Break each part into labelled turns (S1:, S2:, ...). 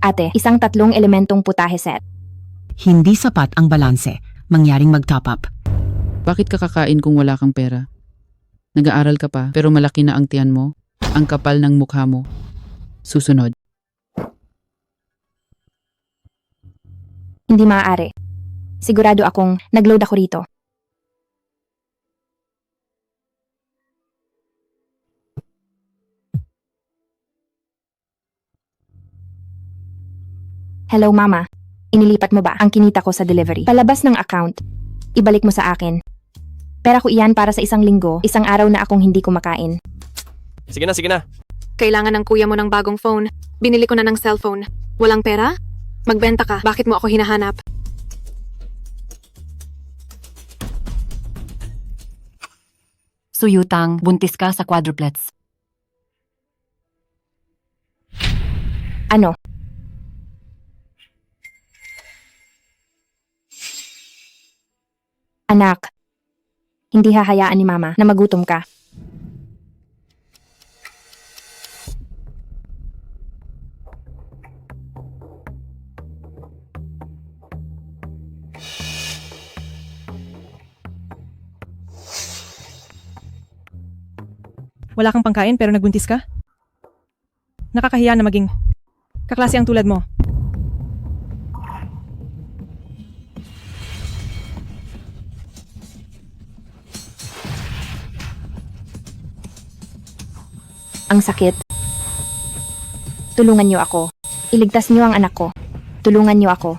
S1: Ate, isang 3 elementong putahe set.
S2: Hindi sapat ang balanse. Mangyaring mag-top up.
S3: Bakit ka kakain kung wala kang pera? Nag-aaral ka pa pero malaki na ang tiyan mo. Ang kapal ng mukha mo. Susunod.
S1: Hindi maaari. Sigurado akong nag-load ako rito. Hello, Mama. Inilipat mo ba ang kinita ko sa delivery? Palabas ng account. Ibalik mo sa akin. Pera ko iyan para sa 1 linggo, 1 araw na akong hindi kumakain.
S4: Sige na, sige na.
S5: Kailangan ng kuya mo ng bagong phone. Binili ko na ng cellphone. Walang pera? Magbenta ka. Bakit mo ako hinahanap?
S6: Suyutang, buntis ka sa quadruplets.
S1: Ano? Anak, hindi hahayaan ni Mama na magutom ka.
S7: Wala kang pangkain pero nagbuntis ka? Nakakahiya na maging kaklase ang tulad mo.
S1: Ang sakit. Tulungan niyo ako. Iligtas niyo ang anak ko. Tulungan niyo ako.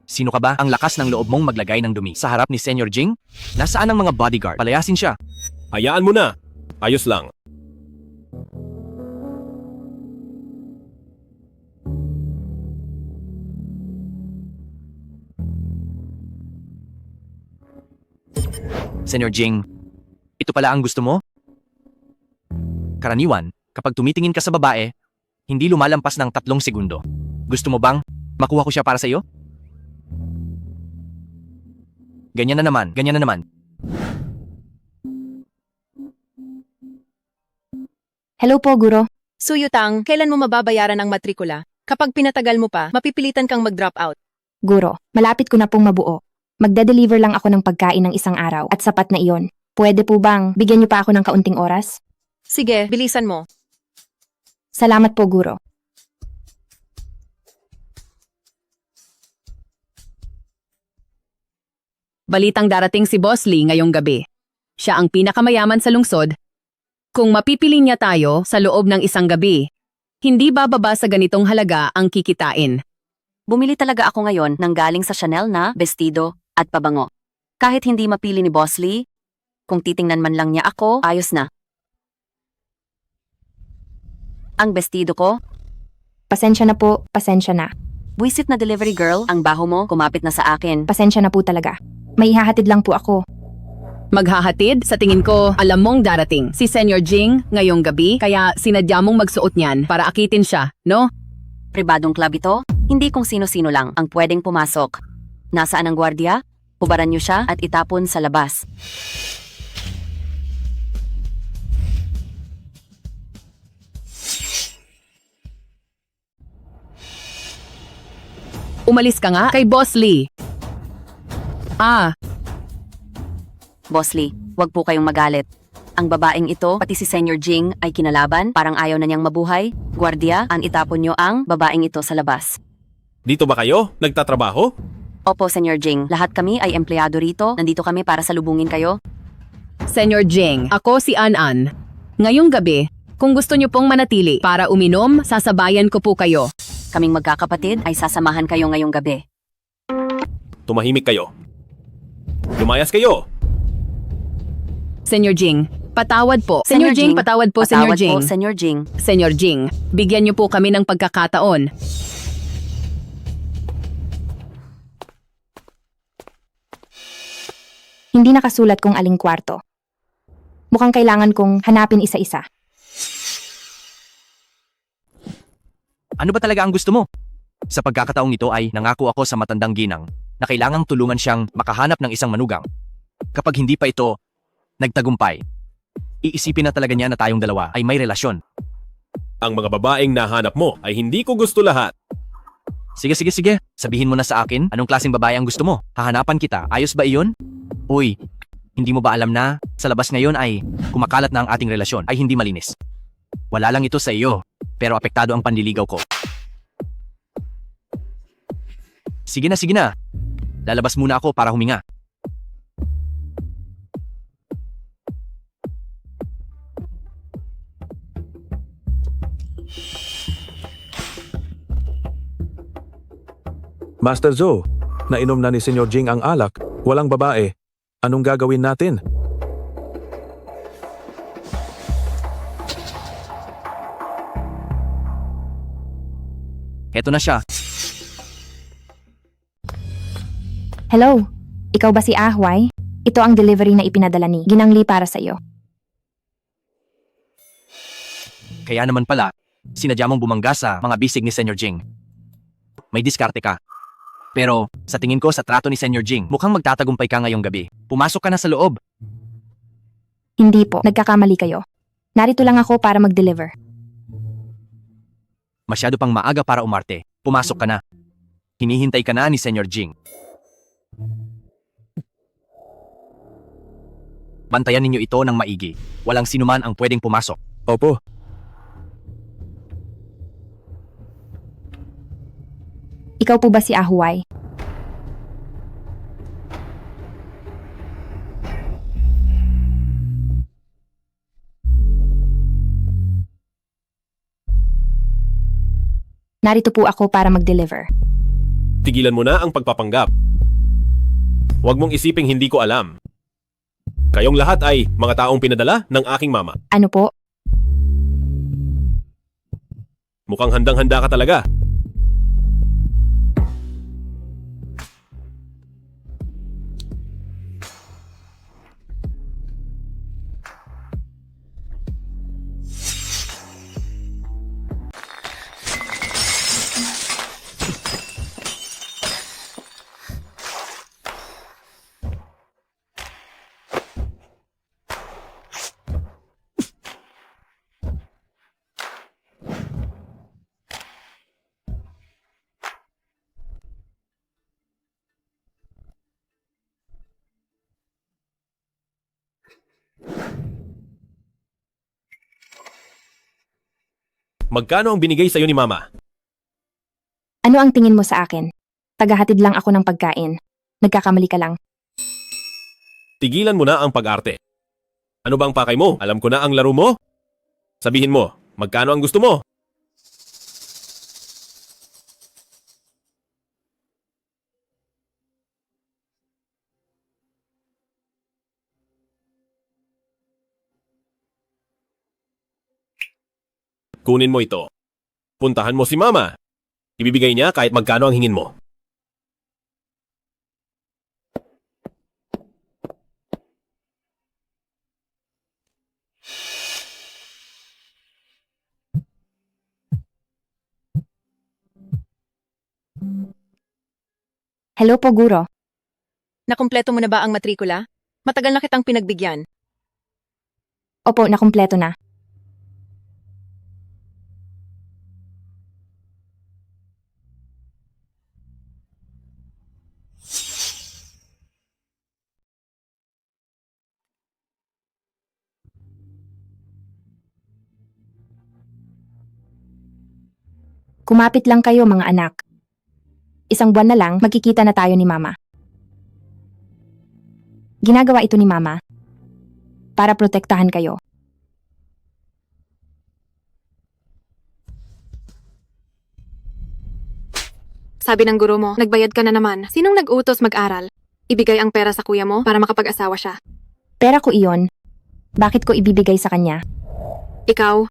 S4: Sino ka ba? Ang lakas ng loob mong maglagay ng dumi sa harap ni Senyor Jing? Nasaan ang mga bodyguard? Palayasin siya.
S8: Hayaan mo na. Ayos lang.
S4: Senyor Jing, ito pala ang gusto mo? Karaniwan, kapag tumitingin ka sa babae, hindi lumalampas ng 3 segundo. Gusto mo bang makuha ko siya para sa iyo? Ganyan na naman, ganyan na naman.
S1: Hello po, Guro.
S9: Suyutang, kailan mo mababayaran ang matrikula? Kapag pinatagal mo pa, mapipilitan kang mag-drop out.
S1: Guro, malapit ko na pong mabuo. Magde-deliver lang ako ng pagkain ng 1 araw at sapat na iyon. Pwede po bang bigyan niyo pa ako ng kaunting oras?
S9: Sige, bilisan mo.
S1: Salamat po, Guro.
S6: Balitang darating si Boss Lee ngayong gabi. Siya ang pinakamayaman sa lungsod. Kung mapipili niya tayo sa loob ng 1 gabi, hindi bababa sa ganitong halaga ang kikitain.
S10: Bumili talaga ako ngayon ng galing sa Chanel na bestido at pabango. Kahit hindi mapili ni Boss Lee, kung titingnan man lang niya ako, ayos na. Ang bestido ko,
S1: Pasensya na po, pasensya na.
S10: buwisit na delivery girl, ang baho mo, kumapit na sa akin.
S1: Pasensya na po talaga. May ihahatid lang po ako.
S6: Maghahatid? Sa tingin ko, alam mong darating si Senyor Jing ngayong gabi, kaya sinadya mong magsuot niyan para akitin siya, no?
S10: Pribadong club ito, hindi kung sino-sino lang ang pwedeng pumasok. Nasaan ang gwardiya? Hubaran niyo siya at itapon sa labas.
S6: Umalis ka nga kay Boss Lee.
S10: Boss Lee, wag po kayong magalit. Ang babaeng ito, pati si Senyor Jing ay kinalaban, parang ayaw na niyang mabuhay. Gwardiya, ang itapon niyo ang babaeng ito sa labas.
S8: Dito ba kayo? Nagtatrabaho?
S10: Opo, Senyor Jing, lahat kami ay empleyado rito. Nandito kami para salubungin kayo.
S6: Senyor Jing, ako si An-An. Ngayong gabi, kung gusto niyo pong manatili para uminom, sasabayan ko po kayo.
S10: Kaming magkakapatid ay sasamahan kayo ngayong gabi.
S8: Tumahimik kayo. Lumayas kayo.
S6: Senyor Jing, patawad po. Senyor Jing, patawad po, Senyor
S10: Patawad
S6: Jing.
S10: po, Senyor Jing.
S6: Senyor Jing, bigyan niyo po kami ng pagkakataon.
S1: Hindi nakasulat kung aling kwarto. Mukhang kailangan kong hanapin isa-isa.
S4: Ano ba talaga ang gusto mo? Sa pagkakataong ito ay nangako ako sa matandang ginang na kailangang tulungan siyang makahanap ng isang manugang. Kapag hindi pa ito nagtagumpay, iisipin na talaga niya na tayong dalawa ay may relasyon.
S8: Ang mga babaeng nahanap mo ay hindi ko gusto lahat.
S4: Sige. Sabihin mo na sa akin anong klaseng babae ang gusto mo. Hahanapan kita. Ayos ba iyon? Uy, hindi mo ba alam na sa labas ngayon ay kumakalat na ang ating relasyon ay hindi malinis. Wala lang ito sa iyo, pero apektado ang panliligaw ko. Sige na. Lalabas muna ako para huminga.
S11: Master Zhou, nainom na ni Senyor Jing ang alak. Walang babae. Anong gagawin natin?
S4: Heto na siya.
S1: Hello? Ikaw ba si Ahway? Ito ang delivery na ipinadala ni Ginangli para sa iyo.
S4: Kaya naman pala, sinadya mong bumangga sa mga bisig ni Senyor Jing. May diskarte ka. Pero sa tingin ko sa trato ni Senyor Jing, mukhang magtatagumpay ka ngayong gabi. Pumasok ka na sa loob.
S1: Hindi po, nagkakamali kayo. Narito lang ako para mag-deliver.
S4: Masyado pang maaga para umarte. Pumasok ka na. Hinihintay ka na ni Senyor Jing. Bantayan ninyo ito ng maigi. Walang sinuman ang pwedeng pumasok.
S11: Opo.
S1: Ikaw po ba si Ahway? Narito po ako para mag-deliver.
S8: Tigilan mo na ang pagpapanggap. Huwag mong isiping hindi ko alam. Kayong lahat ay mga taong pinadala ng aking mama.
S1: Ano po?
S8: Mukhang handang-handa ka talaga. Magkano ang binigay sa'yo ni mama?
S1: Ano ang tingin mo sa akin? Tagahatid lang ako ng pagkain. Nagkakamali ka lang.
S8: Tigilan mo na ang pag-arte. Ano ba ang pakay mo? Alam ko na ang laro mo. Sabihin mo, magkano ang gusto mo? Kunin mo ito. Puntahan mo si mama. Ibibigay niya kahit magkano ang hingin mo.
S1: Hello po, Guro.
S9: Nakumpleto mo na ba ang matrikula? Matagal na kitang pinagbigyan.
S1: Opo, nakumpleto na. Kumapit lang kayo, mga anak. Isang buwan na lang, magkikita na tayo ni Mama. Ginagawa ito ni Mama para protektahan kayo.
S5: Sabi ng guro mo, nagbayad ka na naman. Sinong nag-utos mag-aral? Ibigay ang pera sa kuya mo para makapag-asawa siya.
S1: Pera ko iyon. Bakit ko ibibigay sa kanya?
S5: Ikaw,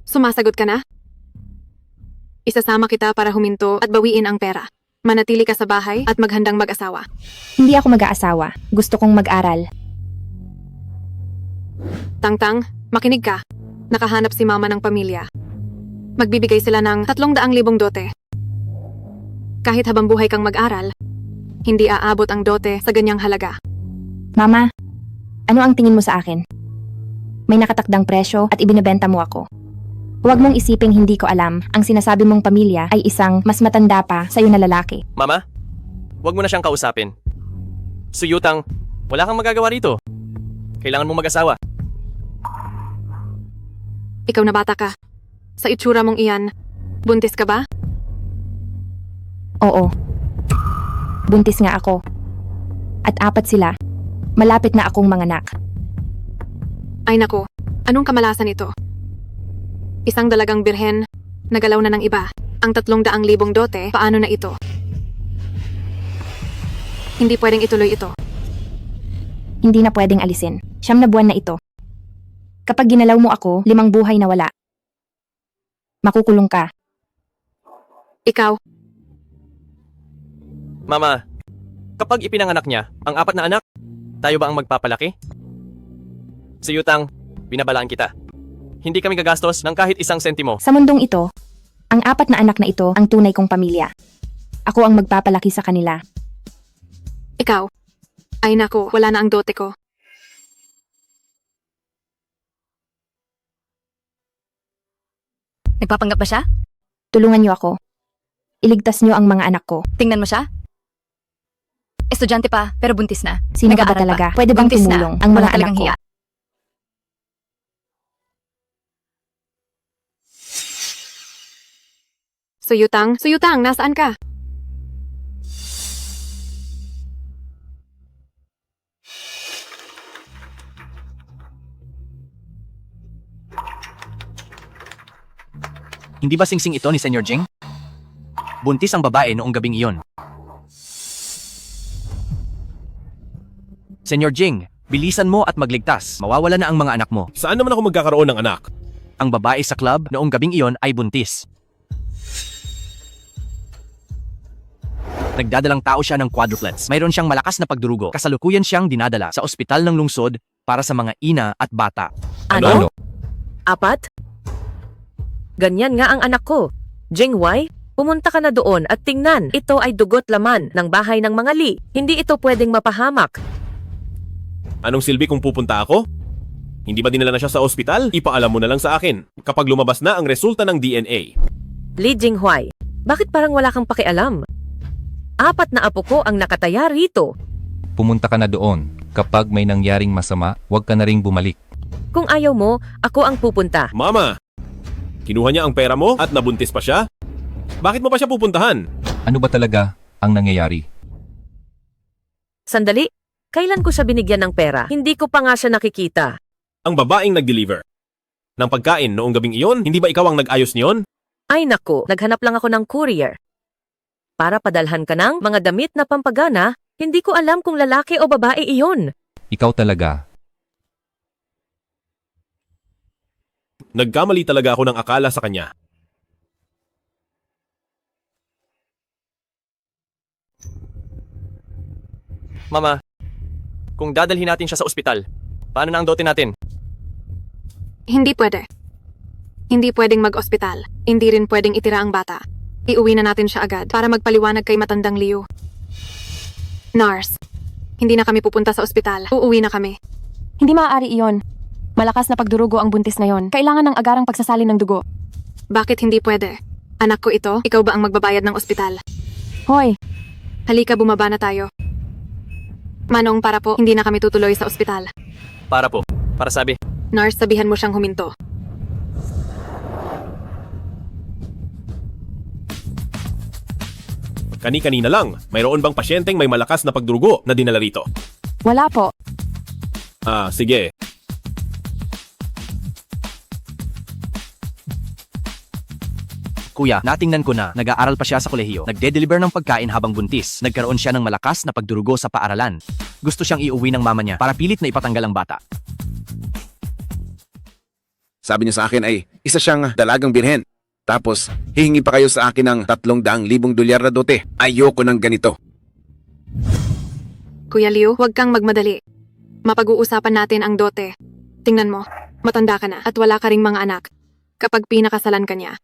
S5: sumasagot ka na? Isasama kita para huminto at bawiin ang pera. Manatili ka sa bahay at maghandang mag-asawa.
S1: Hindi ako mag-aasawa. Gusto kong mag-aral.
S5: Tangtang, makinig ka. Nakahanap si mama ng pamilya. Magbibigay sila ng 300,000 dote. Kahit habang buhay kang mag-aral, hindi aabot ang dote sa ganyang halaga.
S1: Mama, ano ang tingin mo sa akin? May nakatakdang presyo at ibinebenta mo ako. Huwag mong isiping hindi ko alam, ang sinasabi mong pamilya ay isang mas matanda pa sa'yo na lalaki.
S4: Mama, wag mo na siyang kausapin. Suyutang, wala kang magagawa rito. Kailangan mong mag-asawa.
S5: Ikaw na bata ka. Sa itsura mong iyan, buntis ka ba?
S1: Oo. Buntis nga ako. At 4 sila. Malapit na akong manganak.
S5: Ay nako, anong kamalasan ito? Isang dalagang birhen, nagalaw na ng iba. Ang 300,000 dote, paano na ito? Hindi pwedeng ituloy ito.
S1: Hindi na pwedeng alisin. 9 na buwan na ito. Kapag ginalaw mo ako, 5 buhay na wala. Makukulong ka.
S5: Ikaw,
S4: Mama, kapag ipinanganak niya ang 4 na anak, tayo ba ang magpapalaki? Suyutang, binabalaan kita. Hindi kami gagastos ng kahit 1 sentimo.
S1: Sa mundong ito, ang 4 na anak na ito ang tunay kong pamilya. Ako ang magpapalaki sa kanila.
S5: ikaw. Ay nako, wala na ang dote ko.
S10: Nagpapanggap ba siya?
S1: Tulungan niyo ako. Iligtas niyo ang mga anak ko.
S10: Tingnan mo siya? Estudyante pa, pero buntis na.
S1: Sino ka ba
S10: Nag-aaral
S1: talaga?
S10: pa.
S1: Pwede bang
S10: Buntis na.
S1: tumulong ang
S10: Wala
S1: mga anak
S10: talagang
S1: ko?
S10: hiya.
S5: Suyutang, nasaan ka?
S4: Hindi ba singsing ito ni Senyor Jing? Buntis ang babae noong gabing iyon. Senyor Jing, bilisan mo at magligtas. Mawawala na ang mga anak mo.
S8: Saan naman ako magkakaroon ng anak?
S4: Ang babae sa club noong gabing iyon ay buntis. Nagdadalang tao siya ng quadruplets. Mayroon siyang malakas na pagdurugo. Kasalukuyan siyang dinadala sa ospital ng lungsod para sa mga ina at bata.
S9: Ano? 4? Ganyan nga ang anak ko. Jingwei, pumunta ka na doon at tingnan. Ito ay dugot laman ng bahay ng mga Li. Hindi ito pwedeng mapahamak.
S8: Anong silbi kung pupunta ako? Hindi ba dinala na siya sa ospital? Ipaalam mo na lang sa akin kapag lumabas na ang resulta ng DNA.
S9: Li Jinghuai, bakit parang wala kang pakialam? 4 na apo ko ang nakataya rito.
S12: Pumunta ka na doon. Kapag may nangyaring masama, huwag ka na ring bumalik.
S9: Kung ayaw mo, ako ang pupunta.
S8: Mama! Kinuha niya ang pera mo at nabuntis pa siya? Bakit mo pa siya pupuntahan?
S12: Ano ba talaga ang nangyayari?
S9: Sandali, kailan ko siya binigyan ng pera? Hindi ko pa nga siya nakikita.
S8: Ang babaeng nag-deliver ng pagkain noong gabing iyon, hindi ba ikaw ang nag-ayos niyon?
S9: Ay nako, naghanap lang ako ng courier. Para padalhan ka ng mga damit na pampagana, hindi ko alam kung lalaki o babae iyon.
S12: Ikaw talaga.
S8: Nagkamali talaga ako ng akala sa kanya.
S4: Mama, kung dadalhin natin siya sa ospital, paano na ang dote natin?
S5: Hindi pwede. Hindi pwedeng mag-ospital. Hindi rin pwedeng itira ang bata. Iuwi na natin siya agad para magpaliwanag kay matandang Liu. Nurse, hindi na kami pupunta sa ospital. Uuwi na kami.
S1: Hindi maaari iyon. Malakas na pagdurugo ang buntis na yon. Kailangan ng agarang pagsasalin ng dugo.
S5: Bakit hindi pwede? Anak ko ito, ikaw ba ang magbabayad ng ospital?
S1: Hoy,
S5: Halika, bumaba na tayo. Manong, para po, hindi na kami tutuloy sa ospital.
S4: Para po. Para sabi.
S5: Nurse, sabihan mo siyang huminto.
S8: Kani-kanina lang, mayroon bang pasyenteng may malakas na pagdurugo na dinala rito?
S1: wala po.
S8: Sige.
S4: Kuya, natingnan ko na. Nag-aaral pa siya sa kolehiyo. Nagde-deliver ng pagkain habang buntis. Nagkaroon siya ng malakas na pagdurugo sa paaralan. Gusto siyang iuwi ng mama niya para pilit na ipatanggal ang bata.
S13: Sabi niya sa akin ay isa siyang dalagang birhen. Tapos, hihingi pa kayo sa akin ng 300,000 dolyar na dote. Ayoko ng ganito.
S5: Kuya Liu, huwag kang magmadali. Mapag-uusapan natin ang dote. Tingnan mo, matanda ka na at wala ka ring mga anak. Kapag pinakasalan ka niya,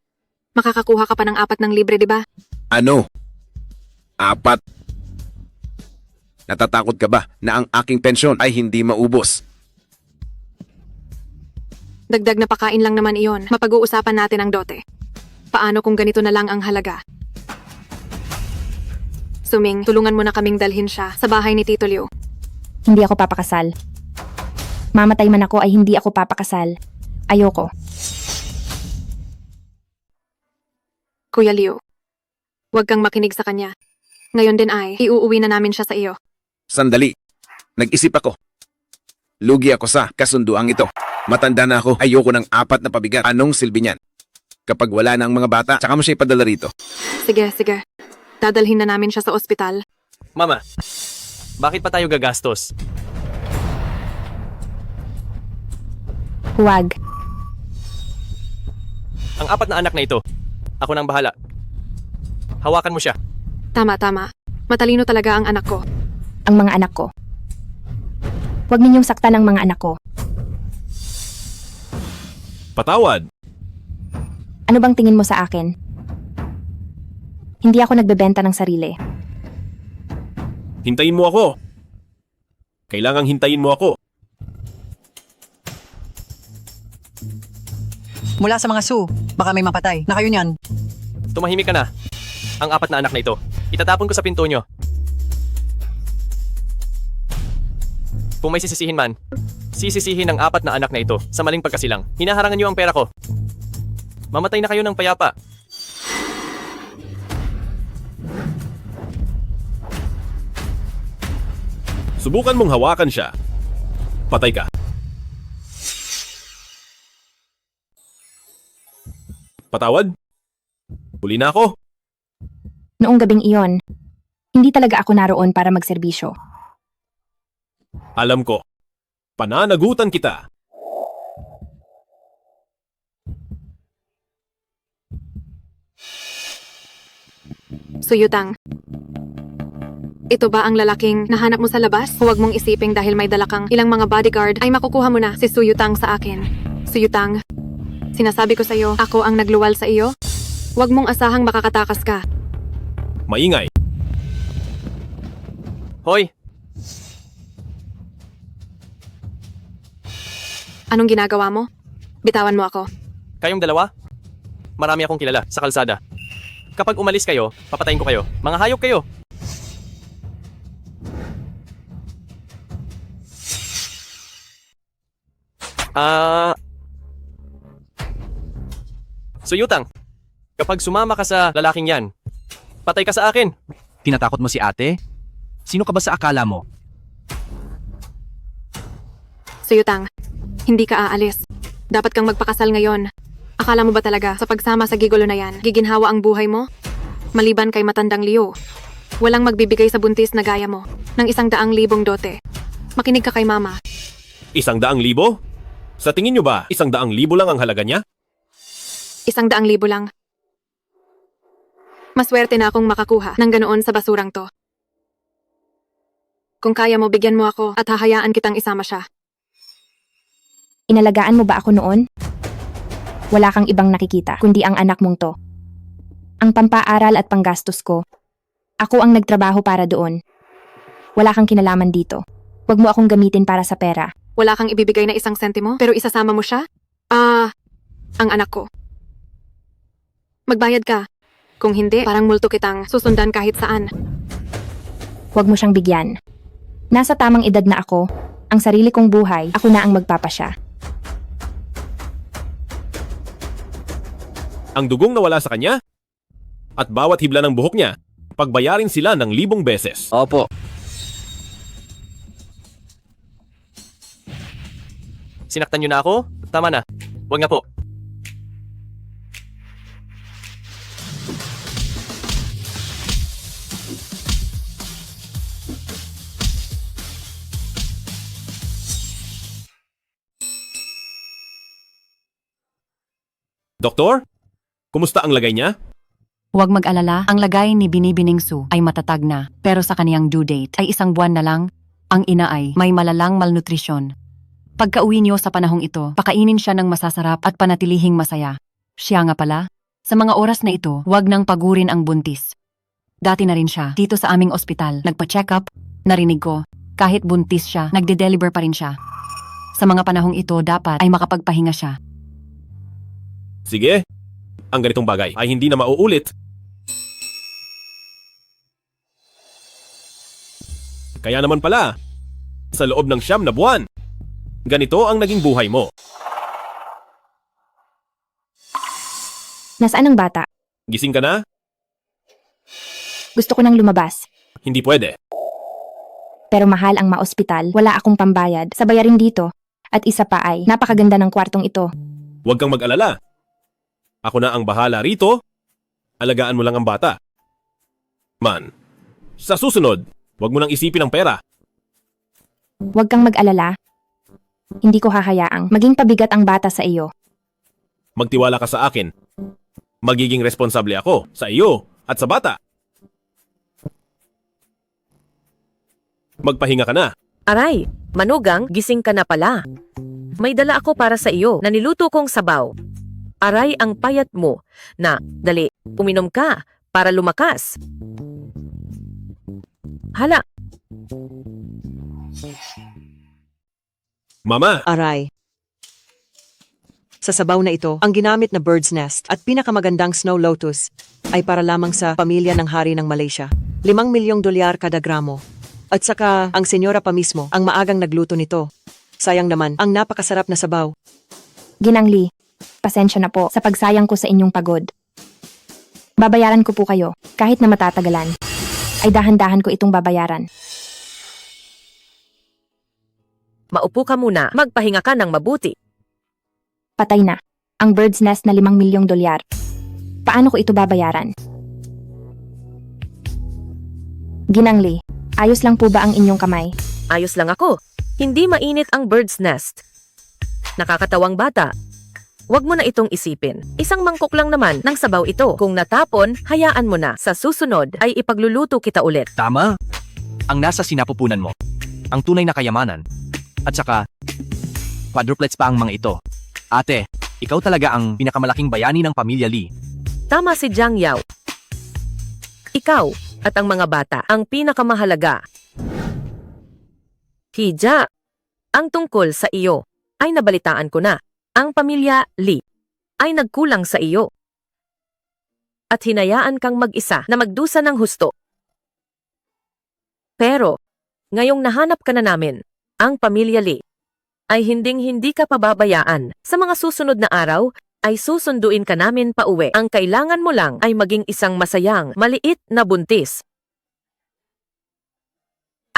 S5: Makakakuha ka pa ng 4 ng libre, di ba?
S13: Ano? 4? Natatakot ka ba na ang aking pensyon ay hindi maubos?
S5: Dagdag na pakain lang naman iyon. Mapag-uusapan natin ang dote. Paano kung ganito na lang ang halaga? Suming, tulungan mo na kaming dalhin siya sa bahay ni Tito Liu.
S1: Hindi ako papakasal. Mamatay man ako ay hindi ako papakasal. Ayoko.
S5: Kuya Liu, huwag kang makinig sa kanya. Ngayon din ay, iuuwi na namin siya sa iyo.
S13: Sandali. Nag-isip ako. Lugi ako sa kasunduang ito. Matanda na ako. Ayoko ng 4 na pabigat. Anong silbi niyan? Kapag wala na ang mga bata, tsaka mo siya ipadala rito.
S5: Sige, sige. Dadalhin na namin siya sa ospital.
S4: Mama, bakit pa tayo gagastos?
S1: Huwag.
S4: Ang 4 na anak na ito, ako nang bahala. Hawakan mo siya.
S5: Tama, tama. Matalino talaga ang anak ko.
S1: Ang mga anak ko. Huwag ninyong saktan ang mga anak ko.
S8: Patawad.
S1: Ano bang tingin mo sa akin? Hindi ako nagbebenta ng sarili.
S8: Hintayin mo ako. Kailangang hintayin mo ako.
S14: Mula sa mga Sioux, baka may mapatay. Na kayo niyan.
S4: Tumahimik ka na. Ang 4 na anak na ito, itatapon ko sa pinto nyo. Kung may sisisihin man, sisisihin ang 4 na anak na ito sa maling pagkasilang. Hinaharangan nyo ang pera ko. Mamatay na kayo ng payapa.
S8: Subukan mong hawakan siya. Patay ka. Patawad? Huli na ako.
S1: Noong gabing iyon, hindi talaga ako naroon para magserbisyo.
S8: Alam ko. Pananagutan kita.
S5: Suyutang. Ito ba ang lalaking nahanap mo sa labas? Huwag mong isiping dahil may dala kang ilang mga bodyguard ay makukuha mo na si Suyutang sa akin. Suyutang, sinasabi ko sa iyo, ako ang nagluwal sa iyo. Huwag mong asahang makakatakas ka.
S8: Maingay.
S4: Hoy!
S5: Anong ginagawa mo? Bitawan mo ako.
S4: Kayong dalawa? Marami akong kilala sa kalsada. Kapag umalis kayo, papatayin ko kayo. Mga hayop kayo. Suyutang, kapag sumama ka sa lalaking yan, patay ka sa akin. Tinatakot mo si ate? Sino ka ba sa akala mo?
S5: Suyutang, hindi ka aalis. Dapat kang magpakasal ngayon. Akala mo ba talaga sa pagsama sa gigolo na yan, giginhawa ang buhay mo? Maliban kay matandang Liu, walang magbibigay sa buntis na gaya mo ng 100,000 dote. Makinig ka kay mama.
S8: 100,000? Sa tingin nyo ba, 100,000 lang ang halaga niya?
S5: 100,000 lang. Maswerte na akong makakuha ng ganoon sa basurang to. Kung kaya mo, bigyan mo ako at hahayaan kitang isama siya.
S1: Inalagaan mo ba ako noon? Wala kang ibang nakikita, kundi ang anak mong to. Ang pampaaral at panggastos ko. Ako ang nagtrabaho para doon. Wala kang kinalaman dito. Huwag mo akong gamitin para sa pera.
S5: Wala kang ibibigay na 1 sentimo, pero isasama mo siya? Ang anak ko. Magbayad ka. Kung hindi, parang multo kitang susundan kahit saan.
S1: Huwag mo siyang bigyan. Nasa tamang edad na ako. Ang sarili kong buhay, ako na ang magpapasya.
S8: Ang dugong nawala sa kanya? At bawat hibla ng buhok niya, pagbayarin sila ng 1,000 beses.
S4: Opo. Sinaktan niyo na ako? Tama na. Huwag nga po.
S8: Doktor? Kumusta ang lagay niya?
S10: Huwag mag-alala, ang lagay ni Binibining Su ay matatag na, pero sa kaniyang due date ay 1 buwan na lang, ang ina ay may malalang malnutrisyon. Pagka-uwi niyo sa panahong ito, pakainin siya ng masasarap at panatilihing masaya. Siya nga pala, Sa mga oras na ito, huwag nang pagurin ang buntis. Dati na rin siya, dito sa aming ospital, nagpa-check up, narinig ko, kahit buntis siya, nagde-deliver pa rin siya. Sa mga panahong ito, dapat ay makapagpahinga siya.
S8: Sige, ang ganitong bagay ay hindi na mauulit. Kaya naman pala, sa loob ng 9 na buwan, ganito ang naging buhay mo.
S1: Nasaan ang bata?
S8: Gising ka na?
S1: Gusto ko nang lumabas.
S8: Hindi pwede.
S1: Pero mahal ang maospital, wala akong pambayad sa bayarin dito. At isa pa ay, napakaganda ng kwartong ito.
S8: Huwag kang mag-alala. Ako na ang bahala rito. Alagaan mo lang ang bata. Man, sa susunod, huwag mo nang isipin ang pera.
S1: Huwag kang mag-alala. Hindi ko hahayaang maging pabigat ang bata sa iyo.
S8: Magtiwala ka sa akin. Magiging responsable ako sa iyo at sa bata. Magpahinga ka na.
S9: Aray, manugang, gising ka na pala. May dala ako para sa iyo na niluto kong sabaw. Aray ang payat mo. Na, dali, uminom ka para lumakas. Hala,
S8: Mama,
S14: Aray. Sa sabaw na ito, ang ginamit na bird's nest at pinakamagandang snow lotus ay para lamang sa pamilya ng hari ng Malaysia. 5 milyong dolyar kada gramo. At saka ang senyora pa mismo ang maagang nagluto nito. Sayang naman, ang napakasarap na sabaw.
S1: Ginang Lee, pasensya na po sa pagsayang ko sa inyong pagod. Babayaran ko po kayo, kahit na matatagalan. Ay dahan-dahan ko itong babayaran.
S9: maupo ka muna, magpahinga ka ng mabuti.
S1: Patay na. Ang bird's nest na 5 milyong dolyar. Paano ko ito babayaran? Ginang Lee, ayos lang po ba ang inyong kamay?
S9: Ayos lang ako. Hindi mainit ang bird's nest. Nakakatawang bata. Huwag mo na itong isipin. Isang mangkok lang naman ng sabaw ito. Kung natapon, hayaan mo na. Sa susunod ay ipagluluto kita ulit.
S4: Tama. Ang nasa sinapupunan mo. Ang tunay na kayamanan. At saka, quadruplets pa ang mga ito. Ate, ikaw talaga ang pinakamalaking bayani ng pamilya Lee.
S9: Tama si Jiang Yao. Ikaw at ang mga bata ang pinakamahalaga. Hija, ang tungkol sa iyo ay nabalitaan ko na. Ang pamilya Lee ay nagkulang sa iyo. At hinayaan kang mag-isa na magdusa ng husto. Pero, ngayong nahanap ka na namin, ang pamilya Lee ay hinding-hindi ka pababayaan. Sa mga susunod na araw, ay susunduin ka namin pauwi. Ang kailangan mo lang ay maging isang masayang, maliit na buntis.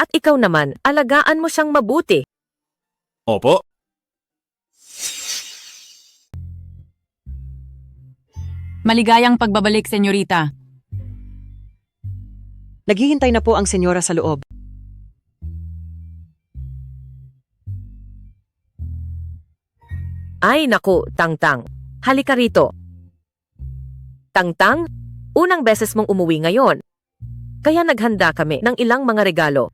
S9: At ikaw naman, alagaan mo siyang mabuti.
S8: Opo.
S6: Maligayang pagbabalik, senyorita.
S14: Naghihintay na po ang senyora sa loob.
S9: Ay naku, Tangtang. Halika rito. Tangtang, unang beses mong umuwi ngayon. Kaya naghanda kami ng ilang mga regalo.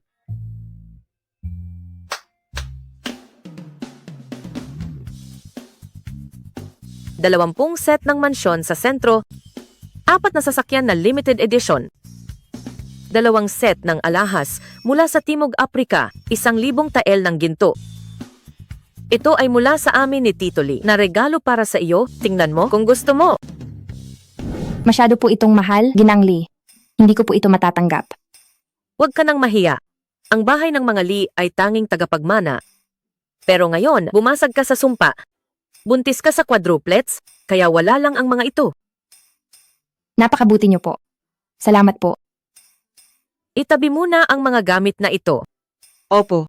S9: Dalawampung set ng mansyon sa sentro, 4 na sasakyan na limited edition, 2 set ng alahas mula sa Timog Aprika, 1,000 tael ng ginto. Ito ay mula sa amin ni Tito Lee na regalo para sa iyo. Tingnan mo kung gusto mo.
S1: Masyado po itong mahal, Ginang Lee. Hindi ko po ito matatanggap.
S9: Huwag ka nang mahiya. Ang bahay ng mga Lee ay tanging tagapagmana. Pero ngayon, bumasag ka sa sumpa. Buntis ka sa quadruplets, kaya wala lang ang mga ito.
S1: Napakabuti niyo po. Salamat po.
S9: Itabi muna ang mga gamit na ito.
S14: Opo.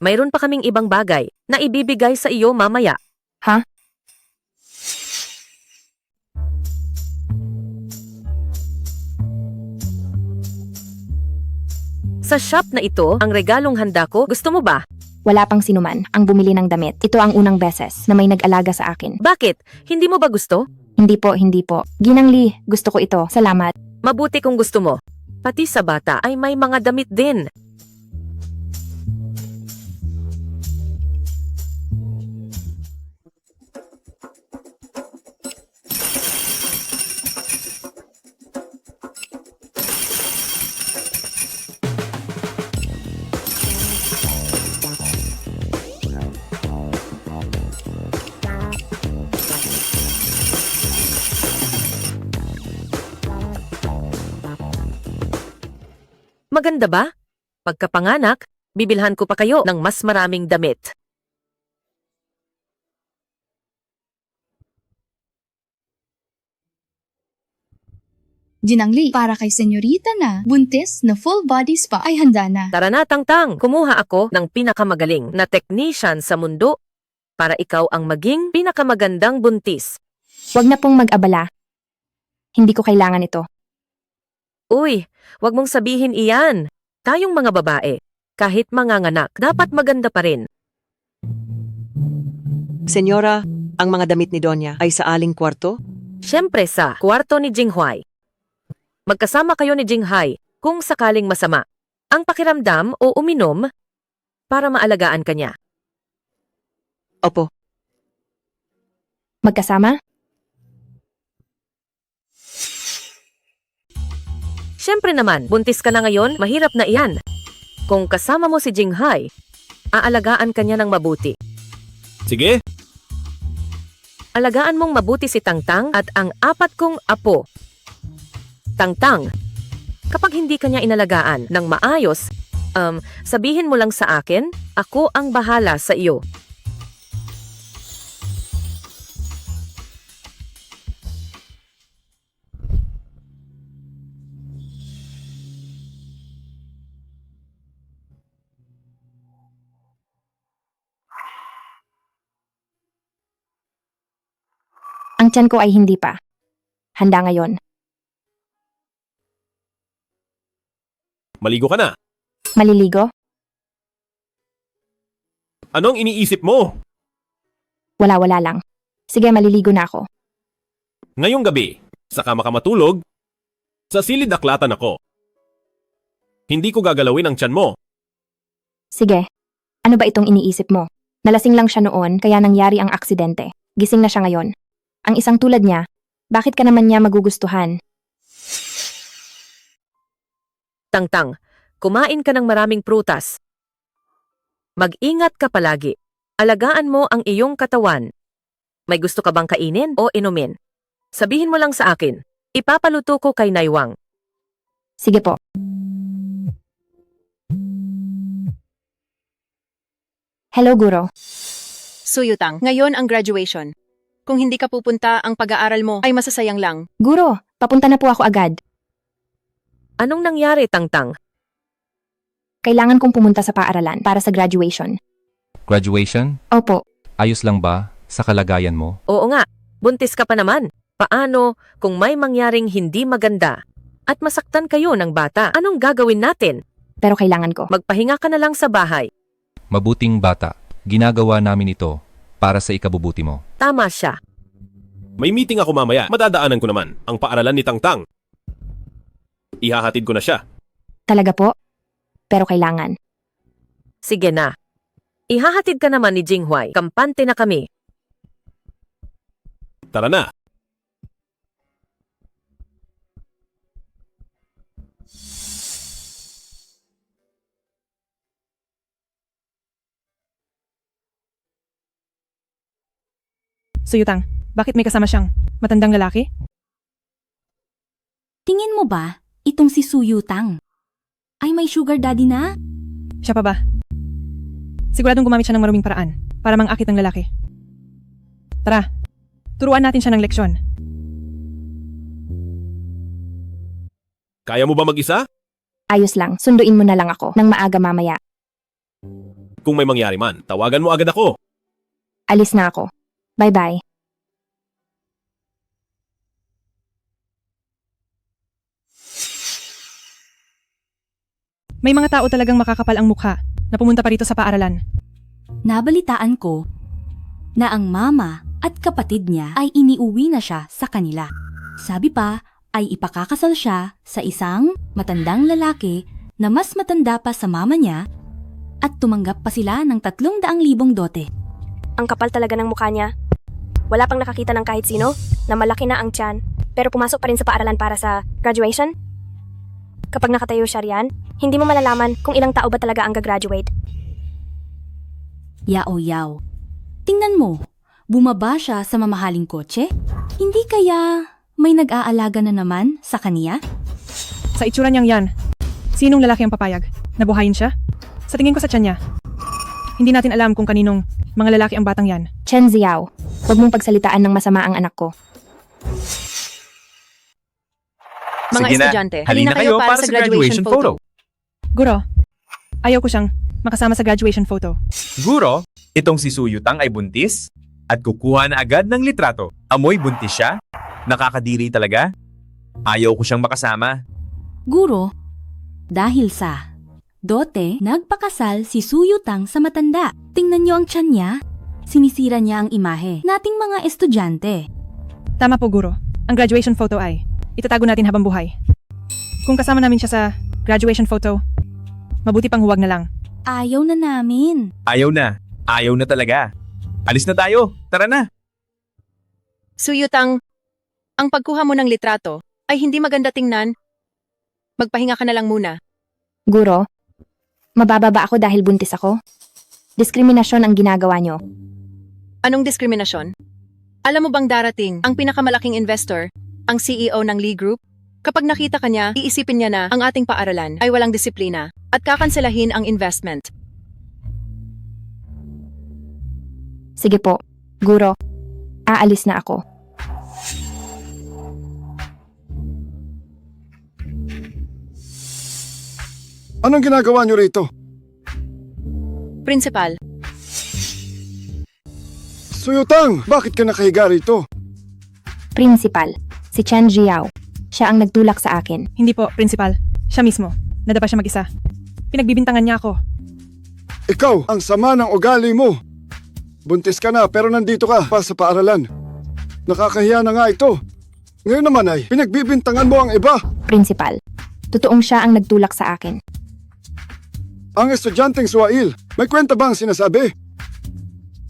S9: Mayroon pa kaming ibang bagay na ibibigay sa iyo mamaya.
S1: Ha?
S9: Sa shop na ito, ang regalong handa ko, gusto mo ba?
S1: Wala pang sinuman ang bumili ng damit. Ito ang unang beses na may nag-alaga sa akin.
S9: Bakit? Hindi mo ba gusto?
S1: Hindi po, hindi po. Ginang Lee, gusto ko ito. Salamat.
S9: Mabuti kung gusto mo. Pati sa bata ay may mga damit din. maganda ba? Pagkapanganak, bibilhan ko pa kayo ng mas maraming damit.
S15: Jinangli, para kay senyorita na buntis na full body spa ay handa na.
S9: Tara na, Tangtang. Kumuha ako ng pinakamagaling na technician sa mundo para ikaw ang maging pinakamagandang buntis.
S1: Huwag na pong mag-abala. Hindi ko kailangan ito.
S9: Uy, wag mong sabihin iyan. Tayong mga babae, kahit manganganak, dapat maganda pa rin.
S14: Senyora, ang mga damit ni Donya ay sa aling kwarto?
S9: Siyempre sa kwarto ni Jinghuai. Magkasama kayo ni Jinghai kung sakaling masama ang pakiramdam o uminom para maalagaan ka niya.
S14: Opo.
S1: Magkasama?
S9: Siyempre naman, buntis ka na ngayon, mahirap na iyan. Kung kasama mo si Jinghai, aalagaan ka niya ng mabuti.
S8: Sige,
S9: Alagaan mong mabuti si Tangtang at ang 4 kong apo. Tangtang, kapag hindi ka niya inalagaan ng maayos, sabihin mo lang sa akin, ako ang bahala sa iyo.
S1: Ang tiyan ko ay hindi pa. Handa ngayon.
S8: maligo ka na.
S1: Maliligo?
S8: Anong iniisip mo?
S1: Wala lang. Sige, maliligo na ako.
S8: Ngayong gabi, saka makamatulog, sa silid aklatan ako. Hindi ko gagalawin ang tiyan mo.
S1: Sige. Ano ba itong iniisip mo? Nalasing lang siya noon kaya nangyari ang aksidente. Gising na siya ngayon. Ang isang tulad niya, bakit ka naman niya magugustuhan?
S9: Tangtang, kumain ka ng maraming prutas. Mag-ingat ka palagi. Alagaan mo ang iyong katawan. May gusto ka bang kainin o inumin? Sabihin mo lang sa akin. Ipapaluto ko kay Naiwang.
S1: Sige po. Hello, Guro.
S16: Suyutang, ngayon ang graduation. Kung hindi ka pupunta, ang pag-aaral mo ay masasayang lang.
S1: Guro, papunta na po ako agad.
S9: Anong nangyari, Tangtang?
S1: Kailangan kong pumunta sa paaralan para sa graduation.
S12: Graduation?
S1: Opo.
S12: Ayos lang ba sa kalagayan mo?
S9: Oo nga, buntis ka pa naman. Paano kung may mangyaring hindi maganda at masaktan kayo ng bata? Anong gagawin natin?
S1: Pero kailangan ko.
S9: Magpahinga ka na lang sa bahay.
S12: Mabuting bata. Ginagawa namin ito para sa ikabubuti mo.
S9: Tama siya.
S8: May meeting ako mamaya. Madadaanan ko naman ang paaralan ni Tangtang. Ihahatid ko na siya.
S1: Talaga po? Pero kailangan.
S9: Sige na. Ihahatid ka naman ni Jinghuai. Kampante na kami.
S8: Tara na.
S7: Suyutang, bakit may kasama siyang matandang lalaki?
S15: Tingin mo ba, itong si Suyutang ay may sugar daddy na?
S7: Siya pa ba? Siguradong gumamit siya ng maruming paraan para mangakit ng lalaki. Tara, turuan natin siya ng leksyon.
S8: Kaya mo ba mag-isa?
S1: Ayos lang, sunduin mo na lang ako ng maaga mamaya.
S8: Kung may mangyari man, tawagan mo agad ako.
S1: Alis na ako. Bye-bye.
S7: May mga tao talagang makakapal ang mukha na pumunta pa rito sa paaralan.
S15: Nabalitaan ko na ang mama at kapatid niya ay iniuwi na siya sa kanila. Sabi pa ay ipakakasal siya sa isang matandang lalaki na mas matanda pa sa mama niya at tumanggap pa sila ng 300,000 dote.
S17: Ang kapal talaga ng mukha niya. Wala pang nakakita ng kahit sino na malaki na ang tiyan pero pumasok pa rin sa paaralan para sa graduation. Kapag nakatayo siya riyan, hindi mo malalaman kung ilang tao ba talaga ang gagraduate.
S15: Yao. Tingnan mo, bumaba siya sa mamahaling kotse? Hindi kaya may nag-aalaga na naman sa kaniya?
S7: Sa itsura niyang yan, Sinong lalaki ang papayag? Nabuhayin siya? Sa tingin ko sa tiyan niya. Hindi natin alam kung kaninong mga lalaki ang batang yan.
S1: Chen Ziao, huwag mong pagsalitaan ng masama ang anak ko.
S16: Mga
S18: Sige na,
S16: estudyante,
S18: halina kayo para sa graduation photo.
S7: Guro, ayaw ko siyang makasama sa graduation photo.
S18: Guro, itong si Suyutang ay buntis at kukuha na agad ng litrato. Amoy buntis siya? Nakakadiri talaga? Ayaw ko siyang makasama.
S15: Guro, dahil sa dote, nagpakasal si Suyutang sa matanda. Tingnan niyo ang tiyan niya. Sinisira niya ang imahe nating mga estudyante.
S7: Tama po, Guro. Ang graduation photo ay itatago natin habang buhay. Kung kasama namin siya sa graduation photo, mabuti pang huwag na lang.
S15: Ayaw na namin.
S18: Ayaw na. Ayaw na talaga. Alis na tayo. Tara na.
S16: Suyutang, ang pagkuha mo ng litrato ay hindi maganda tingnan. Magpahinga ka na lang muna.
S1: Guro, mabababa ako dahil buntis ako? Diskriminasyon ang ginagawa niyo.
S16: Anong diskriminasyon? Alam mo bang darating ang pinakamalaking investor, ang CEO ng Lee Group? Kapag nakita ka niya, iisipin niya na ang ating paaralan ay walang disiplina at kakanselahin ang investment.
S1: Sige po, Guro, aalis na ako.
S19: Anong ginagawa niyo rito?
S16: Principal,
S19: Suyutang, bakit ka nakahiga rito?
S1: Principal, si Chen Jiao. Siya ang nagtulak sa akin.
S7: Hindi po, Principal. Siya mismo. Nadapa siya mag-isa. Pinagbibintangan niya ako.
S19: Ikaw, ang sama ng ugali mo. Buntis ka na pero nandito ka pa sa paaralan. Nakakahiya na nga ito. Ngayon naman ay pinagbibintangan mo ang iba.
S1: Principal, totoong siya ang nagtulak sa akin.
S19: Ang estudyanteng Suail, may kwenta bang sinasabi?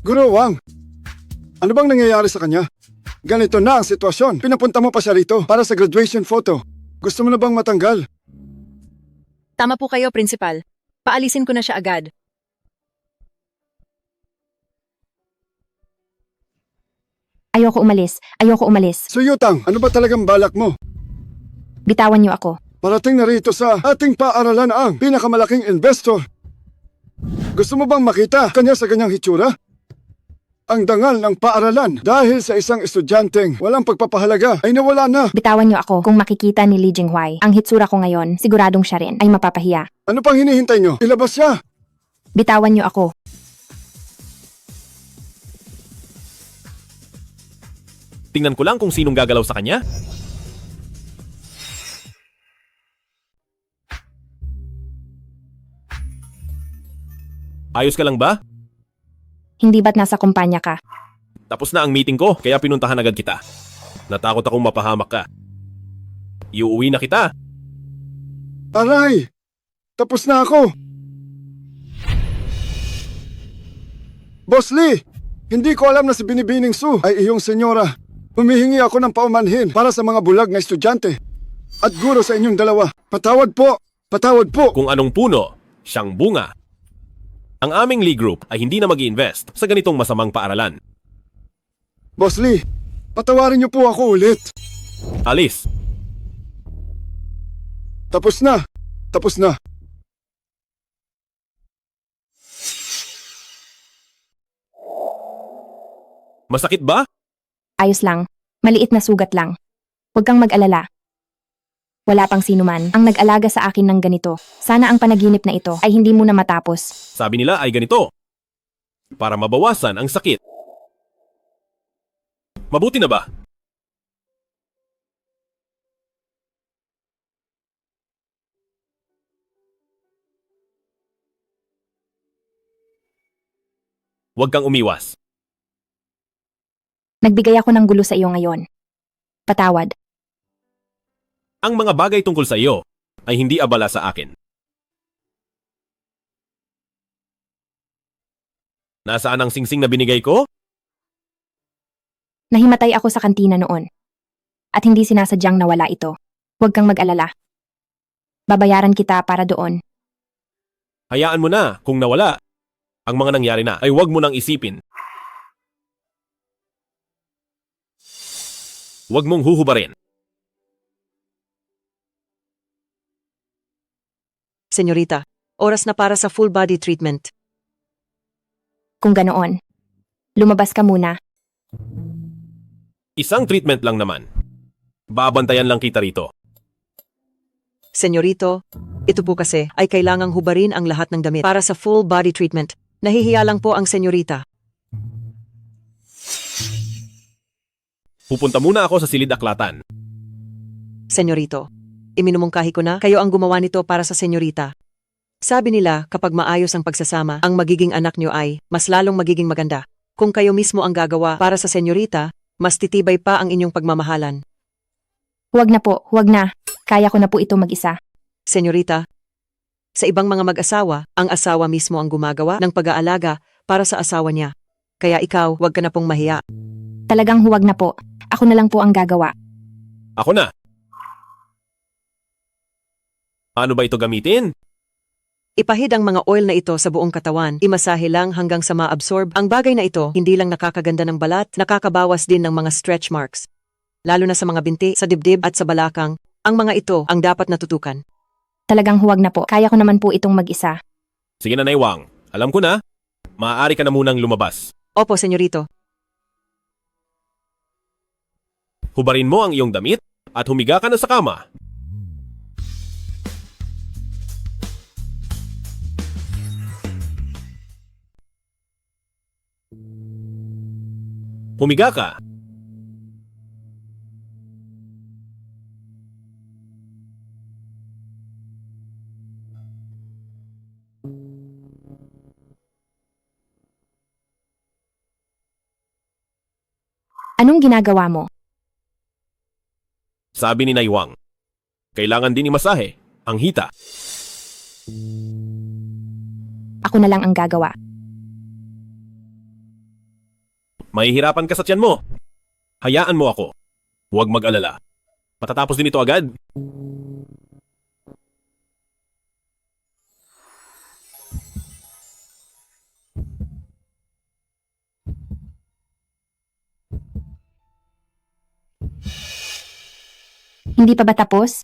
S19: Guro Wang, ano bang nangyayari sa kanya? Ganito na ang sitwasyon. Pinapunta mo pa siya rito para sa graduation photo. Gusto mo na bang matanggal?
S16: tama po kayo, Principal. Paalisin ko na siya agad.
S1: Ayoko umalis. Ayoko umalis.
S19: Suyutang, ano ba talagang balak mo?
S1: Bitawan niyo ako.
S19: Parating na rito sa ating paaralan ang pinakamalaking investor. Gusto mo bang makita kanya sa ganyang hitsura? Ang dangal ng paaralan dahil sa isang estudyanteng walang pagpapahalaga ay nawala na.
S1: Bitawan niyo ako. Kung makikita ni Li Jinghuai ang hitsura ko ngayon, siguradong siya rin ay mapapahiya.
S19: Ano pang hinihintay niyo? Ilabas siya!
S1: Bitawan niyo ako.
S8: Tingnan ko lang kung sinong gagalaw sa kanya. Ayos ka lang ba?
S1: Hindi ba't nasa kumpanya ka?
S8: Tapos na ang meeting ko, kaya pinuntahan agad kita. Natakot akong mapahamak ka. Iuuwi na kita.
S19: Aray! Tapos na ako! Boss Lee! Hindi ko alam na si Binibining Su ay iyong senyora. Humihingi ako ng paumanhin para sa mga bulag na estudyante. At guro sa inyong dalawa. Patawad po! Patawad po!
S8: Kung anong puno, siyang bunga. Ang aming Lee Group ay hindi na mag-i-invest sa ganitong masamang paaralan.
S19: Boss Lee, patawarin niyo po ako ulit.
S8: Alis.
S19: Tapos na. Tapos na.
S8: Masakit ba?
S1: Ayos lang. Maliit na sugat lang. Huwag kang mag-alala. Wala pang sinuman ang nag-alaga sa akin ng ganito. Sana ang panaginip na ito ay hindi muna matapos.
S8: Sabi nila ay ganito. Para mabawasan ang sakit. Mabuti na ba? Huwag kang umiwas.
S1: Nagbigay ako ng gulo sa iyo ngayon. Patawad.
S8: Ang mga bagay tungkol sa iyo ay hindi abala sa akin. Nasaan ang singsing na binigay ko?
S1: Nahimatay ako sa kantina noon. At hindi sinasadyang nawala ito. Huwag kang mag-alala. Babayaran kita para doon.
S8: Hayaan mo na kung nawala. Ang mga nangyari na ay huwag mo nang isipin. Huwag mong huhubarin.
S14: Senyorita, oras na para sa full body treatment.
S1: Kung ganoon, lumabas ka muna.
S8: Isang treatment lang naman. Babantayan lang kita rito.
S14: Senyorito, ito po kasi ay kailangang hubarin ang lahat ng damit para sa full body treatment. Nahihiya lang po ang senyorita.
S8: Pupunta muna ako sa silid aklatan.
S14: Senyorito, iminumungkahi ko na kayo ang gumawa nito para sa senyorita. Sabi nila kapag maayos ang pagsasama, ang magiging anak nyo ay mas lalong magiging maganda. Kung kayo mismo ang gagawa para sa senyorita, mas titibay pa ang inyong pagmamahalan.
S1: Huwag na po, huwag na. Kaya ko na po ito mag-isa.
S14: Senyorita, sa ibang mga mag-asawa, ang asawa mismo ang gumagawa ng pag-aalaga para sa asawa niya. Kaya ikaw, huwag ka na pong mahiya.
S1: Talagang huwag na po. Ako na lang po ang gagawa.
S8: Ako na. Paano ba ito gamitin?
S14: Ipahid ang mga oil na ito sa buong katawan, imasahe lang hanggang sa ma-absorb. Ang bagay na ito, hindi lang nakakaganda ng balat, nakakabawas din ng mga stretch marks. Lalo na sa mga binti, sa dibdib at sa balakang, ang mga ito ang dapat natutukan.
S1: Talagang huwag na po. Kaya ko naman po itong mag-isa.
S8: Sige na, Naywang. Alam ko na. Maaari ka na munang lumabas.
S14: Opo, senyorito.
S8: Hubarin mo ang iyong damit at humiga ka na sa kama. Humiga ka.
S1: Anong ginagawa mo?
S8: Sabi ni Naywang, kailangan din imasahe ang hita.
S1: Ako na lang ang gagawa.
S8: Mahihirapan ka sa tiyan mo. Hayaan mo ako. Huwag mag-alala. Matatapos din ito agad.
S1: Hindi pa ba tapos?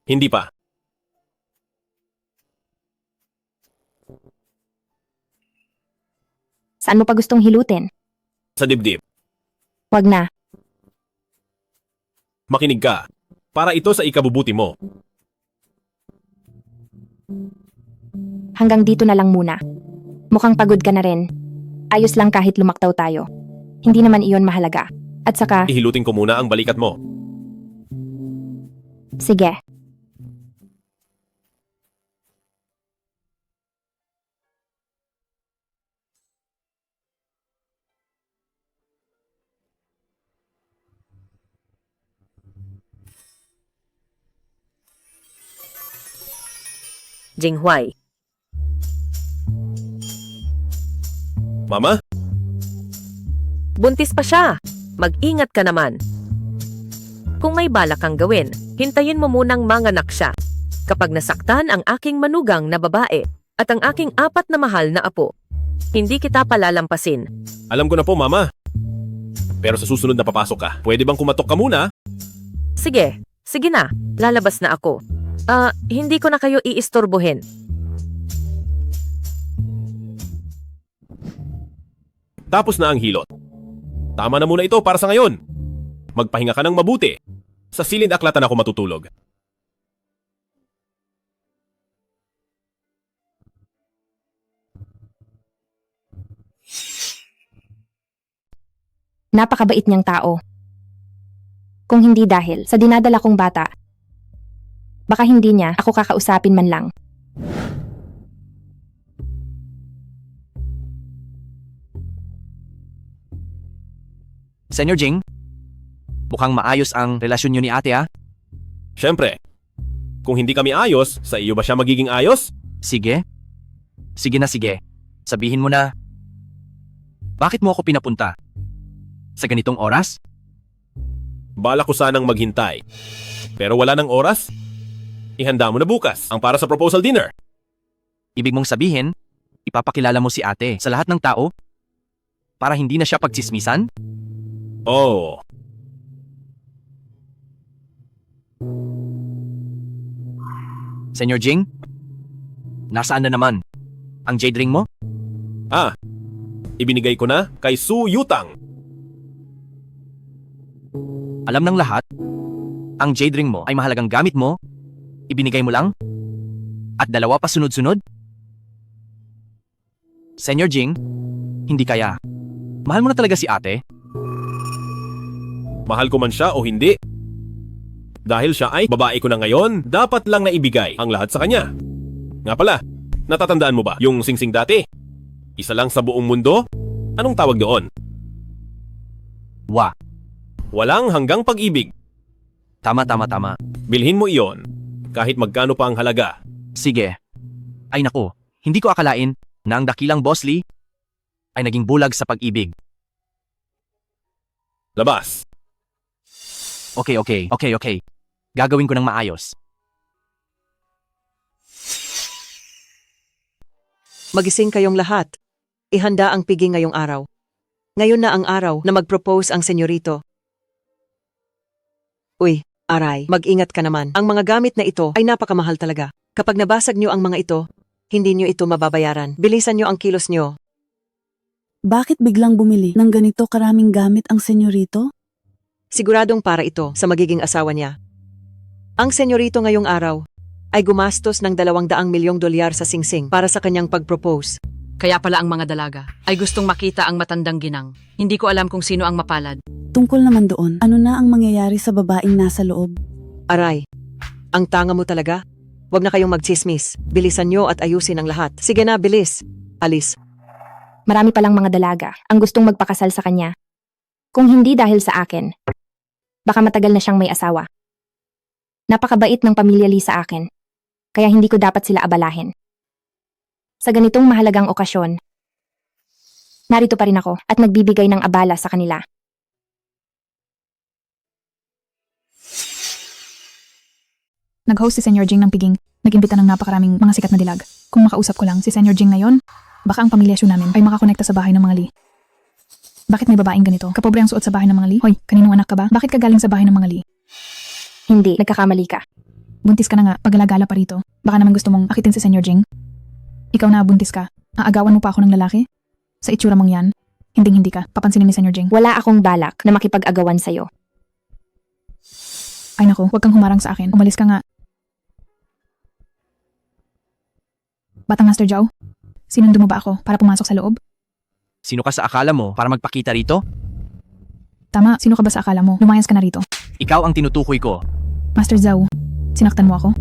S8: Hindi pa.
S1: Saan mo pa gustong hilutin?
S8: Sa dibdib.
S1: Huwag na.
S8: Makinig ka. Para ito sa ikabubuti mo.
S1: Hanggang dito na lang muna. Mukhang pagod ka na rin. Ayos lang kahit lumaktaw tayo. Hindi naman iyon mahalaga. At saka,
S8: Ihilutin ko muna ang balikat mo.
S1: sige.
S9: Jinghuai,
S8: Mama?
S9: buntis pa siya. Mag-ingat ka naman. Kung may balak kang gawin, hintayin mo munang manganak siya. Kapag nasaktan ang aking manugang na babae at ang aking 4 na mahal na apo, hindi kita palalampasin.
S8: Alam ko na po, Mama. Pero sa susunod na papasok ka, pwede bang kumatok ka muna?
S9: Sige, sige na. Lalabas na ako. Hindi ko na kayo iistorbohin.
S8: Tapos na ang hilot. Tama na muna ito para sa ngayon. Magpahinga ka ng mabuti. Sa silid aklatan ako matutulog.
S1: Napakabait niyang tao. Kung hindi dahil sa dinadala kong bata, baka hindi niya ako kakausapin man lang.
S4: Senyor Jing, mukhang maayos ang relasyon niyo ni ate ah.
S8: Siyempre. Kung hindi kami ayos, sa iyo ba siya magiging ayos?
S4: Sige. Sige na sige. Sabihin mo na. Bakit mo ako pinapunta? Sa ganitong oras?
S8: Bala ko sanang maghintay. Pero wala ng oras. Ihanda mo na bukas ang para sa proposal dinner.
S4: Ibig mong sabihin, ipapakilala mo si ate sa lahat ng tao? Para hindi na siya pagtsismisan?
S8: Oh.
S4: Senyor Jing? Nasaan na naman? Ang jade ring mo?
S8: Ah, ibinigay ko na kay Su Yutang.
S4: Alam ng lahat, ang jade ring mo ay mahalagang gamit mo, ibinigay mo lang, at dalawa pa sunod-sunod? Senyor Jing, hindi kaya. Mahal mo na talaga si ate?
S8: Mahal ko man siya o hindi. Dahil siya ay babae ko na ngayon, dapat lang na ibigay ang lahat sa kanya. Nga pala, natatandaan mo ba yung singsing dati? Isa lang sa buong mundo? Anong tawag doon? Walang hanggang pag-ibig.
S4: Tama.
S8: Bilhin mo iyon, kahit magkano pa ang halaga.
S4: Sige. Ay naku, hindi ko akalain na ang dakilang Boss Lee ay naging bulag sa pag-ibig.
S8: Labas.
S4: Okay. Gagawin ko ng maayos.
S14: Magising kayong lahat. Ihanda ang pigi ngayong araw. Ngayon na ang araw na mag-propose ang senyorito. Uy, aray, mag-ingat ka naman. Ang mga gamit na ito ay napakamahal talaga. Kapag nabasag nyo ang mga ito, hindi nyo ito mababayaran. Bilisan nyo ang kilos nyo.
S20: Bakit biglang bumili ng ganito karaming gamit ang senyorito?
S14: Siguradong para ito sa magiging asawa niya. Ang senyorito ngayong araw ay gumastos ng $200 milyong sa singsing para sa kanyang pag-propose.
S6: Kaya pala ang mga dalaga ay gustong makita ang matandang ginang. Hindi ko alam kung sino ang mapalad.
S20: Tungkol naman doon, ano na ang mangyayari sa babaeng nasa loob?
S14: Aray, ang tanga mo talaga. Huwag na kayong magchismis. Bilisan nyo at ayusin ang lahat. Sige na, bilis. Alis.
S1: Marami palang mga dalaga ang gustong magpakasal sa kanya. Kung hindi dahil sa akin, baka matagal na siyang may asawa. Napakabait ng pamilya Lee sa akin, kaya hindi ko dapat sila abalahin. Sa ganitong mahalagang okasyon, narito pa rin ako at nagbibigay ng abala sa kanila.
S21: Nag-host si Senyor Jing ng piging, nag-imbita ng napakaraming mga sikat na dilag. Kung makausap ko lang si Senyor Jing ngayon, baka ang pamilyasyon namin ay makakonekta sa bahay ng mga Lee. Bakit may babaeng ganito? Kapobre ang suot sa bahay ng mga Lee? Hoy, kaninong anak ka ba? Bakit ka galing sa bahay ng mga Lee?
S1: Hindi, nagkakamali ka.
S21: Buntis ka na nga, pag-alagala pa rito. Baka naman gusto mong akitin si Senyor Jing. Ikaw na buntis ka. Aagawan mo pa ako ng lalaki? Sa itsura mong yan, hinding-hindi ka. Papansinin ni Senyor Jing.
S1: Wala akong balak na makipag-agawan sa'yo.
S21: Ay naku, huwag kang humarang sa akin. Umalis ka nga. Batang Master Zhao, sinundo mo ba ako para pumasok sa loob?
S4: Sino ka sa akala mo para magpakita rito?
S21: Tama, sino ka ba sa akala mo? Lumayas ka na rito.
S4: Ikaw ang tinutukoy ko.
S21: Master Zhao, sinaktan mo ako?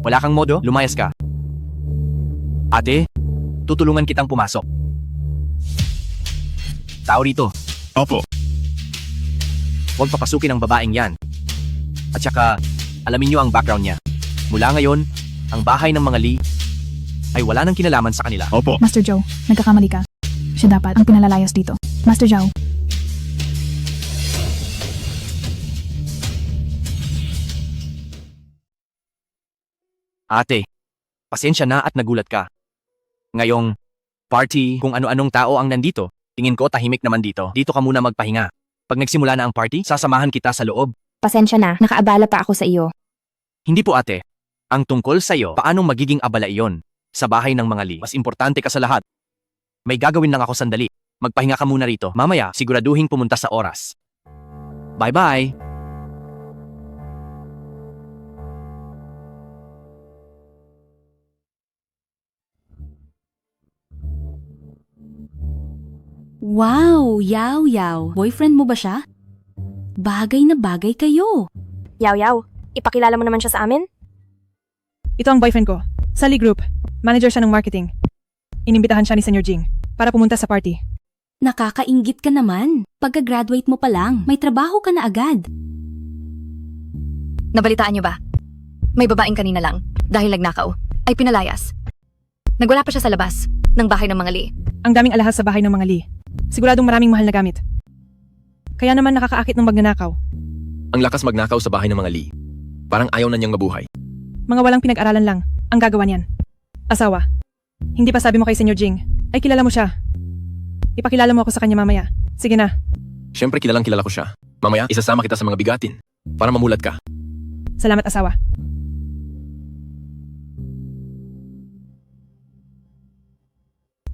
S4: Wala kang modo, lumayas ka. Ate, tutulungan kitang pumasok. Tao rito.
S8: Opo.
S4: Huwag papasukin ang babaeng yan. At saka, alamin niyo ang background niya. Mula ngayon, ang bahay ng mga Lee ay wala nang kinalaman sa kanila.
S8: Opo.
S21: Master Zhao, nagkakamali ka. Siya dapat ang pinalalayas dito. Master Zhao.
S4: Ate, pasensya na at nagulat ka. Ngayong party, kung ano-anong tao ang nandito, tingin ko tahimik naman dito. Dito ka muna magpahinga. Pag nagsimula na ang party, sasamahan kita sa loob.
S1: Pasensya na, nakaabala pa ako sa iyo.
S4: Hindi po ate. Ang tungkol sa iyo, paanong magiging abala iyon? Sa bahay ng mga Lee, mas importante ka sa lahat. May gagawin lang ako sandali. Magpahinga ka muna rito. Mamaya, siguraduhin pumunta sa oras. Bye-bye!
S15: Wow, Yaw. Boyfriend mo ba siya? Bagay na bagay kayo.
S17: Yaw, ipakilala mo naman siya sa amin?
S7: Ito ang boyfriend ko. Sa Lee Group. Manager siya ng marketing. Inimbitahan siya ni Senyor Jing para pumunta sa party.
S15: Nakakainggit ka naman. Pagka-graduate mo pa lang, may trabaho ka na agad.
S22: Nabalitaan niyo ba? May babaeng kanina lang, dahil nagnakaw, ay pinalayas. Nagwala pa siya sa labas ng bahay ng mga Lee.
S7: Ang daming alahas sa bahay ng mga Lee. Siguradong maraming mahal na gamit. Kaya naman nakakaakit ng magnanakaw.
S23: Ang lakas magnakaw sa bahay ng mga Lee. Parang ayaw na niyang mabuhay.
S7: Mga walang pinag-aralan lang ang gagawa niyan. Asawa. Hindi pa sabi mo kay Senyor Jing, ay kilala mo siya. Ipakilala mo ako sa kanya mamaya. Sige na.
S23: Siyempre kilalang kilala ko siya. Mamaya, isasama kita sa mga bigatin para mamulat ka.
S7: Salamat asawa.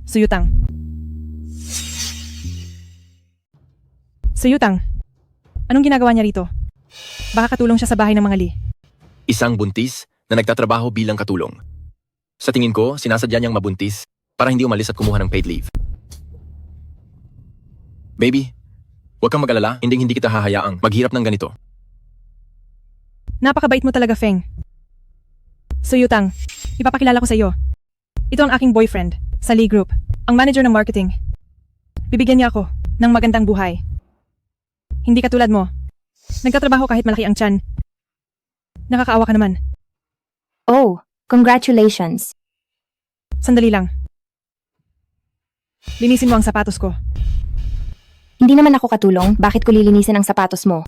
S7: Suyutang. Suyutang, anong ginagawa niya rito? Baka katulong siya sa bahay ng mga Lee.
S23: Isang buntis na nagtatrabaho bilang katulong. Sa tingin ko, sinasadya niyang mabuntis para hindi umalis at kumuha ng paid leave. Baby, huwag kang mag-alala, hindi kita hahayaang maghirap ng ganito.
S7: Napakabait mo talaga, Feng. Suyutang, ipapakilala ko sa iyo. Ito ang aking boyfriend sa Lee Group, ang manager ng marketing. Bibigyan niya ako ng magandang buhay. Hindi katulad mo. Nagtatrabaho kahit malaki ang tiyan. Nakakaawa ka naman.
S1: Oh, congratulations.
S7: Sandali lang. Linisin mo ang sapatos ko.
S1: Hindi naman ako katulong, bakit ko lilinisin ang sapatos mo?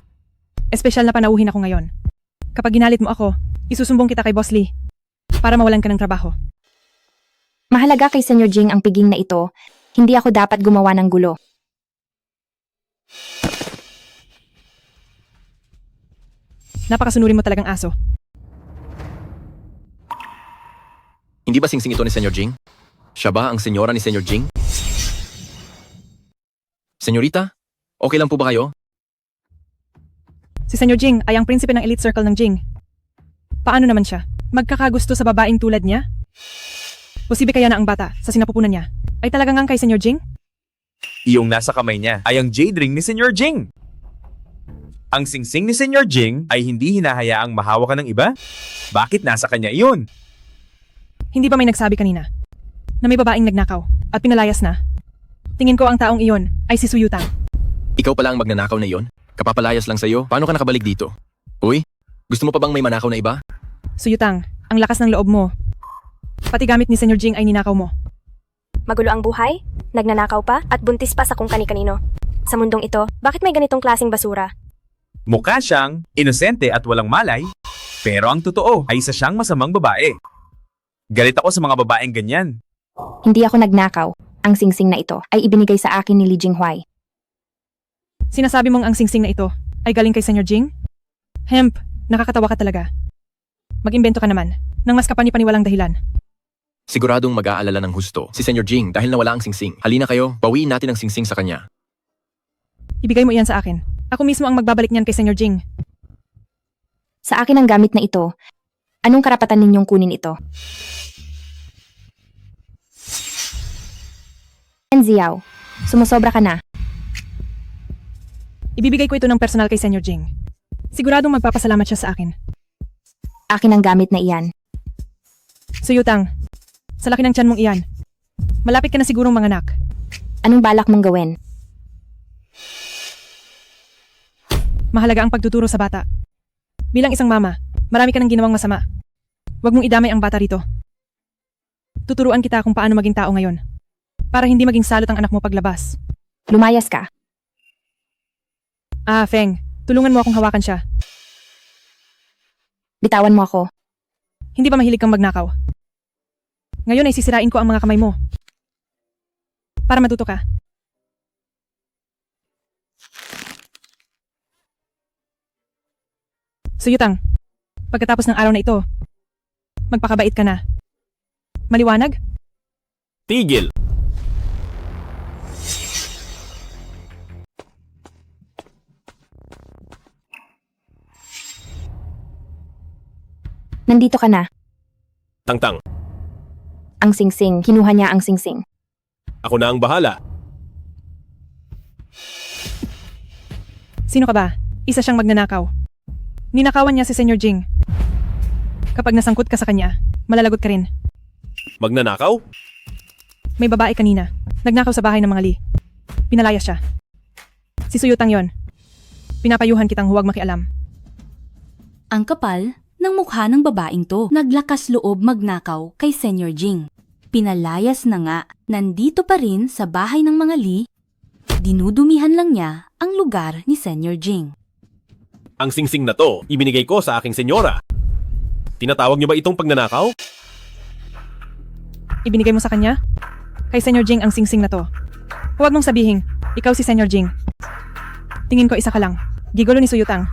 S7: Espesyal na panauhin ako ngayon. Kapag ginalit mo ako, isusumbong kita kay Boss Lee para mawalan ka ng trabaho.
S1: Mahalaga kay Senior Jing ang piging na ito, hindi ako dapat gumawa ng gulo.
S7: Napakasunurin mo talagang aso.
S23: Hindi ba singsing ito ni Senyor Jing? Siya ba ang senyora ni Senyor Jing? Senyorita, okay lang po ba kayo?
S7: Si Senior Jing ay ang prinsipe ng elite circle ng Jing. Paano naman siya? Magkakagusto sa babaeng tulad niya? Posible kaya na ang bata sa sinapupunan niya ay talagang ang kay Senior Jing?
S18: Iyong nasa kamay niya ay ang jade ring ni Senyor Jing. Ang singsing ni Senyor Jing ay hindi hinahayaang mahawakan ng iba? Bakit nasa kanya iyon?
S7: Hindi ba may nagsabi kanina na may babaeng nagnakaw at pinalayas na? Tingin ko ang taong iyon ay si Suyutang.
S23: Ikaw pala ang magnanakaw na iyon? Kapapalayas lang sa'yo? Paano ka nakabalik dito? Uy, gusto mo pa bang may manakaw na iba?
S7: Suyutang, ang lakas ng loob mo. Pati gamit ni Senyor Jing ay ninakaw mo.
S17: Magulo ang buhay, nagnanakaw pa, at buntis pa sa kung kani-kanino. Sa mundong ito, bakit may ganitong klaseng basura?
S18: Mukha siyang inosente at walang malay, pero ang totoo ay isa siyang masamang babae. Galit ako sa mga babaeng ganyan.
S1: Hindi ako nagnakaw. Ang singsing na ito ay ibinigay sa akin ni Li Jinghuai.
S7: Sinasabi mong ang singsing na ito ay galing kay Senyor Jing? Hemp, nakakatawa ka talaga. Mag-imbento ka naman ng mas kapani-paniwalang dahilan.
S23: Siguradong mag-aalala ng husto si Senyor Jing dahil nawala ang singsing. Halina kayo, bawiin natin ang singsing sa kanya.
S7: Ibigay mo iyan sa akin. Ako mismo ang magbabalik niyan kay Senyor Jing.
S1: Sa akin ang gamit na ito. Anong karapatan ninyong kunin ito? Ziao, sumusobra ka na.
S7: Ibibigay ko ito ng personal kay Senyor Jing. Siguradong magpapasalamat siya sa akin.
S1: Akin ang gamit na iyan.
S7: Suyutang, sa laki ng tiyan mong iyan, malapit ka na sigurong manganak.
S1: Anong balak mong gawin?
S7: Mahalaga ang pagtuturo sa bata. Bilang isang mama, marami ka nang ginawang masama. Huwag mong idamay ang bata rito. Tuturuan kita kung paano maging tao ngayon. Para hindi maging salot ang anak mo paglabas.
S1: Lumayas ka.
S7: Ah, Feng, tulungan mo akong hawakan siya.
S1: Bitawan mo ako.
S7: Hindi ba mahilig kang magnakaw? Ngayon ay sisirain ko ang mga kamay mo. Para matuto ka. Suyutang, pagkatapos ng araw na ito, magpakabait ka na. Maliwanag?
S8: Tigil!
S1: Nandito ka na.
S8: Tangtang,
S1: Ang singsing, kinuha niya ang singsing.
S8: ako na ang bahala.
S7: Sino ka ba? Isa siyang magnanakaw. Ninakawan niya si Senyor Jing. Kapag nasangkot ka sa kanya, malalagot ka rin.
S8: Magnanakaw?
S7: May babae kanina. Nagnakaw sa bahay ng mga Lee. Pinalayas siya. Si Suyutang yon. Pinapayuhan kitang huwag makialam.
S15: Ang kapal ng mukha ng babaeng to. Naglakas loob magnakaw kay Senyor Jing. Pinalayas na nga, nandito pa rin sa bahay ng mga Lee. Dinudumihan lang niya ang lugar ni Senyor Jing.
S8: Ang singsing na to, ibinigay ko sa aking senyora. Tinatawag niyo ba itong pagnanakaw?
S7: Ibinigay mo sa kanya? Kay Senyor Jing ang singsing na to. Huwag mong sabihin, ikaw si Senyor Jing. Tingin ko isa ka lang. Gigolo ni Suyutang.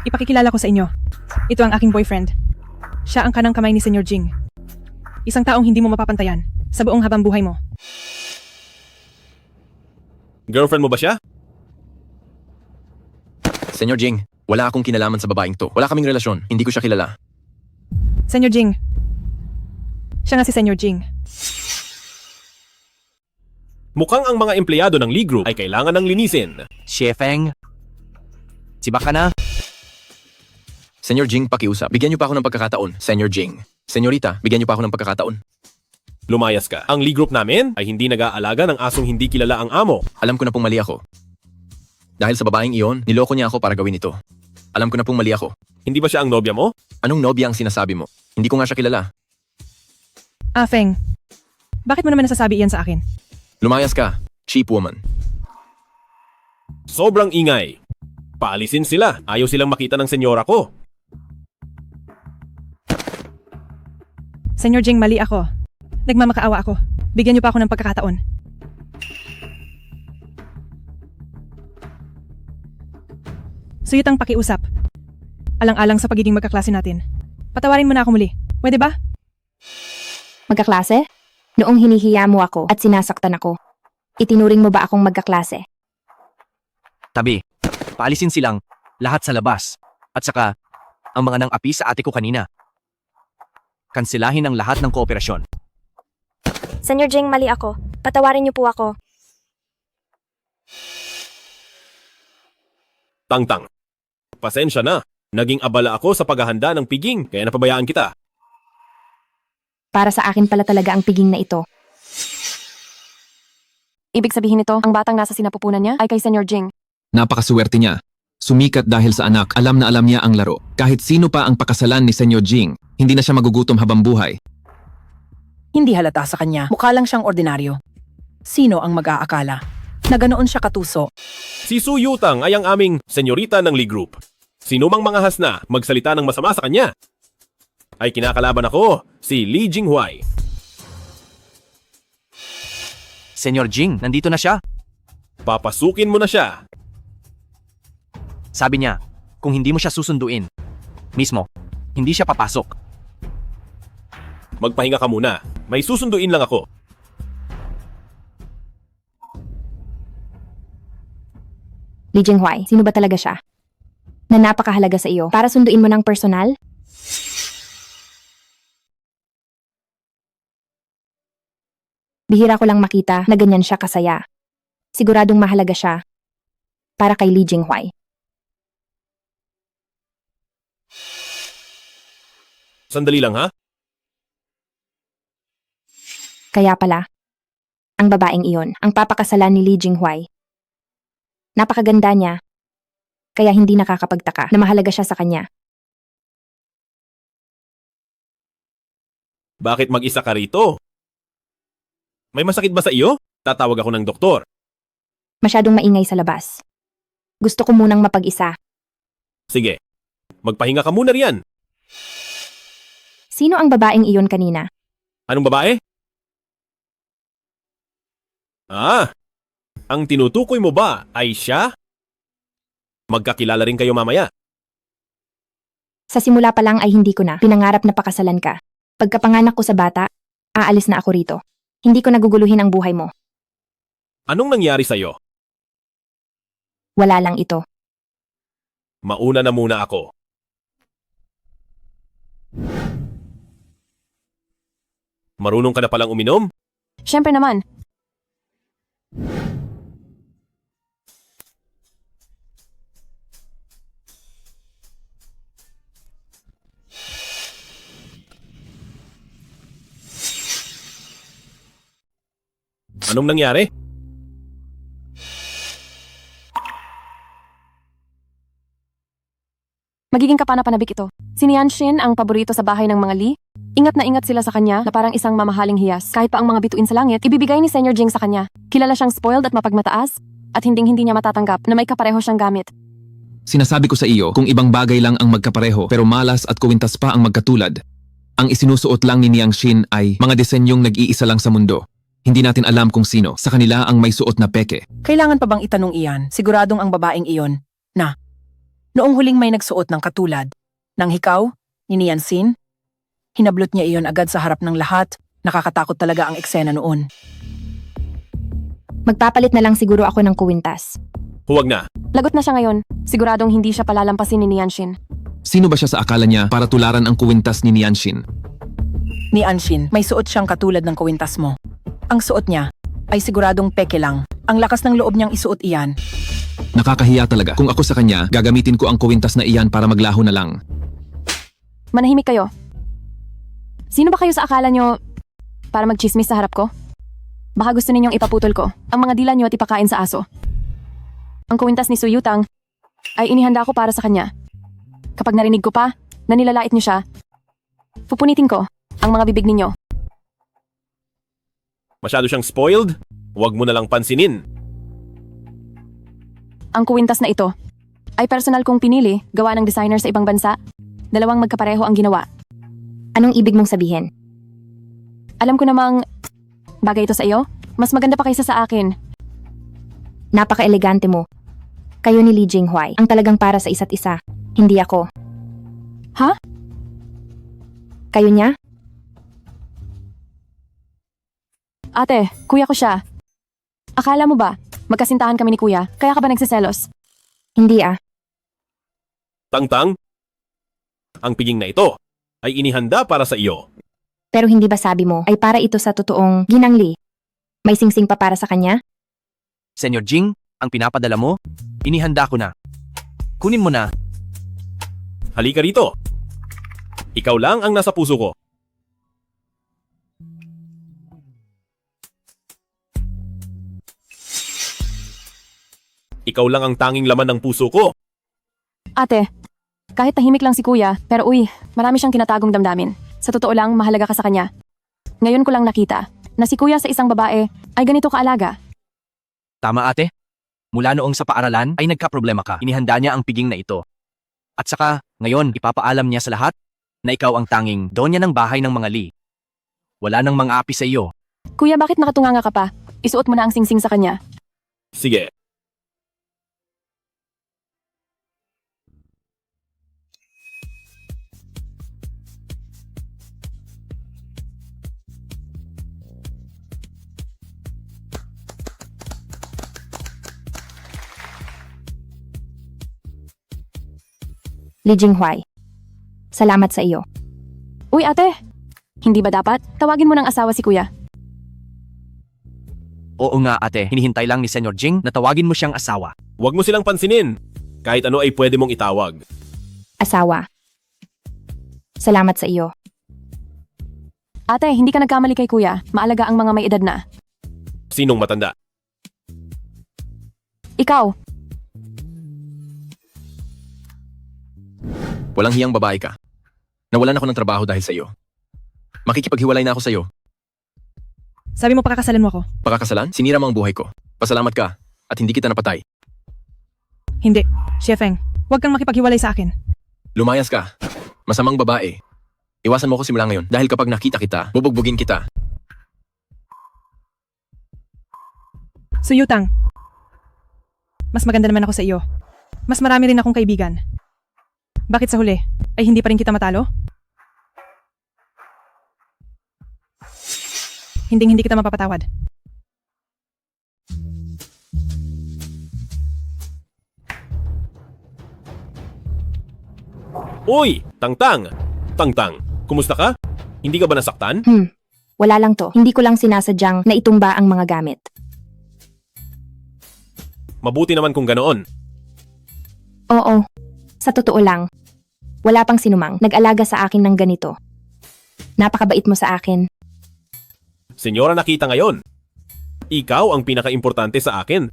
S7: Ipakikilala ko sa inyo. Ito ang aking boyfriend. Siya ang kanang kamay ni Senyor Jing. Isang taong hindi mo mapapantayan sa buong habang buhay mo.
S8: Girlfriend mo ba siya?
S23: Senyor Jing, wala akong kinalaman sa babaeng to. Wala kaming relasyon. Hindi ko siya kilala.
S7: Senyor Jing. Siya nga si Senyor Jing.
S8: Mukhang ang mga empleyado ng Lee Group ay kailangan ng linisin.
S4: Shefeng, sibak ka na.
S23: Senyor Jing, pakiusap. Bigyan niyo pa ako ng pagkakataon. Senyor Jing. Senyorita, bigyan niyo pa ako ng pagkakataon.
S8: Lumayas ka. Ang Lee Group namin ay hindi nag-aalaga ng asong hindi kilala ang amo.
S23: Alam ko na pong mali ako. Dahil sa babaeng iyon, niloko niya ako para gawin ito. Alam ko na pong mali ako.
S8: Hindi ba siya ang nobya mo?
S23: Anong nobya ang sinasabi mo? Hindi ko nga siya kilala.
S7: Feng. Bakit mo naman nasasabi iyan sa akin?
S23: Lumayas ka, cheap woman.
S8: Sobrang ingay. Paalisin sila. Ayaw silang makita ng senyora ko.
S7: Senyor Jing, mali ako. Nagmamakaawa ako. Bigyan niyo pa ako ng pagkakataon. Suyutang pakiusap. Alang-alang sa pagiging magkaklase natin. Patawarin mo na ako muli. Pwede ba?
S1: Magkaklase? Noong hinihiya mo ako at sinasaktan ako, itinuring mo ba akong magkaklase?
S4: Tabi, paalisin silang lahat sa labas. At saka, ang mga nang-api sa ate ko kanina. Kansilahin ang lahat ng kooperasyon.
S17: Senyor Jing, mali ako. Patawarin niyo po ako.
S8: Tangtang. Pasensya na. Naging abala ako sa paghahanda ng piging, kaya napabayaan kita.
S1: Para sa akin pala talaga ang piging na ito.
S22: Ibig sabihin nito, ang batang nasa sinapupunan niya ay kay Senyor Jing.
S2: Napakaswerte niya. Sumikat dahil sa anak, alam na alam niya ang laro. Kahit sino pa ang pakasalan ni Senyor Jing, hindi na siya magugutom habang buhay.
S3: Hindi halata sa kanya. Mukha lang siyang ordinaryo. Sino ang mag-aakala na ganoon siya katuso?
S8: Si Su Yutang ay ang aming senyorita ng Lee Group. Sino mang mga hasna magsalita ng masama sa kanya ay kinakalaban ako, si Lee Jinghuai.
S4: Senyor Jing, nandito na siya.
S8: Papasukin mo na siya.
S4: Sabi niya, kung hindi mo siya susunduin, mismo, hindi siya papasok.
S8: Magpahinga ka muna. May susunduin lang ako.
S1: Li Jinghuai, sino ba talaga siya? Na napakahalaga sa iyo para sunduin mo ng personal? Bihira ko lang makita na ganyan siya kasaya. Siguradong mahalaga siya para kay Li Jinghuai.
S8: Sandali lang ha.
S1: Kaya pala, ang babaeng iyon ang papakasalan ni Li Jinghuai. Napakaganda niya, kaya hindi nakakapagtaka na mahalaga siya sa kanya.
S8: Bakit mag-isa ka rito? May masakit ba sa iyo? Tatawag ako ng doktor.
S1: Masyadong maingay sa labas. Gusto ko munang mapag-isa.
S8: Sige, magpahinga ka muna riyan.
S1: Sino ang babaeng iyon kanina?
S8: Anong babae? Ang tinutukoy mo ba ay siya? Magkakilala rin kayo mamaya.
S1: Sa simula pa lang ay hindi ko na pinangarap na pakasalan ka. Pagkapanganak ko sa bata, aalis na ako rito. Hindi ko naguguluhin ang buhay mo.
S8: Anong nangyari sa'yo?
S1: Wala lang ito.
S8: Mauna na muna ako. Marunong ka na palang uminom?
S22: Siyempre naman.
S8: Anong nangyari?
S22: Magiging kapanapanabik ito. Si Nianshin ang paborito sa bahay ng mga Lee. Ingat na ingat sila sa kanya na parang isang mamahaling hiyas. Kahit pa ang mga bituin sa langit, ibibigay ni Senyor Jing sa kanya. Kilala siyang spoiled at mapagmataas at hinding-hindi niya matatanggap na may kapareho siyang gamit.
S2: Sinasabi ko sa iyo kung ibang bagay lang ang magkapareho pero malas at kuwintas pa ang magkatulad. Ang isinusuot lang ni Nianshin ay mga disenyong nag-iisa lang sa mundo. Hindi natin alam kung sino. Sa kanila ang may suot na peke.
S3: Kailangan pa bang itanong iyan? Siguradong ang babaeng iyon na noong huling may nagsuot ng katulad Nang hikaw, ni Yansin, hinablot niya iyon agad sa harap ng lahat. Nakakatakot talaga ang eksena noon.
S1: Magpapalit na lang siguro ako ng kuwintas.
S8: Huwag na.
S22: Lagot na siya ngayon. Siguradong hindi siya palalampasin ni Nianshin.
S2: Sino ba siya sa akala niya para tularan ang kuwintas ni Nianshin?
S3: Ni Anshin, may suot siyang katulad ng kuwintas mo. Ang suot niya ay siguradong peke lang. Ang lakas ng loob niyang isuot iyan.
S2: Nakakahiya talaga. Kung ako sa kanya, gagamitin ko ang kuwintas na iyan para maglaho na lang.
S22: Manahimik kayo. Sino ba kayo sa akala nyo para magchismis sa harap ko? Baka gusto ninyong ipaputol ko ang mga dila nyo at ipakain sa aso. Ang kuwintas ni Suyutang ay inihanda ko para sa kanya. Kapag narinig ko pa na nilalait niyo siya, pupunitin ko ang mga bibig ninyo.
S8: Masyado siyang spoiled? Huwag mo na lang pansinin.
S22: Ang kuwintas na ito ay personal kong pinili, gawa ng designer sa ibang bansa. Dalawang magkapareho ang ginawa.
S1: Anong ibig mong sabihin?
S22: Alam ko namang bagay ito sa iyo. Mas maganda pa kaysa sa akin.
S1: Napaka-elegante mo. Kayo ni Li Jinghuai ang talagang para sa isa't isa. Hindi ako.
S22: Ha?
S1: Kayo niya?
S22: Ate, kuya ko siya. Akala mo ba, magkasintahan kami ni kuya, kaya ka ba nagsiselos?
S1: Hindi ah.
S8: Tangtang, ang piging na ito ay inihanda para sa iyo.
S1: Pero hindi ba sabi mo ay para ito sa totoong ginangli? May singsing pa para sa kanya?
S4: Senyor Jing, ang pinapadala mo, inihanda ko na. Kunin mo na.
S8: Halika rito. Ikaw lang ang nasa puso ko. Ikaw lang ang tanging laman ng puso ko.
S22: Ate, kahit tahimik lang si kuya, pero uy, marami siyang kinatagong damdamin. Sa totoo lang, mahalaga ka sa kanya. Ngayon ko lang nakita na si kuya sa isang babae ay ganito kaalaga.
S4: Tama ate. Mula noong sa paaralan ay nagka-problema ka. Inihanda niya ang piging na ito. At saka, ngayon, ipapaalam niya sa lahat na ikaw ang tanging donya ng bahay ng mga Li. Wala nang mga api sa iyo.
S22: Kuya, bakit nakatunganga ka pa? Isuot mo na ang singsing sa kanya.
S8: Sige.
S1: Li Jinghuai. Salamat sa iyo.
S22: Uy ate, hindi ba dapat? Tawagin mo ng asawa si kuya.
S4: Oo nga ate, hinihintay lang ni Senyor Jing na tawagin mo siyang asawa.
S8: Huwag mo silang pansinin. Kahit ano ay pwede mong itawag.
S1: Asawa. Salamat sa iyo.
S22: Ate, hindi ka nagkamali kay kuya. Maalaga ang mga may edad na.
S8: Sinong matanda?
S22: Ikaw.
S23: Walang hiyang babae ka. Nawalan ako ng trabaho dahil sa iyo. Makikipaghiwalay na ako sa iyo.
S7: Sabi mo pakakasalan mo ako.
S23: Pakakasalan? Sinira mo ang buhay ko. Pasalamat ka at hindi kita napatay.
S7: Hindi. Xiefeng, huwag kang makipaghiwalay sa akin.
S23: Lumayas ka. Masamang babae. Iwasan mo ko simula ngayon dahil kapag nakita kita, bubugbugin kita.
S7: Suyutang. Mas maganda naman ako sa iyo. Mas marami rin akong kaibigan. Bakit sa huli? Ay hindi pa rin kita matalo? Hindi kita mapapatawad.
S8: Uy! Tangtang! Tangtang, kumusta ka? Hindi ka ba nasaktan?
S1: Wala lang to. Hindi ko lang sinasadyang na itumba ang mga gamit.
S8: Mabuti naman kung ganoon.
S1: Oo. Sa totoo lang, wala pang sinumang nag-alaga sa akin ng ganito. Napakabait mo sa akin.
S8: Senyora, nakita ngayon. Ikaw ang pinaka-importante sa akin.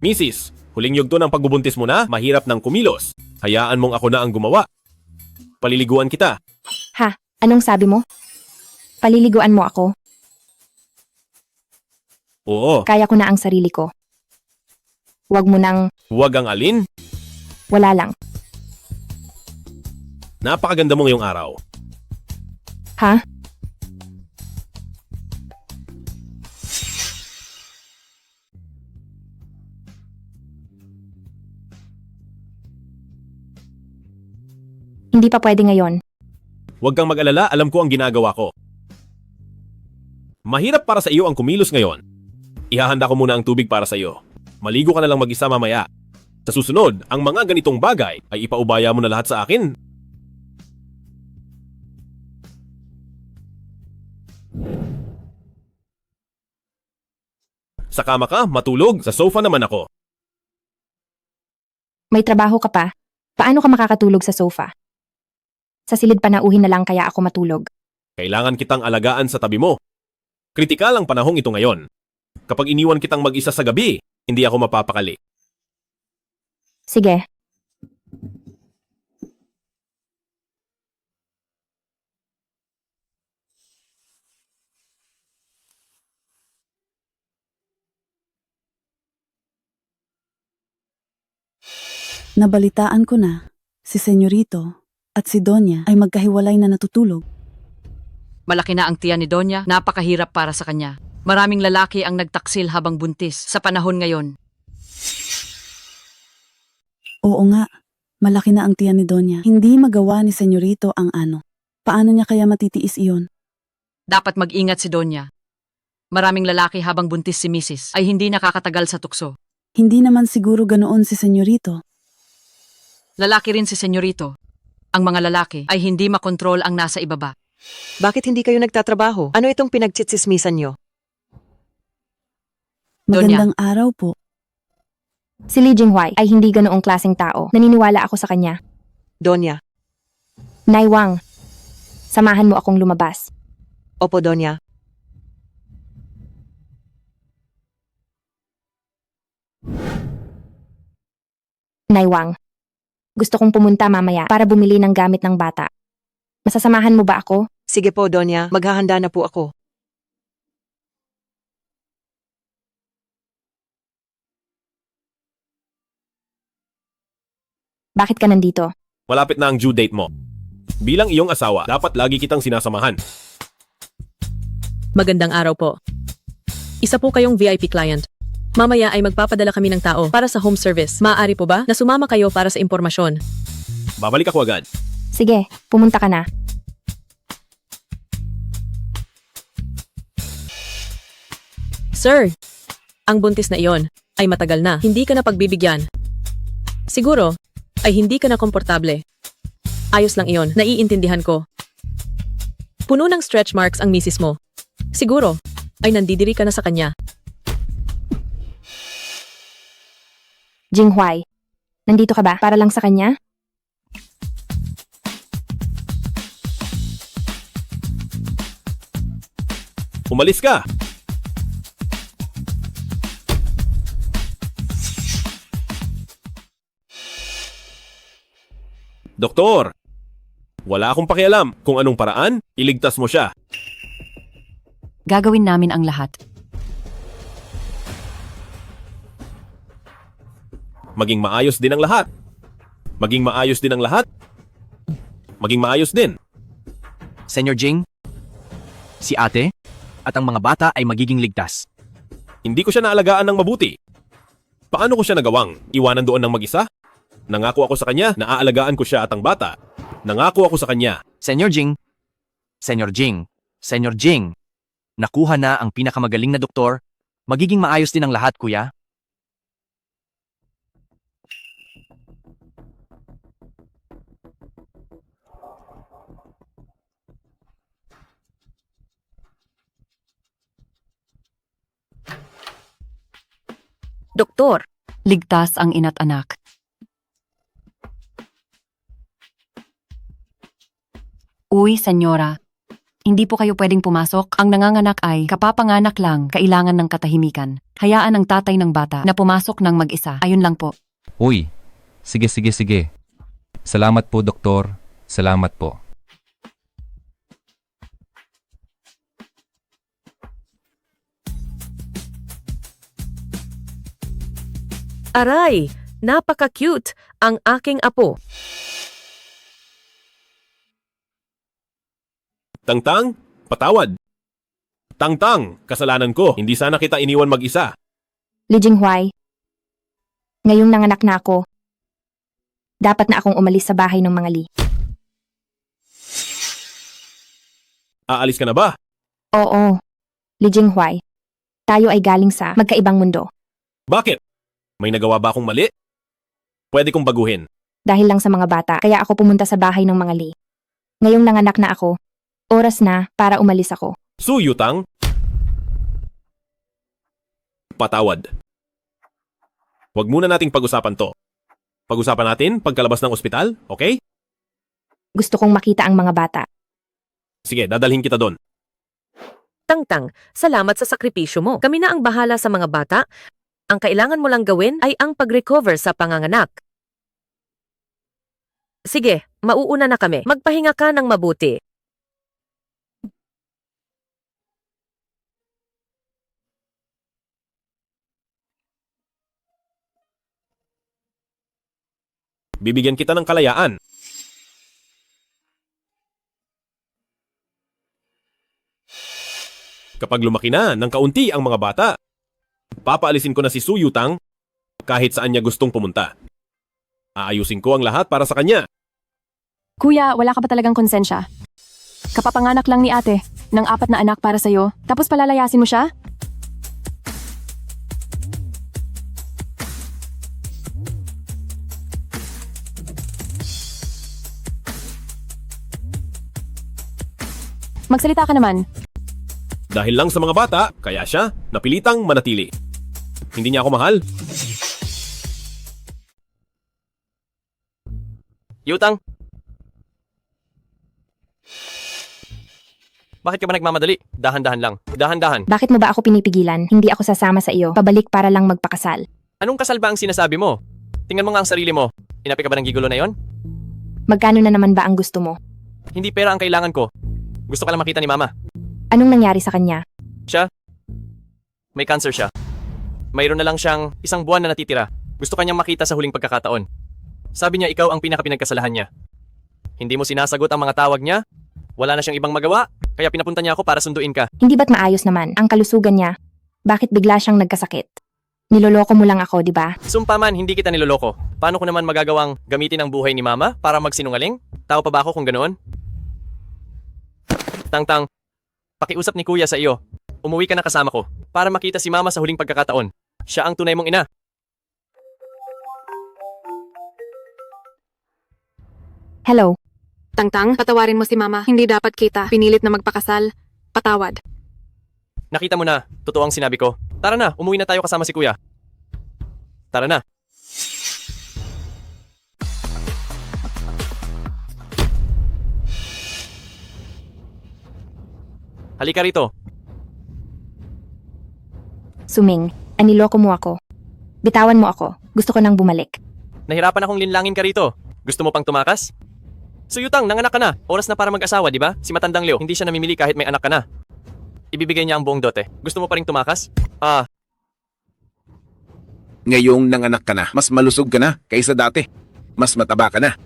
S8: Mrs., huling yugto ng pagbubuntis mo na, mahirap ng kumilos. Hayaan mong ako na ang gumawa. Paliliguan kita.
S1: Ha? Anong sabi mo? Paliliguan mo ako?
S8: Oo.
S1: Kaya ko na ang sarili ko. Huwag mo nang...
S8: Huwag ang alin?
S1: Wala lang.
S8: Napakaganda mo ngayong araw.
S1: Ha? Hindi pa pwede ngayon.
S8: Huwag kang mag-alala, alam ko ang ginagawa ko. Mahirap para sa iyo ang kumilos ngayon. Ihahanda ko muna ang tubig para sa iyo. Maligo ka na lang mag-isa mamaya. Sa susunod, ang mga ganitong bagay ay ipaubaya mo na lahat sa akin. Sa kama ka, matulog. Sa sofa naman ako.
S1: May trabaho ka pa? Paano ka makakatulog sa sofa? Sa silid panauhin na lang kaya ako matulog.
S8: Kailangan kitang alagaan sa tabi mo. Kritikal ang panahong ito ngayon. Kapag iniwan kitang mag-isa sa gabi, hindi ako mapapakali.
S1: Sige.
S20: Nabalitaan ko na, si Senyorito at si Donya ay magkahiwalay na natutulog.
S5: Malaki na ang tiyan ni Donya, napakahirap para sa kanya. Maraming lalaki ang nagtaksil habang buntis sa panahon ngayon.
S20: Oo nga, malaki na ang tiyan ni Donya. Hindi magawa ni Senyorito ang ano. Paano niya kaya matitiis iyon?
S5: Dapat mag-ingat si Donya. Maraming lalaki habang buntis si Mrs. ay hindi nakakatagal sa tukso.
S20: Hindi naman siguro ganoon si Senyorito.
S5: Lalaki rin si Senyorito. Ang mga lalaki ay hindi makontrol ang nasa ibaba.
S14: Bakit hindi kayo nagtatrabaho? Ano itong pinagtsitsismisan nyo?
S20: Magandang araw po.
S1: Si Li Jinghuai ay hindi ganoong klaseng tao. Naniniwala ako sa kanya.
S14: Donya.
S1: Nay Wang, samahan mo akong lumabas.
S14: Opo, Donya.
S1: Nay Wang, gusto kong pumunta mamaya para bumili ng gamit ng bata. Masasamahan mo ba ako?
S14: Sige po, Donya. Maghahanda na po ako.
S1: Bakit ka nandito?
S8: Malapit na ang due date mo. Bilang iyong asawa, dapat lagi kitang sinasamahan.
S11: Magandang araw po. Isa po kayong VIP client. Mamaya ay magpapadala kami ng tao para sa home service. Maaari po ba na sumama kayo para sa impormasyon?
S8: Babalik ako agad.
S1: Sige, pumunta ka na.
S11: Sir, ang buntis na iyon ay matagal na. Hindi ka na pagbibigyan. Siguro ay hindi ka na komportable. Ayos lang iyon, naiintindihan ko. Puno ng stretch marks ang misis mo. Siguro ay nandidiri ka na sa kanya.
S1: Jinghuai, nandito ka ba para lang sa kanya?
S8: Umalis ka! Doktor, wala akong pakialam kung anong paraan, iligtas mo siya.
S10: Gagawin namin ang lahat.
S8: Maging maayos din ang lahat. Maging maayos din ang lahat. Maging maayos din.
S4: Senyor Jing, si ate at ang mga bata ay magiging ligtas.
S8: Hindi ko siya naalagaan ng mabuti. Paano ko siya nagawang iwanan doon ng mag-isa? Nangako ako sa kanya na aalagaan ko siya at ang bata. Nangako ako sa kanya.
S4: Senyor Jing, Senyor Jing, Senyor Jing, nakuha na ang pinakamagaling na doktor. Magiging maayos din ang lahat, kuya.
S9: Doktor,
S10: Ligtas ang ina't anak. Uy, senyora. Hindi po kayo pwedeng pumasok. Ang nanganganak ay kapapanganak lang, kailangan ng katahimikan. Hayaan ang tatay ng bata na pumasok ng mag-isa. Ayun lang po.
S12: Uy, sige. Salamat po, doktor. Salamat po.
S9: aray, napaka-cute ang aking apo.
S8: Tangtang, patawad. Tangtang, kasalanan ko. Hindi sana kita iniwan mag-isa.
S1: Li Jinghuai, ngayong nanganak na ako, dapat na akong umalis sa bahay ng mga Li.
S8: Aalis ka na ba?
S1: Oo. Li Jinghuai. Tayo ay galing sa magkaibang mundo.
S8: Bakit? May nagawa ba akong mali? Pwede kong baguhin.
S1: Dahil lang sa mga bata, kaya ako pumunta sa bahay ng mga Li. Ngayong nanganak na ako, oras na para umalis ako.
S8: Su Yutang? Patawad. Huwag muna nating pag-usapan to. Pag-usapan natin pagkalabas ng ospital, okay?
S1: Gusto kong makita ang mga bata.
S8: Sige, dadalhin kita doon.
S9: Tangtang, salamat sa sakripisyo mo. Kami na ang bahala sa mga bata. Ang kailangan mo lang gawin ay ang pag-recover sa panganganak. Sige, mauuna na kami. Magpahinga ka ng mabuti.
S8: Bibigyan kita ng kalayaan. Kapag lumaki na ng kaunti ang mga bata, papaalisin ko na si Su Yutang kahit saan niya gustong pumunta. Aayusin ko ang lahat para sa kanya.
S22: Kuya, wala ka ba talagang konsensya? Kapapanganak lang ni ate ng 4 na anak para sa'yo, tapos palalayasin mo siya? Magsalita ka naman.
S8: Dahil lang sa mga bata, kaya siya napilitang manatili. Hindi niya ako mahal.
S4: Yutang! Bakit ka ba nagmamadali? Dahan-dahan lang. Dahan-dahan.
S1: Bakit mo ba ako pinipigilan? Hindi ako sasama sa iyo. Pabalik para lang magpakasal.
S4: Anong kasal ba ang sinasabi mo? Tingnan mo nga ang sarili mo. Inapi ka ba ng gigulo na yon?
S1: Magkano na naman ba ang gusto mo?
S4: Hindi pera ang kailangan ko. Gusto ka lang makita ni Mama.
S1: Anong nangyari sa kanya?
S4: Siya? May cancer siya. Mayroon na lang siyang 1 buwan na natitira. Gusto kanyang makita sa huling pagkakataon. Sabi niya ikaw ang pinakapinagkasalahan niya. Hindi mo sinasagot ang mga tawag niya? Wala na siyang ibang magawa? Kaya pinapunta niya ako para sunduin ka.
S1: Hindi ba't maayos naman ang kalusugan niya? Bakit bigla siyang nagkasakit? Niloloko mo lang ako, di ba?
S4: Sumpa man, hindi kita niloloko. Paano ko naman magagawang gamitin ang buhay ni Mama para magsinungaling? Tao pa ba ako kung ganoon? Tangtang, pakiusap ni Kuya sa iyo. Umuwi ka na kasama ko para makita si Mama sa huling pagkakataon. Siya ang tunay mong ina.
S1: Hello.
S22: Tangtang, patawarin mo si Mama. Hindi dapat kita pinilit na magpakasal. Patawad.
S4: Nakita mo na, totoo ang sinabi ko. Tara na, umuwi na tayo kasama si Kuya. Tara na. Halika rito.
S1: Suming, aniloko mo ako. Bitawan mo ako. Gusto ko nang bumalik.
S4: Nahirapan akong linlangin ka rito. Gusto mo pang tumakas? Suyutang, nanganak ka na. Oras na para mag-asawa, di ba? Si Matandang Leo, hindi siya namimili kahit may anak ka na. Ibibigay niya ang buong dote. Gusto mo pa ring tumakas?
S13: Ngayong nanganak ka na, mas malusog ka na kaysa dati. Mas mataba ka na.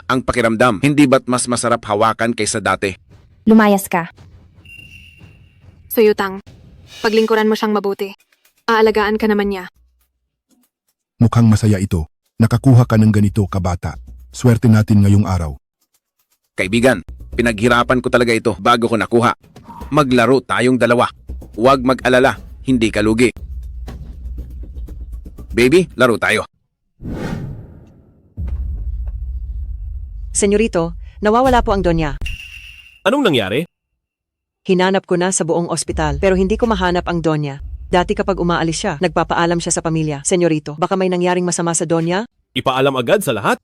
S13: Ang pakiramdam, hindi ba't mas masarap hawakan kaysa dati?
S1: Lumayas ka.
S22: Suyutang, paglingkuran mo siyang mabuti. Aalagaan ka naman niya.
S16: Mukhang masaya ito. Nakakuha ka ng ganito, kabata. Swerte natin ngayong araw.
S13: Kaibigan, pinaghirapan ko talaga ito bago ko nakuha. Maglaro tayong dalawa. Huwag mag-alala, hindi ka lugi. Baby, laro tayo.
S14: Senyorito, nawawala po ang Donya.
S8: Anong nangyari?
S14: Hinanap ko na sa buong ospital pero hindi ko mahanap ang Donya. Dati kapag umaalis siya, nagpapaalam siya sa pamilya. Senyorito, baka may nangyaring masama sa Donya?
S8: Ipaalam agad sa lahat?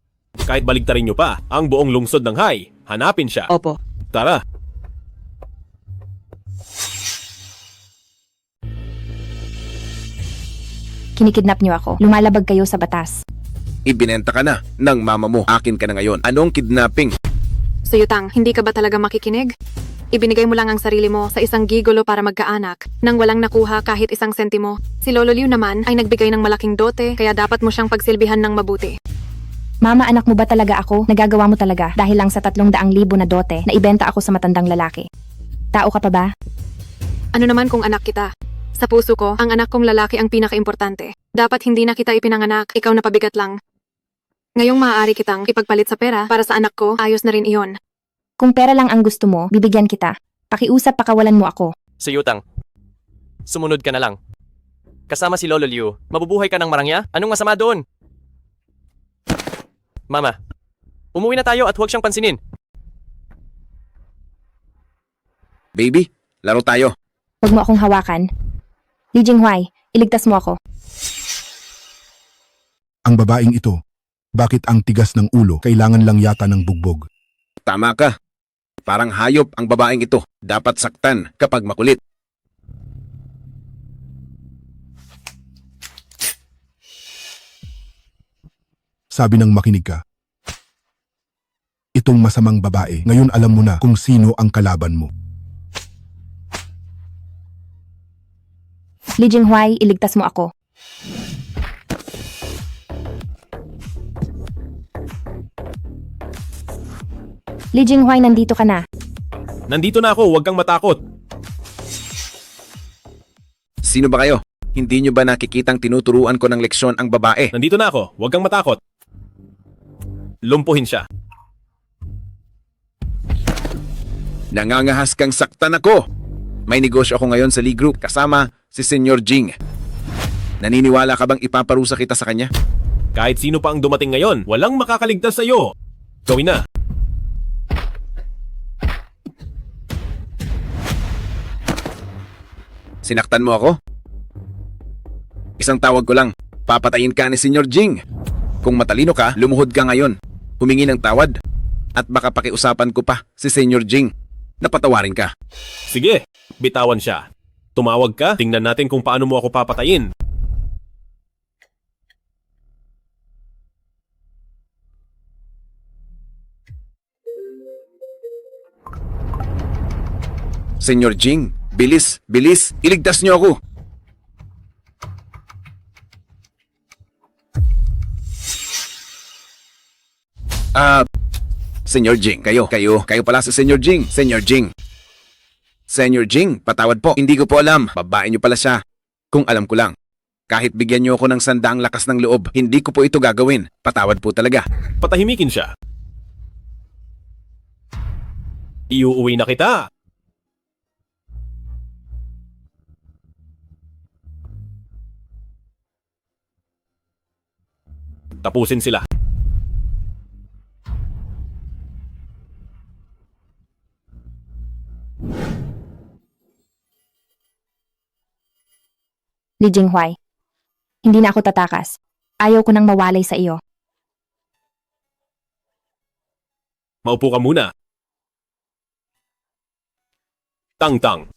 S8: Kahit baligtarin niyo pa ang buong lungsod ng Hai, hanapin siya.
S14: Opo.
S8: Tara.
S1: Kinikidnap niyo ako. Lumalabag kayo sa batas.
S13: Ibinenta ka na ng mama mo. Akin ka na ngayon. Anong kidnapping?
S22: Suyutang, hindi ka ba talaga makikinig? Ibinigay mo lang ang sarili mo sa isang gigolo para magkaanak nang walang nakuha kahit 1 sentimo. Si Lolo Liu naman ay nagbigay ng malaking dote kaya dapat mo siyang pagsilbihan ng mabuti.
S1: Mama, anak mo ba talaga ako? Nagagawa mo talaga dahil lang sa 300,000 na dote na ibenta ako sa matandang lalaki. Tao ka pa ba?
S22: Ano naman kung anak kita? Sa puso ko, ang anak kong lalaki ang pinakaimportante. Dapat hindi na kita ipinanganak, ikaw na pabigat lang. Ngayong maaari kitang ipagpalit sa pera para sa anak ko, ayos na rin iyon.
S1: Kung pera lang ang gusto mo, bibigyan kita. Pakiusap pakawalan mo ako.
S4: Sa Yutang. Sumunod ka na lang. Kasama si Lolo Liu, mabubuhay ka ng marangya? Anong masama doon? Mama, umuwi na tayo at huwag siyang pansinin.
S13: Baby, laro tayo.
S1: Huwag mo akong hawakan. Li Jinghuai, iligtas mo ako.
S16: Ang babaeng ito, bakit ang tigas ng ulo kailangan lang yata ng bugbog?
S13: Tama ka. Parang hayop ang babaeng ito. Dapat saktan kapag makulit.
S16: Sabi ng makinig ka. Itong masamang babae, ngayon alam mo na kung sino ang kalaban mo.
S1: Li Jinghuai, iligtas mo ako. Li Jinghuai, nandito ka na.
S8: Nandito na ako, huwag kang matakot.
S13: Sino ba kayo? Hindi nyo ba nakikitang tinuturuan ko ng leksyon ang babae?
S8: Nandito na ako, huwag kang matakot. Lumpuhin siya.
S13: Nangangahas kang saktan ako. May negosyo ako ngayon sa Lee Group kasama si Senyor Jing. Naniniwala ka bang ipaparusa kita sa kanya?
S8: Kahit sino pa ang dumating ngayon, walang makakaligtas sa iyo. Gawin na.
S13: Sinaktan mo ako? Isang tawag ko lang, papatayin ka ni Senyor Jing. Kung matalino ka, lumuhod ka ngayon. Humingi ng tawad. At baka pakiusapan ko pa si Senyor Jing. Napatawarin ka.
S8: Sige, bitawan siya. Tumawag ka, tingnan natin kung paano mo ako papatayin.
S13: Senyor Jing, bilis, bilis, iligtas niyo ako. Senyor Jing, kayo pala si Senyor Jing. Senyor Jing. Senyor Jing, patawad po. Hindi ko po alam. Babae niyo pala siya. Kung alam ko lang. Kahit bigyan niyo ako ng sandaang lakas ng loob, hindi ko po ito gagawin. Patawad po talaga.
S8: Patahimikin siya. Iuuwi na kita. Tapusin sila.
S1: Li Jinghuai, hindi na ako tatakas. Ayaw ko nang mawalay sa iyo.
S8: Maupo ka muna. Tang-tang.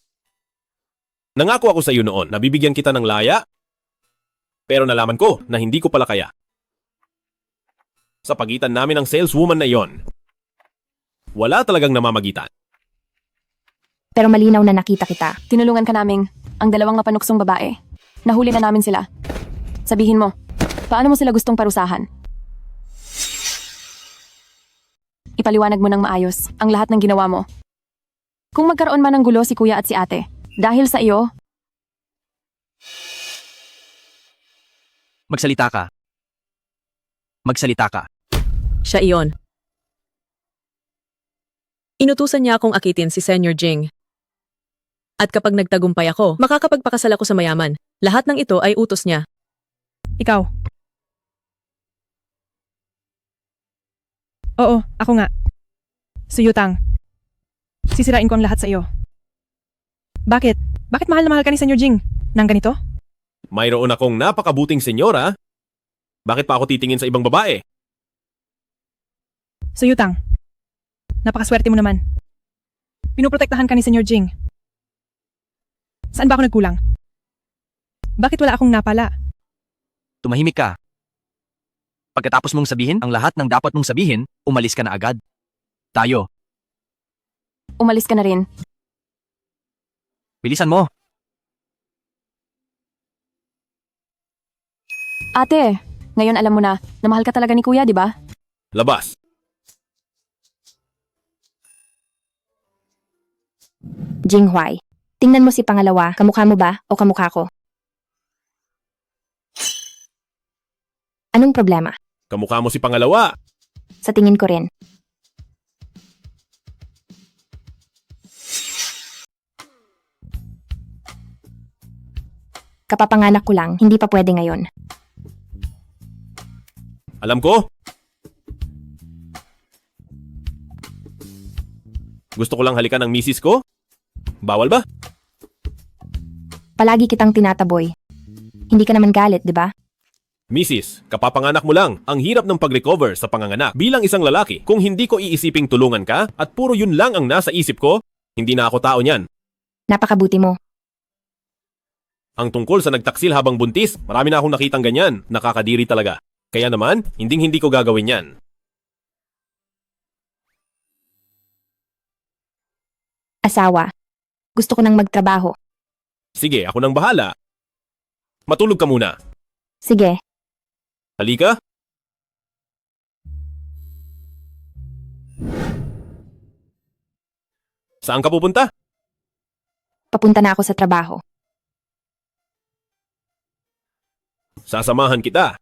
S8: Nangako ako sa iyo noon na bibigyan kita ng laya, pero nalaman ko na hindi ko pala kaya. Sa pagitan namin ng saleswoman na iyon, wala talagang namamagitan.
S1: Pero malinaw na nakita kita.
S22: Tinulungan ka namin, ang dalawang mapanuksong babae. Nahuli na namin sila. Sabihin mo, paano mo sila gustong parusahan? Ipaliwanag mo ng maayos ang lahat ng ginawa mo. Kung magkaroon man ng gulo si kuya at si ate, dahil sa iyo,
S4: Magsalita ka. Magsalita ka.
S11: Siya iyon. Inutusan niya akong akitin si Senyor Jing. At kapag nagtagumpay ako, makakapagpakasal ako sa mayaman. Lahat ng ito ay utos niya.
S7: Ikaw. Oo, ako nga. Si Yutang. Sisirain ko ang lahat sa iyo. Bakit? Bakit mahal na mahal ka ni Senyor Jing? Nang ganito?
S8: Mayroon akong napakabuting senyora. Bakit pa ako titingin sa ibang babae?
S7: So Yutang, napakaswerte mo naman. Pinoprotektahan ka ni Senyor Jing. Saan ba ako nagkulang? Bakit wala akong napala?
S4: Tumahimik ka. Pagkatapos mong sabihin ang lahat ng dapat mong sabihin, umalis ka na agad. Tayo.
S22: umalis ka na rin.
S4: Bilisan mo.
S22: Ate, ngayon alam mo na mahal ka talaga ni kuya, di ba?
S8: Labas.
S1: Jinghuai, tingnan mo si pangalawa, kamukha mo ba o kamukha ko? Anong problema?
S8: Kamukha mo si pangalawa.
S1: Sa tingin ko rin. Kapapanganak ko lang, hindi pa pwede ngayon.
S8: Alam ko. Gusto ko lang halikan ng misis ko? Bawal ba?
S1: Palagi kitang tinataboy. Hindi ka naman galit, di ba?
S8: Misis, kapapanganak mo lang. Ang hirap ng pag-recover sa panganganak. Bilang isang lalaki, kung hindi ko iisiping tulungan ka at puro yun lang ang nasa isip ko, hindi na ako tao niyan.
S1: Napakabuti mo.
S8: Ang tungkol sa nagtaksil habang buntis, marami na akong nakitang ganyan. Nakakadiri talaga. Kaya naman, hindi ko gagawin yan.
S1: Asawa. Gusto ko nang magtrabaho.
S8: Sige, ako nang bahala. Matulog ka muna.
S1: Sige.
S8: Halika. Saan ka pupunta?
S1: Papunta na ako sa trabaho.
S8: Sasamahan kita.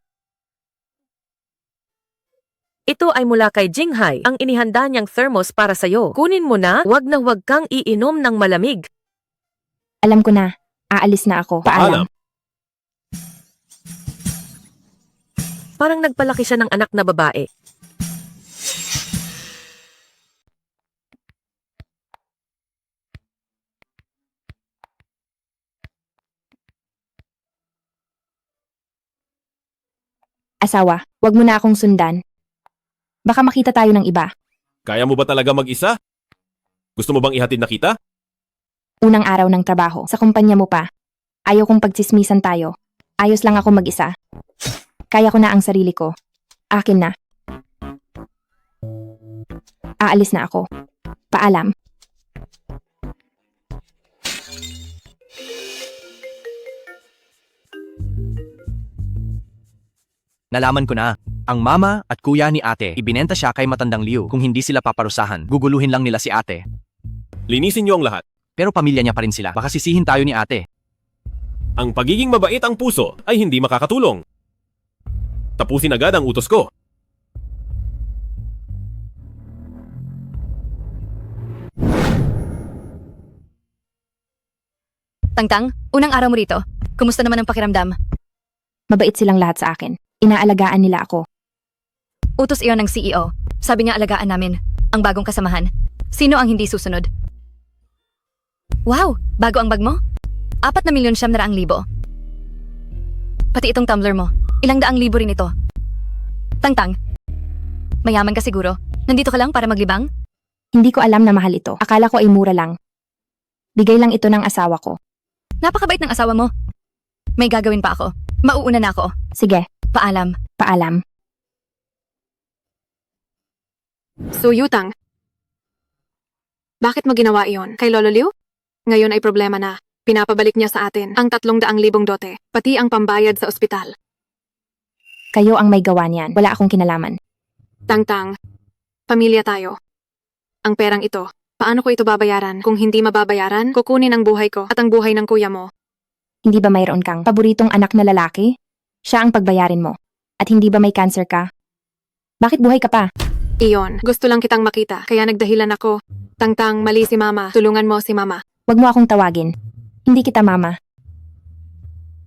S9: Ito ay mula kay Jinghai, ang inihanda niyang thermos para sa'yo. Kunin mo na huwag kang iinom ng malamig.
S1: Alam ko na. Aalis na ako. Paalam.
S9: Parang nagpalaki siya ng anak na babae.
S1: Asawa, wag mo na akong sundan. Baka makita tayo ng iba.
S8: Kaya mo ba talaga mag-isa? Gusto mo bang ihatid na kita?
S1: Unang araw ng trabaho, sa kumpanya mo pa. Ayaw kong pagtsismisan tayo. Ayos lang ako mag-isa. Kaya ko na ang sarili ko. Akin na. Aalis na ako. Paalam.
S4: Nalaman ko na. Ang mama at kuya ni ate, ibinenta siya kay matandang Liu. Kung hindi sila paparusahan, guguluhin lang nila si ate.
S8: Linisin niyo ang lahat.
S4: Pero pamilya niya pa rin sila. Baka sisihin tayo ni ate.
S8: Ang pagiging mabait ang puso ay hindi makakatulong. Tapusin agad ang utos ko.
S22: Tangtang, unang araw mo rito. Kumusta naman ang pakiramdam?
S1: Mabait silang lahat sa akin. Inaalagaan nila ako.
S22: Utos iyon ng CEO. Sabi nga alagaan namin. Ang bagong kasamahan. Sino ang hindi susunod? Wow! Bago ang bag mo? 4,700,000. Pati itong tumbler mo. Ilang daang libo rin ito. Tangtang, mayaman ka siguro. Nandito ka lang para maglibang?
S1: Hindi ko alam na mahal ito. Akala ko ay mura lang. Bigay lang ito ng asawa ko.
S22: Napakabait ng asawa mo. May gagawin pa ako. Mauuna na ako.
S1: Sige.
S22: Paalam.
S1: Paalam.
S7: So, Yutang, bakit mo ginawa iyon? Kay Lolo Liu? Ngayon ay problema na. Pinapabalik niya sa atin ang 300,000 dote, pati ang pambayad sa ospital.
S1: Kayo ang may gawa niyan. Wala akong kinalaman.
S7: Tangtang, pamilya tayo. Ang perang ito, paano ko ito babayaran? Kung hindi mababayaran, kukunin ang buhay ko at ang buhay ng kuya mo.
S1: Hindi ba mayroon kang paboritong anak na lalaki? Siya ang pagbayarin mo. At hindi ba may cancer ka? Bakit buhay ka pa?
S7: Iyon, gusto lang kitang makita, kaya nagdahilan ako. Tangtang, mali si mama. Tulungan mo si mama.
S1: Wag mo akong tawagin. Hindi kita mama.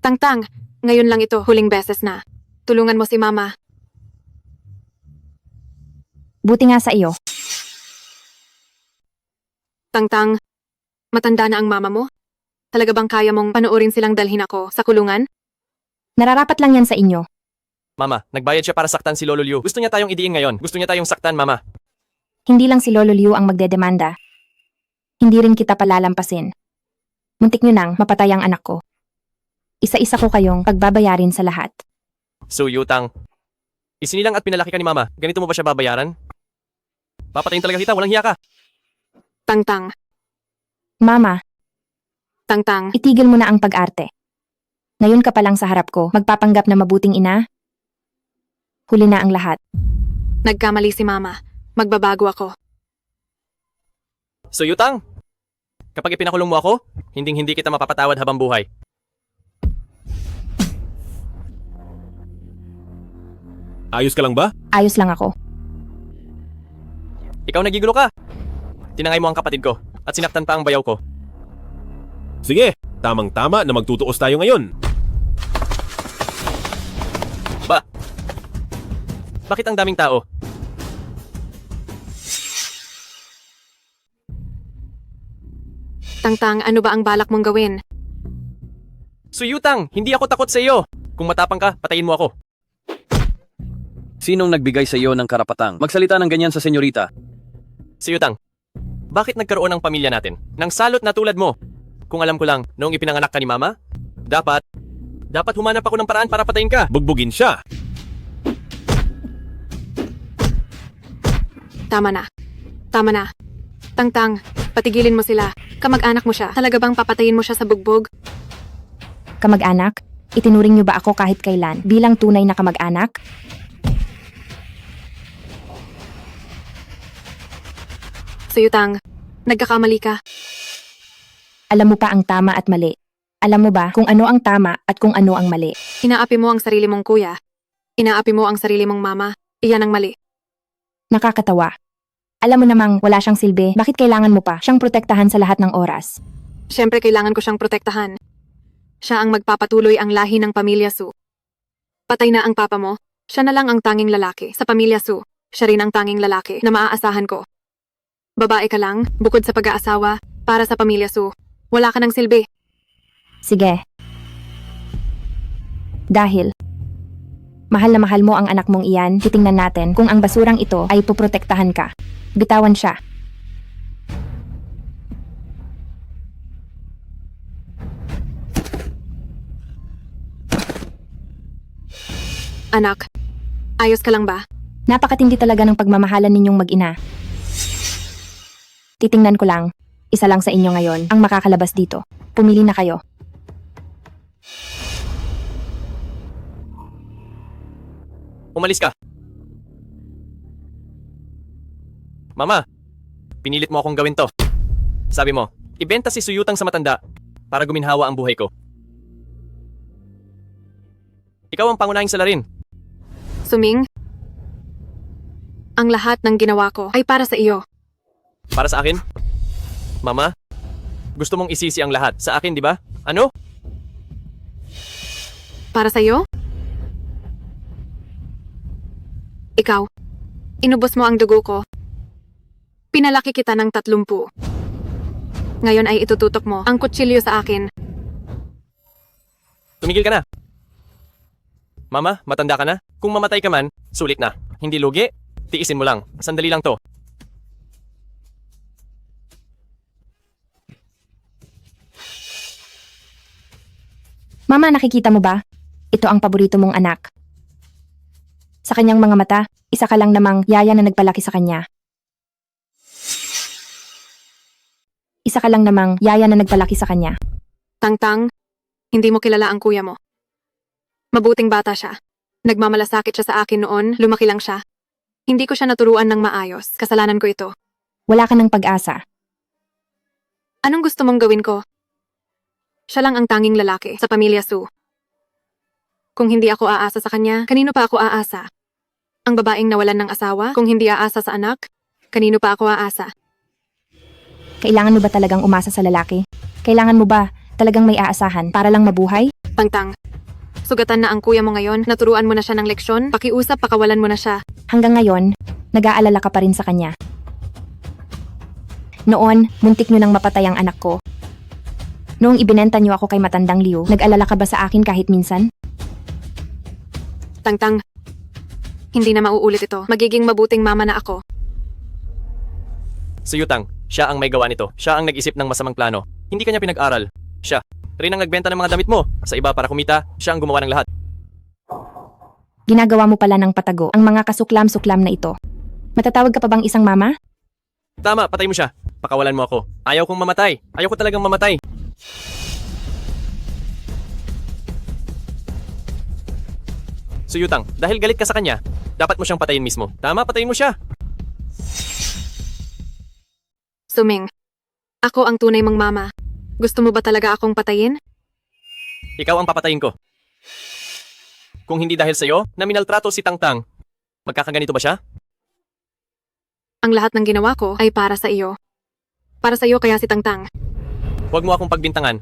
S7: Tangtang, ngayon lang ito, huling beses na. Tulungan mo si mama.
S1: Buti nga sa iyo.
S7: Tangtang, matanda na ang mama mo? Talaga bang kaya mong panoorin silang dalhin ako sa kulungan?
S1: Nararapat lang yan sa inyo.
S4: Mama, nagbayad siya para saktan si Lolo Liu. Gusto niya tayong idiin ngayon. Gusto niya tayong saktan, mama.
S1: Hindi lang si Lolo Liu ang magdedemanda. Hindi rin kita palalampasin. Muntik nyo nang mapatay ang anak ko. Isa-isa ko kayong pagbabayarin sa lahat.
S4: So, Yutang, isinilang at pinalaki ka ni mama. Ganito mo ba siya babayaran? Papatayin talaga kita, walang hiya ka.
S7: Tangtang,
S1: Mama,
S7: Tangtang,
S1: itigil mo na ang pag-arte. Ngayon ka pa lang sa harap ko, magpapanggap na mabuting ina? Huli na ang lahat.
S7: nagkamali si mama. Magbabago ako.
S4: So, Yutang, kapag ipinakulong mo ako, hindi kita mapapatawad habang buhay.
S8: Ayos ka lang ba?
S1: Ayos lang ako.
S4: Ikaw nagigulo ka. Tinangay mo ang kapatid ko at sinaktan pa ang bayaw ko.
S8: Sige, tamang-tama na magtutuos tayo ngayon.
S4: Bakit ang daming tao?
S22: Tangtang, ano ba ang balak mong gawin?
S4: Suyutang, hindi ako takot sa iyo. Kung matapang ka, patayin mo ako.
S6: Sinong nagbigay sa iyo ng karapatang magsalita ng ganyan sa senyorita?
S4: Suyutang, bakit nagkaroon ng pamilya natin? Nang salot na tulad mo. Kung alam ko lang, noong ipinanganak ka ni Mama, dapat humanap ako ng paraan para patayin ka.
S8: Bugbugin siya.
S22: Tama na. Tama na. Tangtang, patigilin mo sila. Kamag-anak mo siya. Talaga bang papatayin mo siya sa bugbog?
S1: Kamag-anak? Itinuring niyo ba ako kahit kailan bilang tunay na kamag-anak?
S22: Suyutang, nagkakamali ka.
S1: Alam mo pa ang tama at mali. Alam mo ba kung ano ang tama at kung ano ang mali?
S22: Inaapi mo ang sarili mong kuya. Inaapi mo ang sarili mong mama. Iyan ang mali.
S1: Nakakatawa. Alam mo namang wala siyang silbi, bakit kailangan mo pa siyang protektahan sa lahat ng oras?
S22: Siyempre kailangan ko siyang protektahan. Siya ang magpapatuloy ang lahi ng pamilya Su. Patay na ang papa mo, siya na lang ang tanging lalaki sa pamilya Su. Siya rin ang tanging lalaki na maaasahan ko. Babae ka lang, bukod sa pag-aasawa, para sa pamilya Su. Wala ka ng silbi.
S1: Sige. Dahil mahal na mahal mo ang anak mong iyan, titingnan natin kung ang basurang ito ay poprotektahan ka. Bitawan siya.
S22: Anak, ayos ka lang ba?
S1: Napakatindi talaga ng pagmamahalan ninyong mag-ina. Titingnan ko lang, isa lang sa inyo ngayon ang makakalabas dito. Pumili na kayo.
S4: Umalis ka. Mama, pinilit mo akong gawin to. Sabi mo, ibenta si Suyutang sa matanda para guminhawa ang buhay ko. Ikaw ang pangunahing salarin.
S22: Suming, ang lahat ng ginawa ko ay para sa iyo.
S4: Para sa akin? Mama, gusto mong isisi ang lahat sa akin, di ba? Ano?
S22: Para sa iyo? Ikaw, inubos mo ang dugo ko. Pinalaki kita ng 30. Ngayon ay itututok mo ang kutsilyo sa akin.
S4: Tumigil ka na. Mama, matanda ka na? Kung mamatay ka man, sulit na. Hindi lugi, tiisin mo lang. Sandali lang to.
S1: Mama, nakikita mo ba? Ito ang paborito mong anak. Sa kanyang mga mata, isa ka lang namang yaya na nagpalaki sa kanya. Isa ka lang namang yaya na nagpalaki sa kanya.
S22: Tangtang, hindi mo kilala ang kuya mo. Mabuting bata siya. Nagmamalasakit siya sa akin noon, lumaki lang siya. Hindi ko siya naturuan ng maayos. Kasalanan ko ito.
S1: Wala ka ng pag-asa.
S22: Anong gusto mong gawin ko? Siya lang ang tanging lalaki sa pamilya Su. Kung hindi ako aasa sa kanya, kanino pa ako aasa? Ang babaeng nawalan ng asawa, kung hindi aasa sa anak, kanino pa ako aasa?
S1: Kailangan mo ba talagang umasa sa lalaki? Kailangan mo ba talagang may aasahan para lang mabuhay?
S22: Tangtang, sugatan na ang kuya mo ngayon, naturuan mo na siya ng leksyon, pakiusap, pakawalan mo na siya.
S1: Hanggang ngayon, nag-aalala ka pa rin sa kanya. Noon, muntik nyo nang mapatay ang anak ko. Noong ibinenta nyo ako kay Matandang Liu, nag-alala ka ba sa akin kahit minsan?
S22: Tangtang, hindi na mauulit ito. Magiging mabuting mama na ako.
S4: Suyutang, siya ang may gawa nito. Siya ang nag-isip ng masamang plano. Hindi kanya pinag-aral. Siya rin ang nagbenta ng mga damit mo. Sa iba para kumita, siya ang gumawa ng lahat.
S1: Ginagawa mo pala ng patago ang mga kasuklam-suklam na ito. Matatawag ka pa bang isang mama?
S4: Tama, patay mo siya. Pakawalan mo ako. Ayaw kong mamatay. Ayaw ko talagang mamatay. Suyutang, dahil galit ka sa kanya, dapat mo siyang patayin mismo. Tama, patayin mo siya.
S22: Suming, ako ang tunay mong mama. Gusto mo ba talaga akong patayin?
S4: Ikaw ang papatayin ko. Kung hindi dahil sa'yo, na minaltrato si Tangtang, magkakaganito ba siya?
S22: Ang lahat ng ginawa ko ay para sa iyo. Para sa iyo kaya si Tangtang.
S4: Huwag mo akong pagbintangan.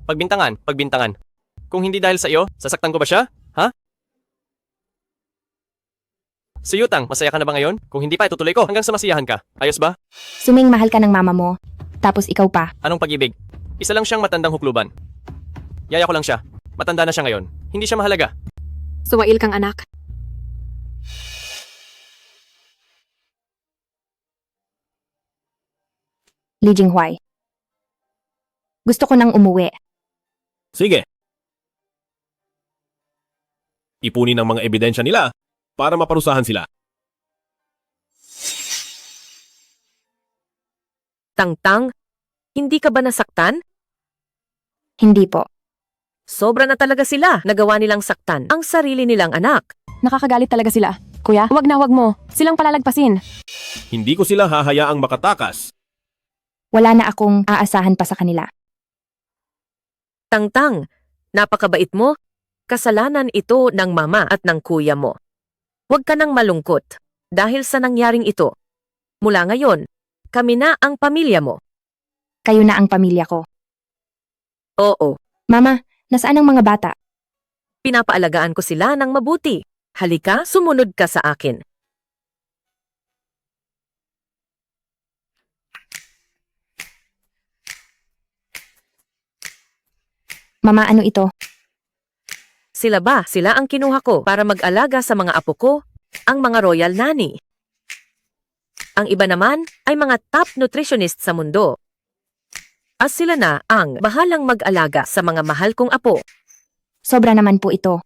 S4: Pagbintangan. Kung hindi dahil sa iyo, sasaktan ko ba siya? Ha? Si Yutang, masaya ka na ba ngayon? Kung hindi pa, itutuloy ko hanggang sa masiyahan ka. Ayos ba?
S1: Suming mahal ka ng mama mo, tapos ikaw pa.
S4: Anong pag-ibig? Isa lang siyang matandang hukluban. Yaya ko lang siya. Matanda na siya ngayon. Hindi siya mahalaga.
S22: Suwail kang anak.
S1: Li Jinghuai. Gusto ko nang umuwi.
S8: Sige. Ipunin ang mga ebidensya nila para maparusahan sila.
S9: Tangtang, hindi ka ba nasaktan?
S1: Hindi po.
S9: Sobra na talaga sila. Nagawa nilang saktan ang sarili nilang anak.
S22: Nakakagalit talaga sila. Kuya, wag mo. Silang palalagpasin.
S8: Hindi ko sila hahayaang makatakas.
S1: Wala na akong aasahan pa sa kanila.
S9: Tangtang, napakabait mo. Kasalanan ito ng mama at ng kuya mo. Huwag ka nang malungkot dahil sa nangyaring ito. Mula ngayon, kami na ang pamilya mo.
S1: Kayo na ang pamilya ko.
S9: Oo.
S1: Mama, nasaan ang mga bata?
S9: Pinapaalagaan ko sila ng mabuti. Halika, sumunod ka sa akin.
S1: Mama, ano ito?
S9: Sila ang kinuha ko para mag-alaga sa mga apo ko, ang mga royal nanny. Ang iba naman ay mga top nutritionist sa mundo. At sila na ang bahalang mag-alaga sa mga mahal kong apo.
S1: Sobra naman po ito.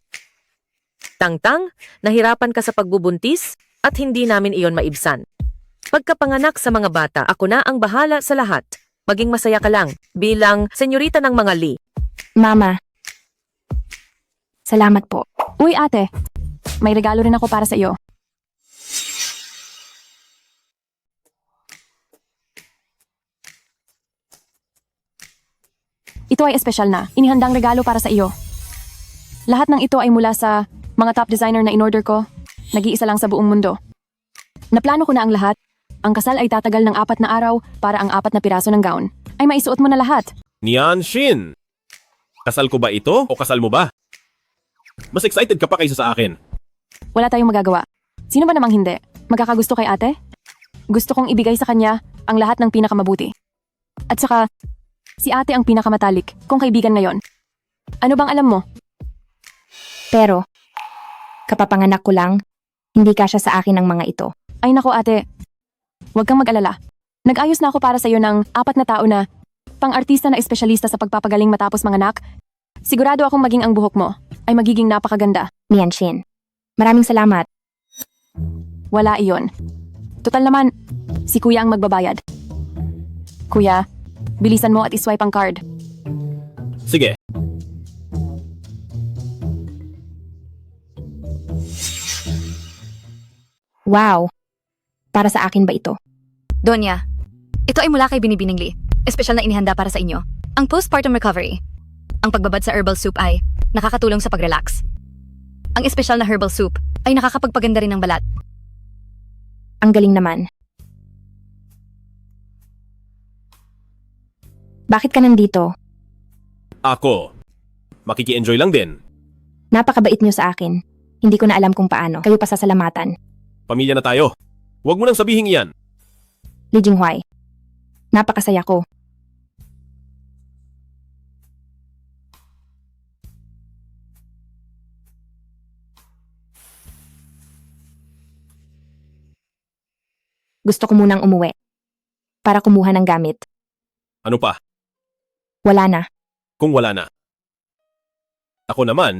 S9: Tangtang, nahirapan ka sa pagbubuntis at hindi namin iyon maibsan. Pagkapanganak sa mga bata, ako na ang bahala sa lahat. Maging masaya ka lang bilang senyorita ng mga Lee.
S1: Mama. Salamat po.
S22: Uy ate, may regalo rin ako para sa iyo. Ito ay espesyal na, inihandang regalo para sa iyo. Lahat ng ito ay mula sa mga top designer na in-order ko. Nag-iisa lang sa buong mundo. Naplano ko na ang lahat. Ang kasal ay tatagal ng 4 na araw para ang 4 na piraso ng gown ay maisuot mo na lahat.
S8: Nian Shin! Kasal ko ba ito o kasal mo ba? Mas excited ka pa kaysa sa akin.
S22: Wala tayong magagawa. Sino ba namang hindi? Magkakagusto kay ate? Gusto kong ibigay sa kanya ang lahat ng pinakamabuti. At saka, si ate ang pinakamatalik kung kaibigan ngayon. Ano bang alam mo?
S1: Pero, kapapanganak ko lang, hindi kasya sa akin ang mga ito.
S22: Ay nako ate, huwag kang mag-alala. Nag-ayos na ako para sa iyo ng 4 na tao na pang-artista na espesyalista sa pagpapagaling matapos manganak. Sigurado akong maging ang buhok mo ay magiging napakaganda.
S1: Nian Shin. Maraming salamat.
S22: Wala iyon. Total naman, si kuya ang magbabayad. Kuya, bilisan mo at iswipe ang card.
S8: Sige.
S1: Wow. Para sa akin ba ito?
S18: Donya, ito ay mula kay Binibining Lee. Espesyal na inihanda para sa inyo. Ang postpartum recovery. Ang pagbabad sa herbal soup ay nakakatulong sa pag-relax. Ang espesyal na herbal soup ay nakakapagpaganda rin ng balat.
S1: Ang galing naman. Bakit ka nandito?
S8: Ako. Makiki-enjoy lang din.
S1: Napakabait niyo sa akin. Hindi ko na alam kung paano. Kayo pa sasalamatan.
S8: Pamilya na tayo. Huwag mo nang sabihin iyan.
S1: Li Jinghuai. Napakasaya ko. Gusto ko munang umuwi. Para kumuha ng gamit.
S8: Ano pa?
S1: Wala na.
S8: Kung wala na. Ako naman.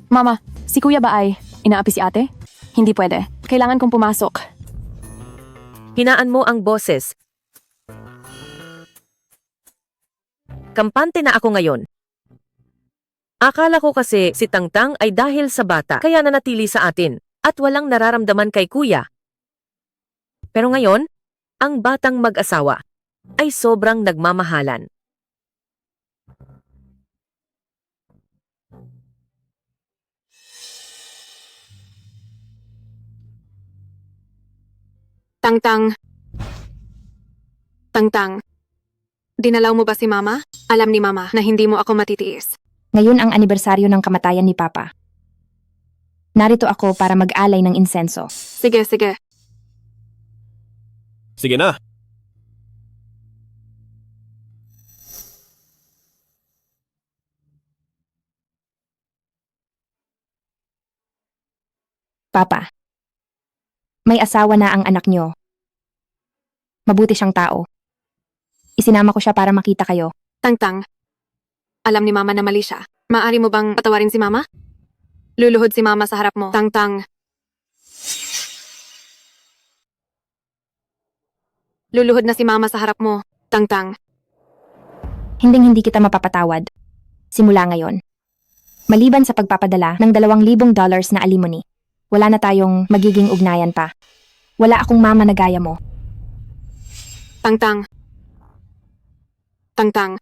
S22: Mama, si kuya ba ay inaapi si ate? Hindi pwede. Kailangan kong pumasok.
S9: Hinaan mo ang boses. Kampante na ako ngayon. Akala ko kasi si Tangtang ay dahil sa bata kaya nanatili sa atin at walang nararamdaman kay kuya. Pero ngayon, ang batang mag-asawa ay sobrang nagmamahalan.
S22: Tangtang. Tangtang. Dinalaw mo ba si Mama? Alam ni Mama na hindi mo ako matitiis.
S1: Ngayon ang anibersaryo ng kamatayan ni Papa. Narito ako para mag-alay ng insenso.
S22: Sige, sige.
S8: Sige na.
S1: Papa, may asawa na ang anak nyo. Mabuti siyang tao. Isinama ko siya para makita kayo.
S22: Tangtang. Alam ni Mama na mali siya. Maaari mo bang patawarin si Mama? Luluhod si Mama sa harap mo. Tangtang. Luluhod na si Mama sa harap mo. Tangtang.
S1: Hinding-hindi kita mapapatawad. Simula ngayon. Maliban sa pagpapadala ng $2,000 na alimony, wala na tayong magiging ugnayan pa. Wala akong mama na gaya mo.
S22: Tangtang. Tangtang.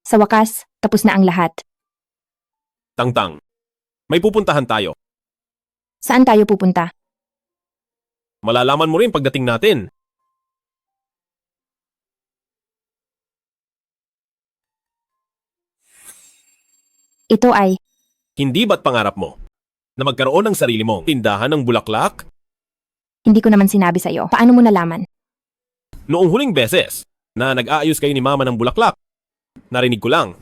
S1: Sa wakas, tapos na ang lahat.
S8: Tangtang. May pupuntahan tayo.
S1: Saan tayo pupunta?
S8: Malalaman mo rin pagdating natin.
S1: Ito ay,
S8: Hindi ba't pangarap mo na magkaroon ng sarili mong tindahan ng bulaklak?
S1: hindi ko naman sinabi sa iyo. Paano mo nalaman?
S8: Noong huling beses na nag-aayos kayo ni Mama ng bulaklak, narinig ko lang.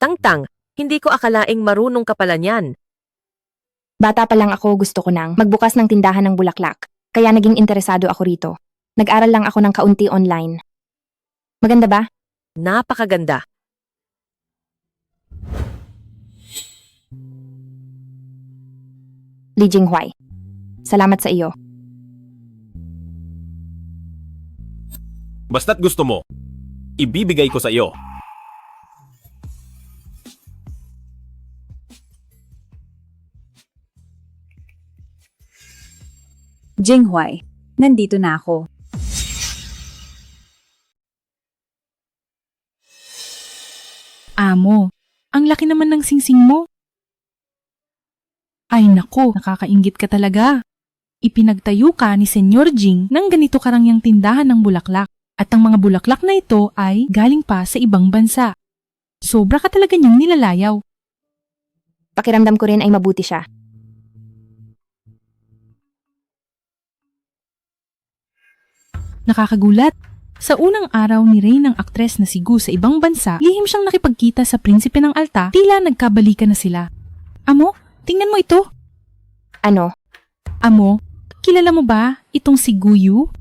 S9: Tangtang, hindi ko akalaing marunong ka pala niyan.
S1: Bata pa lang ako, gusto ko nang magbukas ng tindahan ng bulaklak. Kaya naging interesado ako rito. Nag-aral lang ako ng kaunti online. Maganda ba?
S9: Napakaganda.
S1: Li Jinghuai. Salamat sa iyo.
S8: Basta't gusto mo, ibibigay ko sa iyo.
S15: Jinghuai, nandito na ako.
S19: Amo, ang laki naman ng singsing mo. Ay nako, nakakainggit ka talaga. Ipinagtayo ka ni Senyor Jing ng ganito karangyang tindahan ng bulaklak. At ang mga bulaklak na ito ay galing pa sa ibang bansa. Sobra ka talaga niyang nilalayaw.
S1: Pakiramdam ko rin ay mabuti siya.
S19: Nakakagulat. Sa unang araw ni Ray ng aktres na si Gu sa ibang bansa, lihim siyang nakipagkita sa prinsipe ng Alta, tila nagkabalikan na sila. Amo, tingnan mo ito.
S1: Ano?
S19: Amo, kilala mo ba itong si Guyu?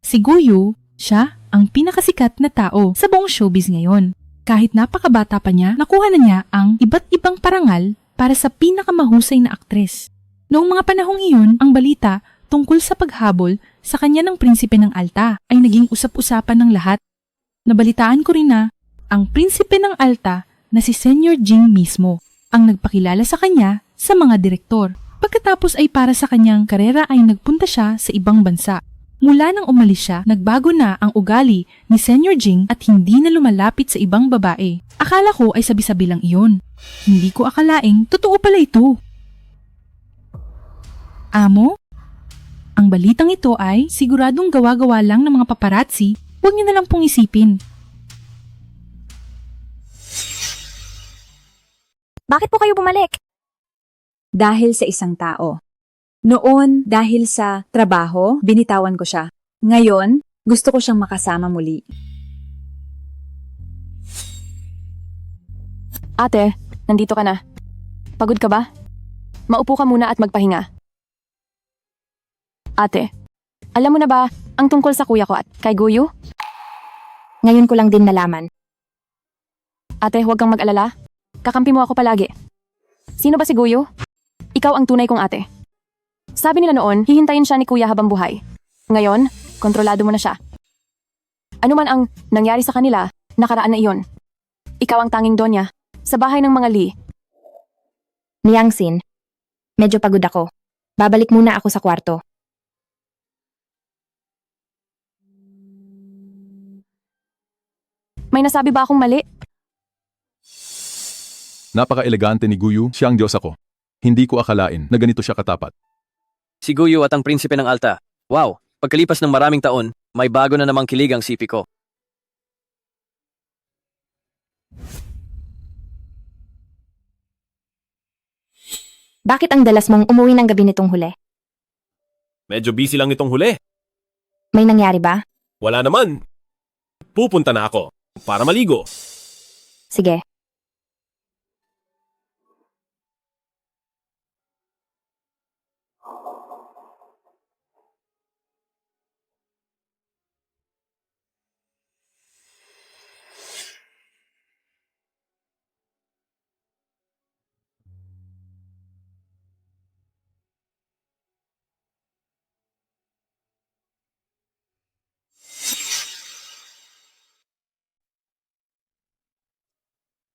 S19: Si Guyu, siya ang pinakasikat na tao sa buong showbiz ngayon. Kahit napakabata pa niya, nakuha na niya ang iba't ibang parangal para sa pinakamahusay na aktres. Noong mga panahong iyon, ang balita tungkol sa paghabol sa kanya ng prinsipe ng Alta ay naging usap-usapan ng lahat. Nabalitaan ko rin na ang prinsipe ng Alta na si Senyor Jing mismo ang nagpakilala sa kanya sa mga direktor. Pagkatapos ay para sa kanyang karera ay nagpunta siya sa ibang bansa. Mula nang umalis siya, nagbago na ang ugali ni Senyor Jing at hindi na lumalapit sa ibang babae. Akala ko ay sabi-sabi lang iyon. Hindi ko akalaing totoo pala ito. Amo? Ang balitang ito ay siguradong gawa-gawa lang ng mga paparazzi, huwag niyo na lang pong isipin.
S17: Bakit po kayo bumalik?
S15: Dahil sa isang tao. Noon, dahil sa trabaho, binitawan ko siya. Ngayon, gusto ko siyang makasama muli.
S22: Ate, nandito ka na. Pagod ka ba? Maupo ka muna at magpahinga. Ate, alam mo na ba ang tungkol sa kuya ko at kay Guyu?
S1: Ngayon ko lang din nalaman.
S22: Ate, huwag kang mag-alala. Kakampi mo ako palagi. Sino ba si Guyu? Ikaw ang tunay kong ate. Sabi nila noon, hihintayin siya ni kuya habang buhay. Ngayon, kontrolado mo na siya. Ano man ang nangyari sa kanila, nakaraan na iyon. Ikaw ang tanging donya sa bahay ng mga Lee.
S1: Niyangsin, medyo pagod ako. Babalik muna ako sa kwarto.
S22: May nasabi ba akong mali?
S2: Napaka-elegante ni Guyu, siya ang Diyos ako. Hindi ko akalain na ganito siya katapat.
S6: Si Guyu at ang prinsipe ng Alta. Wow, pagkalipas ng maraming taon, may bago na namang kilig ang sipi ko.
S1: Bakit ang dalas mong umuwi ng gabi nitong huli?
S8: Medyo busy lang itong huli.
S1: May nangyari ba?
S8: Wala naman. Pupunta na ako para maligo.
S1: Sige.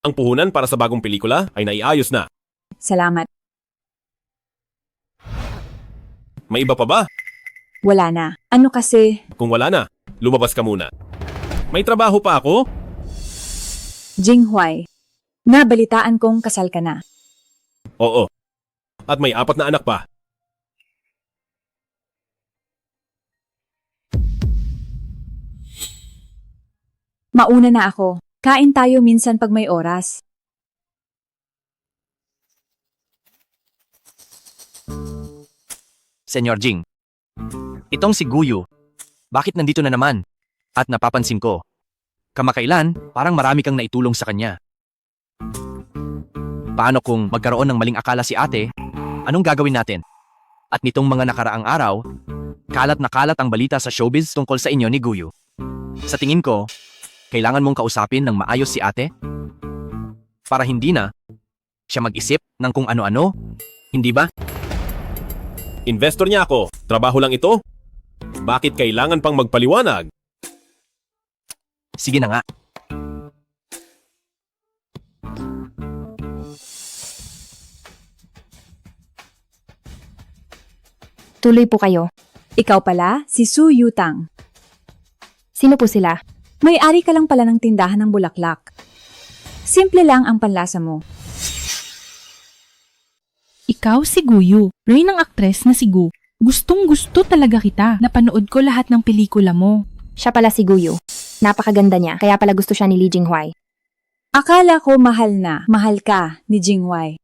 S8: Ang puhunan para sa bagong pelikula ay naiayos na.
S15: Salamat.
S8: May iba pa ba?
S15: Wala na. Ano kasi,
S8: Kung wala na, lumabas ka muna. May trabaho pa ako?
S15: Jinghuai, nabalitaan kong kasal ka na.
S8: Oo. At may 4 na anak pa.
S15: Mauna na ako. Kain tayo minsan pag may oras.
S4: Senyor Jing, itong si Guyu, bakit nandito na naman? At napapansin ko, kamakailan, parang marami kang naitulong sa kanya. Paano kung magkaroon ng maling akala si ate? Anong gagawin natin? At nitong mga nakaraang araw, kalat na kalat ang balita sa showbiz tungkol sa inyo ni Guyu. Sa tingin ko, kailangan mong kausapin ng maayos si ate? Para hindi na siya mag-isip ng kung ano-ano, hindi ba?
S8: Investor niya ako. Trabaho lang ito. Bakit kailangan pang magpaliwanag?
S4: Sige na nga.
S1: Tuloy po kayo.
S15: Ikaw pala, si Su Yutang.
S1: Sino po sila?
S15: May-ari ka lang pala ng tindahan ng bulaklak. Simple lang ang panlasa mo.
S19: Ikaw si Guyu, Ray ng aktres na si Gu. Gustong-gusto talaga kita. Napanood ko lahat ng pelikula mo.
S1: Siya pala si Guyu. Napakaganda niya, kaya pala gusto siya ni Li Jinghuai.
S15: Akala ko mahal ka ni Jinghuai.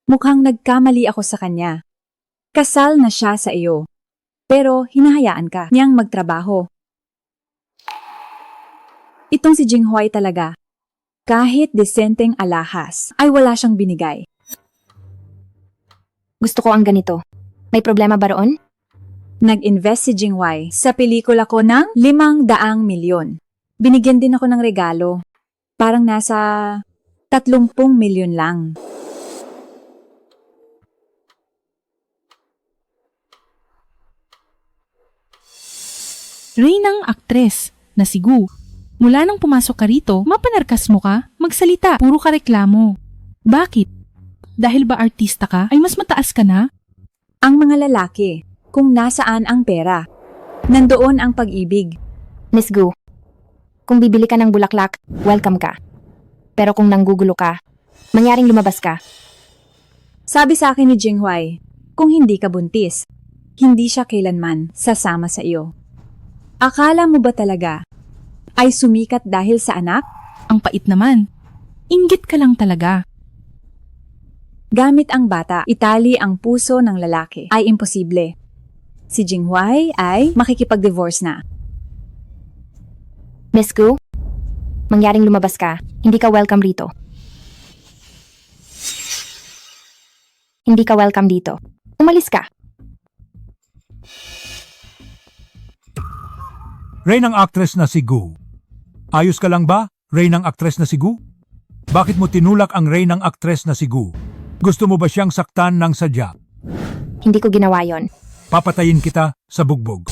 S15: Mukhang nagkamali ako sa kanya. Kasal na siya sa iyo. Pero hinahayaan ka niyang magtrabaho. Itong si Jinghuai talaga. Kahit desenteng alahas, ay wala siyang binigay.
S1: Gusto ko ang ganito. May problema ba roon?
S15: Nag-invest si Jinghuai sa pelikula ko ng 500 milyon. Binigyan din ako ng regalo. Parang nasa 30 milyon lang.
S19: Ray ng aktres na si Gu. Mula nang pumasok ka rito, mapanarkas mo ka, magsalita, puro ka reklamo. Bakit? Dahil ba artista ka, ay mas mataas ka na?
S15: Ang mga lalaki, kung nasaan ang pera, nandoon ang pag-ibig.
S1: Miss Gu, kung bibili ka ng bulaklak, welcome ka. Pero kung nanggugulo ka, mangyaring lumabas ka.
S15: Sabi sa akin ni Jinghuai, kung hindi ka buntis, hindi siya kailanman sasama sa iyo. Akala mo ba talaga ay sumikat dahil sa anak?
S19: Ang pait naman. Inggit ka lang talaga.
S15: Gamit ang bata, itali ang puso ng lalaki ay imposible. Si Jinghuai ay makikipag-divorce na.
S1: Miss Gu, mangyaring lumabas ka, hindi ka welcome rito. Hindi ka welcome dito. Umalis ka.
S3: Ray ng aktres na si Gu. Ayos ka lang ba, Ray ng aktres na si Gu? Bakit mo tinulak ang Ray ng aktres na si Gu? Gusto mo ba siyang saktan ng sadya?
S1: Hindi ko ginawa yon.
S3: Papatayin kita sa bugbog.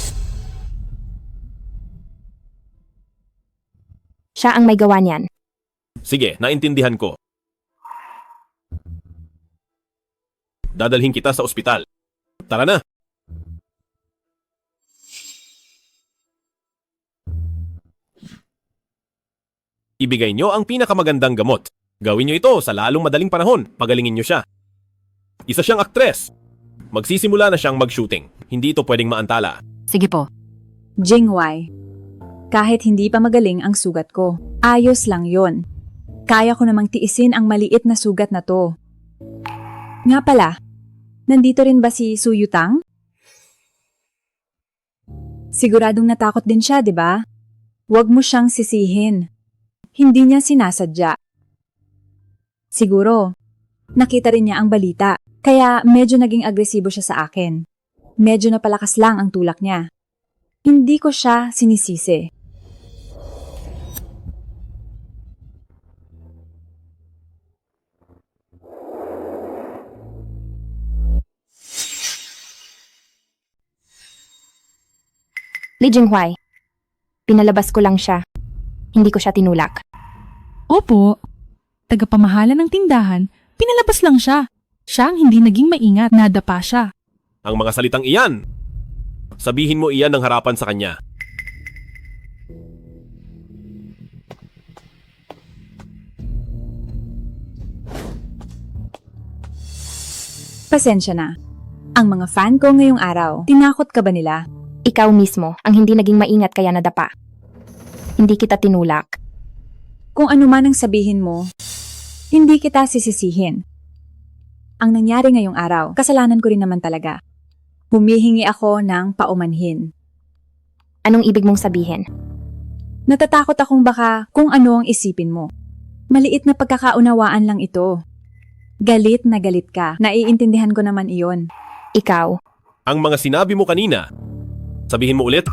S1: Siya ang may gawa niyan.
S8: Sige, naintindihan ko. Dadalhin kita sa ospital. Tara na. Ibigay nyo ang pinakamagandang gamot. Gawin nyo ito sa lalong madaling panahon. Pagalingin nyo siya. Isa siyang aktres. Magsisimula na siyang mag-shooting. Hindi ito pwedeng maantala.
S10: Sige po.
S15: Jingwei, kahit hindi pa magaling ang sugat ko, ayos lang yon. Kaya ko namang tiisin ang maliit na sugat na to. Nga pala, nandito rin ba si Su Yutang? Siguradong natakot din siya, di ba? Huwag mo siyang sisihin. Hindi niya sinasadya. Siguro, nakita rin niya ang balita, kaya medyo naging agresibo siya sa akin. Medyo napalakas lang ang tulak niya. Hindi ko siya sinisisi.
S1: Li Jinghuai, pinalabas ko lang siya. Hindi ko siya tinulak.
S19: Opo. Tagapamahala ng tindahan, pinalabas lang siya. Siya ang hindi naging maingat, nadapa siya.
S8: Ang mga salitang iyan, sabihin mo iyan ng harapan sa kanya.
S15: Pasensya na. Ang mga fan ko ngayong araw, tinakot ka ba nila?
S1: Ikaw mismo ang hindi naging maingat kaya nadapa. Hindi kita tinulak.
S15: Kung ano man ang sabihin mo, hindi kita sisisihin. Ang nangyari ngayong araw, kasalanan ko rin naman talaga. Humihingi ako ng paumanhin.
S1: Anong ibig mong sabihin?
S15: Natatakot akong baka kung ano ang isipin mo. Maliit na pagkakaunawaan lang ito. Galit na galit ka, naiintindihan ko naman iyon.
S1: Ikaw?
S8: Ang mga sinabi mo kanina, sabihin mo ulit.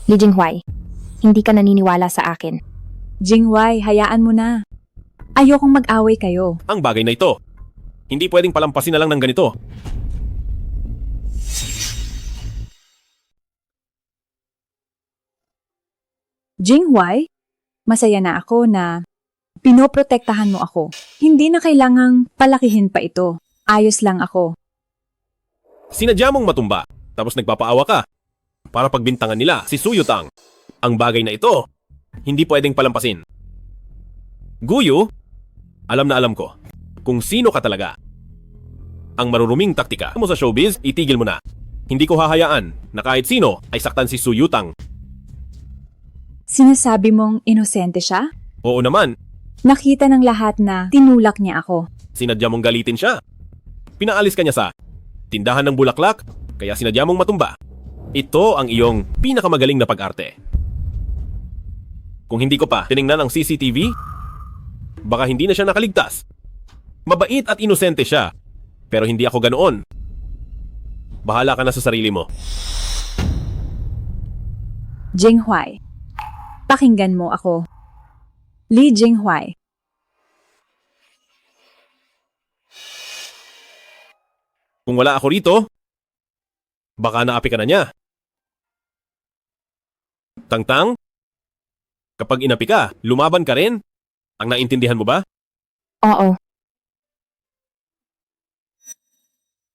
S1: Li Jinghuai, hindi ka naniniwala sa akin.
S15: Jingwei, hayaan mo na. Ayokong mag-away kayo.
S8: Ang bagay na ito, hindi pwedeng palampasin na lang ng ganito.
S15: Jingwei, masaya na ako na pinoprotektahan mo ako. Hindi na kailangang palakihin pa ito. Ayos lang ako.
S8: Sinadya mong matumba, tapos nagpapaawa ka para pagbintangan nila si Su Yutang. Ang bagay na ito, hindi pwedeng palampasin. Guyu, alam na alam ko kung sino ka talaga. Ang maruruming taktika mo sa showbiz, itigil mo na. Hindi ko hahayaan na kahit sino ay saktan si Su Yutang.
S15: Sinasabi mong inosente siya?
S8: Oo naman,
S15: Nakita ng lahat na tinulak niya ako.
S8: sinadya mong galitin siya. Pinaalis ka niya sa tindahan ng bulaklak, kaya sinadya mong matumba. Ito ang iyong pinakamagaling na pag-arte. Kung hindi ko pa tiningnan ang CCTV, baka hindi na siya nakaligtas. Mabait at inosente siya, pero hindi ako ganoon. Bahala ka na sa sarili mo.
S15: Jinghuai, pakinggan mo ako. Li Jinghuai.
S8: Kung wala ako rito, baka naapi ka na niya. Tangtang, kapag inapi ka, lumaban ka rin? Ang naintindihan mo ba?
S1: Oo.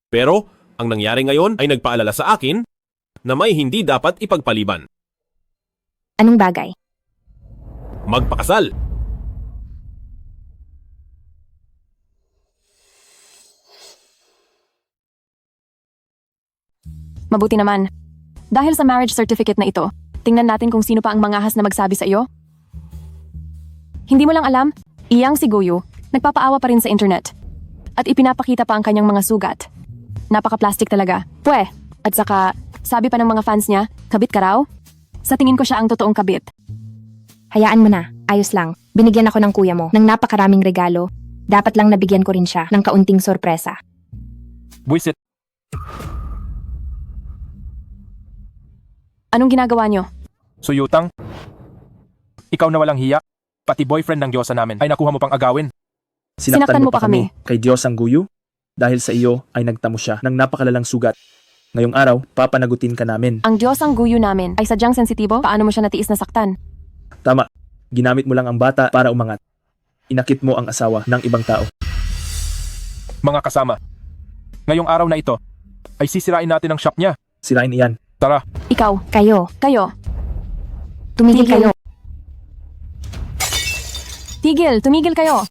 S8: Pero, ang nangyari ngayon ay nagpaalala sa akin na may hindi dapat ipagpaliban.
S1: Anong bagay?
S8: Magpakasal.
S22: Mabuti naman. Dahil sa marriage certificate na ito, tingnan natin kung sino pa ang mangahas na magsabi sa iyo. Hindi mo lang alam, iyang si Guyu, nagpapaawa pa rin sa internet. At ipinapakita pa ang kanyang mga sugat. Napaka-plastic talaga. Pwe! At saka, sabi pa ng mga fans niya, kabit ka raw? Sa tingin ko siya ang totoong kabit.
S1: Hayaan mo na. Ayos lang. Binigyan ako ng kuya mo ng napakaraming regalo. Dapat lang nabigyan ko rin siya ng kaunting sorpresa.
S4: Buisit.
S22: Anong ginagawa niyo?
S5: Suyutang, ikaw na walang hiya, pati boyfriend ng Diyosa namin ay nakuha mo pang agawin.
S22: Sinaktan mo pa kami.
S21: Kay Diyos ang Guyu, dahil sa iyo ay nagtamo siya ng napakalalang sugat. Ngayong araw, papanagutin ka namin.
S22: Ang Diyos ang Guyu namin ay sadyang sensitibo, paano mo siya natiis na saktan?
S21: Tama, ginamit mo lang ang bata para umangat. Inakit mo ang asawa ng ibang tao.
S5: Mga kasama, ngayong araw na ito, ay sisirain natin ang shop niya.
S21: Sirain iyan.
S5: Tara.
S22: Ikaw.
S1: Kayo.
S22: Kayo.
S1: Tumigil kayo.
S22: Tigil, tumigil kayo.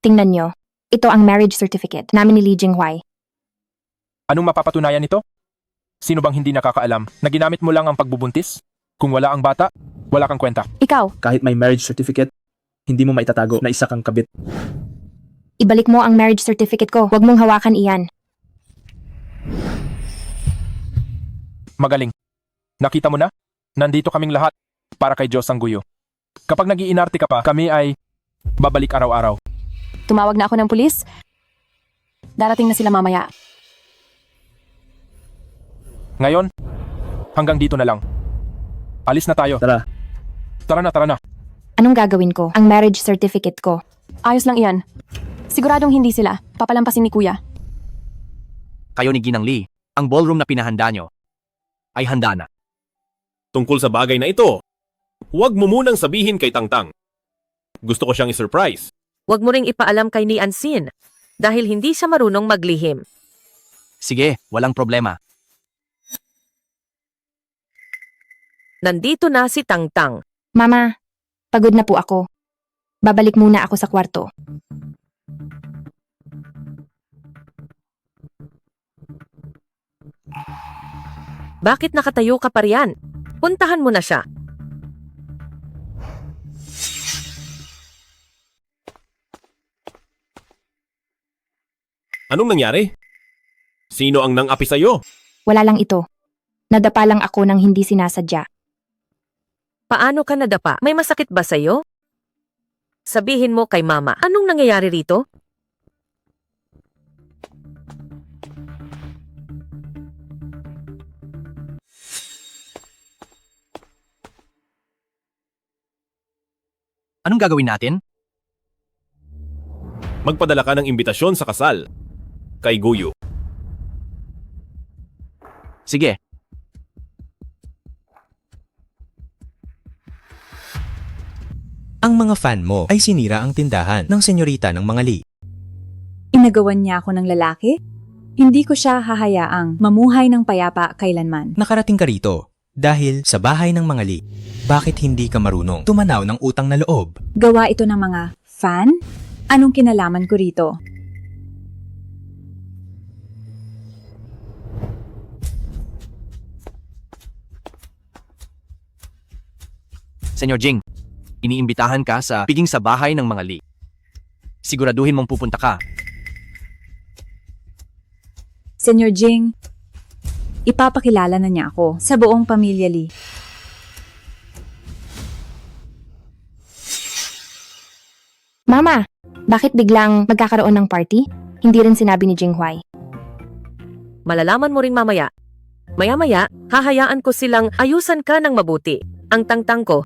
S1: Tingnan nyo. Ito ang marriage certificate namin ni Lee Jinghuai.
S5: Anong mapapatunayan nito? Sino bang hindi nakakaalam na ginamit mo lang ang pagbubuntis? Kung wala ang bata, wala kang kwenta.
S22: Ikaw,
S21: Kahit may marriage certificate, hindi mo maitatago na isa kang kabit.
S1: Ibalik mo ang marriage certificate ko. Huwag mong hawakan iyan.
S5: Magaling. Nakita mo na? Nandito kaming lahat para kay Diyos ang guyo. Kapag nag-iinarte ka pa, kami ay babalik araw-araw.
S22: tumawag na ako ng pulis. Darating na sila mamaya.
S5: Ngayon, hanggang dito na lang. Alis na tayo.
S21: Tara.
S5: Tara na.
S1: Anong gagawin ko? Ang marriage certificate ko.
S22: Ayos lang iyan. Siguradong hindi sila. Papalampasin ni Kuya.
S4: Kayo ni Ginang Lee, ang ballroom na pinahanda nyo ay handa na.
S8: Tungkol sa bagay na ito, huwag mo munang sabihin kay Tangtang. Gusto ko siyang i-surprise.
S9: Huwag mo ring ipaalam kay ni Ansin dahil hindi siya marunong maglihim.
S4: Sige, walang problema.
S9: Nandito na si Tangtang.
S1: Mama, pagod na po ako. Babalik muna ako sa kwarto.
S9: Bakit nakatayo ka pa riyan? Puntahan mo na siya.
S8: Anong nangyari? Sino ang nang-api sa'yo?
S1: Wala lang ito. Nadapa lang ako ng hindi sinasadya.
S9: Paano ka nadapa? May masakit ba sa'yo? Sabihin mo kay Mama, anong nangyayari rito?
S4: Anong gagawin natin?
S8: Magpadala ka ng imbitasyon sa kasal. Kay Guyo.
S4: Sige.
S12: Ang mga fan mo ay sinira ang tindahan ng senyorita ng mga Lee.
S15: Inagawan niya ako ng lalaki? Hindi ko siya hahayaang mamuhay ng payapa kailanman.
S12: Nakarating ka rito dahil sa bahay ng mga Lee. Bakit hindi ka marunong tumanaw ng utang na loob?
S15: Gawa ito ng mga fan? Anong kinalaman ko rito?
S4: Senyor Jing, iniimbitahan ka sa piging sa bahay ng mga Lee. Siguraduhin mong pupunta ka.
S15: Senyor Jing, ipapakilala na niya ako sa buong pamilya Lee.
S1: Mama, bakit biglang magkakaroon ng party? Hindi rin sinabi ni Jinghuai.
S9: Malalaman mo rin mamaya. Maya-maya, hahayaan ko silang ayusan ka ng mabuti. Ang Tangtang ko.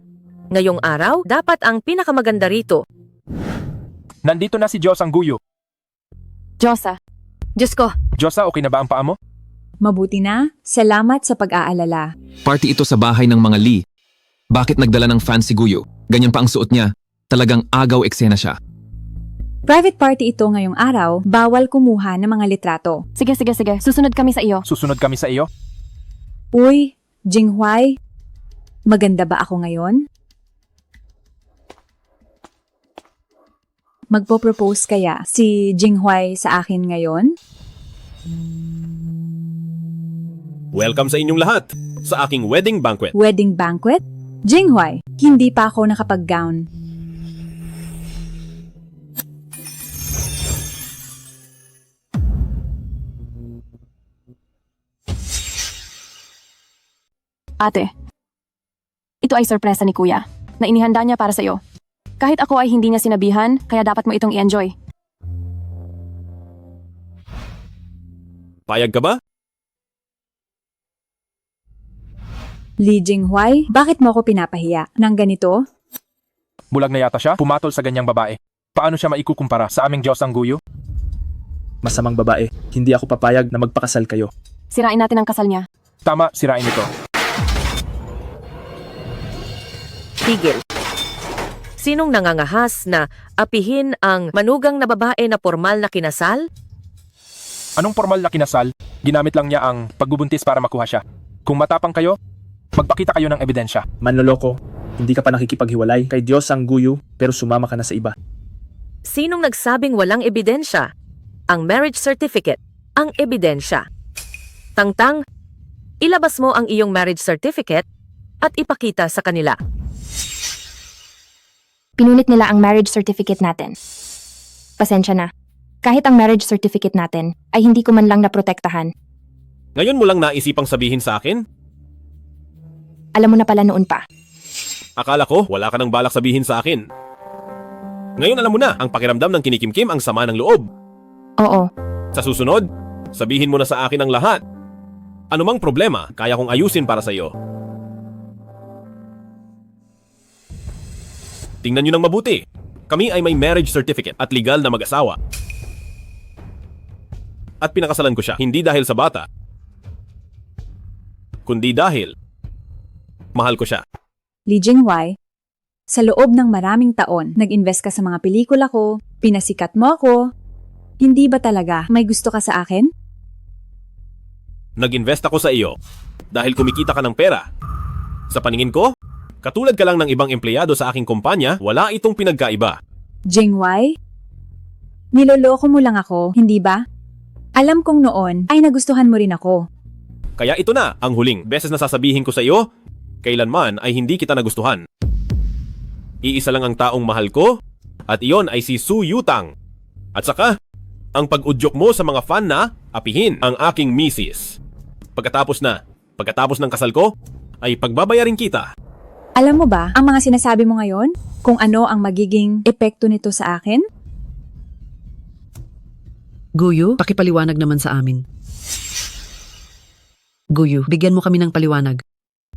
S9: Ngayong araw, dapat ang pinakamaganda rito.
S5: Nandito na si Diyos ang guyo.
S22: Diyosa.
S18: Diyos ko.
S5: Diyosa, okay na ba ang paa mo?
S15: Mabuti na. Salamat sa pag-aalala.
S20: Party ito sa bahay ng mga Lee. Bakit nagdala ng fan si Guyo? Ganyan pa ang suot niya. Talagang agaw eksena siya.
S15: Private party ito ngayong araw, bawal kumuha ng mga litrato.
S22: Sige. Susunod kami sa iyo.
S5: Susunod kami sa iyo?
S15: Uy, Jinghuai, maganda ba ako ngayon? Magpo-propose kaya si Jinghuai sa akin ngayon?
S8: Welcome sa inyong lahat sa aking wedding banquet.
S15: Wedding banquet? Jinghuai, hindi pa ako nakapag-gown.
S22: Ate, ito ay sorpresa ni Kuya na inihanda niya para sa iyo. Kahit ako ay hindi niya sinabihan, kaya dapat mo itong i-enjoy.
S8: Payag ka ba?
S15: Lee Jinghuai, bakit mo ako pinapahiya ng ganito?
S5: Bulag na yata siya, pumatol sa ganyang babae. Paano siya maikukumpara sa aming Diyos ang guyo?
S21: Masamang babae, hindi ako papayag na magpakasal kayo.
S22: Sirain natin ang kasal niya.
S5: Tama, sirain ito.
S9: Tigil. Sinong nangangahas na apihin ang manugang na babae na formal na kinasal?
S5: Anong formal na kinasal? Ginamit lang niya ang pagbubuntis para makuha siya. Kung matapang kayo, magpakita kayo ng ebidensya.
S21: Manloloko, hindi ka pa nakikipaghiwalay kay Diyos ang guyo pero sumama ka na sa iba.
S9: Sinong nagsabing walang ebidensya? Ang marriage certificate, ang ebidensya. Tangtang, ilabas mo ang iyong marriage certificate at ipakita sa kanila.
S1: Pinunit nila ang marriage certificate natin. Pasensya na. Kahit ang marriage certificate natin ay hindi ko man lang naprotektahan.
S8: Ngayon mo lang naisipang sabihin sa akin?
S1: Alam mo na pala noon pa.
S8: Akala ko wala ka nang balak sabihin sa akin. Ngayon alam mo na ang pakiramdam ng kinikimkim ang sama ng loob.
S1: Oo.
S8: Sa susunod, sabihin mo na sa akin ang lahat. Anumang problema, kaya kong ayusin para sa iyo. Tingnan nyo ng mabuti. Kami ay may marriage certificate at legal na mag-asawa. At pinakasalan ko siya, hindi dahil sa bata, kundi dahil mahal ko siya.
S15: Lee Jingwei, sa loob ng maraming taon, nag-invest ka sa mga pelikula ko, pinasikat mo ako. Hindi ba talaga may gusto ka sa akin?
S8: Nag-invest ako sa iyo dahil kumikita ka ng pera. Sa paningin ko, katulad ka lang ng ibang empleyado sa aking kumpanya, wala itong pinagkaiba.
S15: Jingwei, niloloko mo lang ako, hindi ba? Alam kong noon ay nagustuhan mo rin ako.
S8: Kaya ito na ang huling beses na sasabihin ko sa iyo, kailanman ay hindi kita nagustuhan. Iisa lang ang taong mahal ko, at iyon ay si Su Yutang. At saka, ang pag-udyok mo sa mga fan na apihin ang aking misis. Pagkatapos ng kasal ko, ay pagbabayarin kita.
S15: Alam mo ba ang mga sinasabi mo ngayon? Kung ano ang magiging epekto nito sa akin?
S14: Guyo, pakipaliwanag naman sa amin. Guyo, bigyan mo kami ng paliwanag.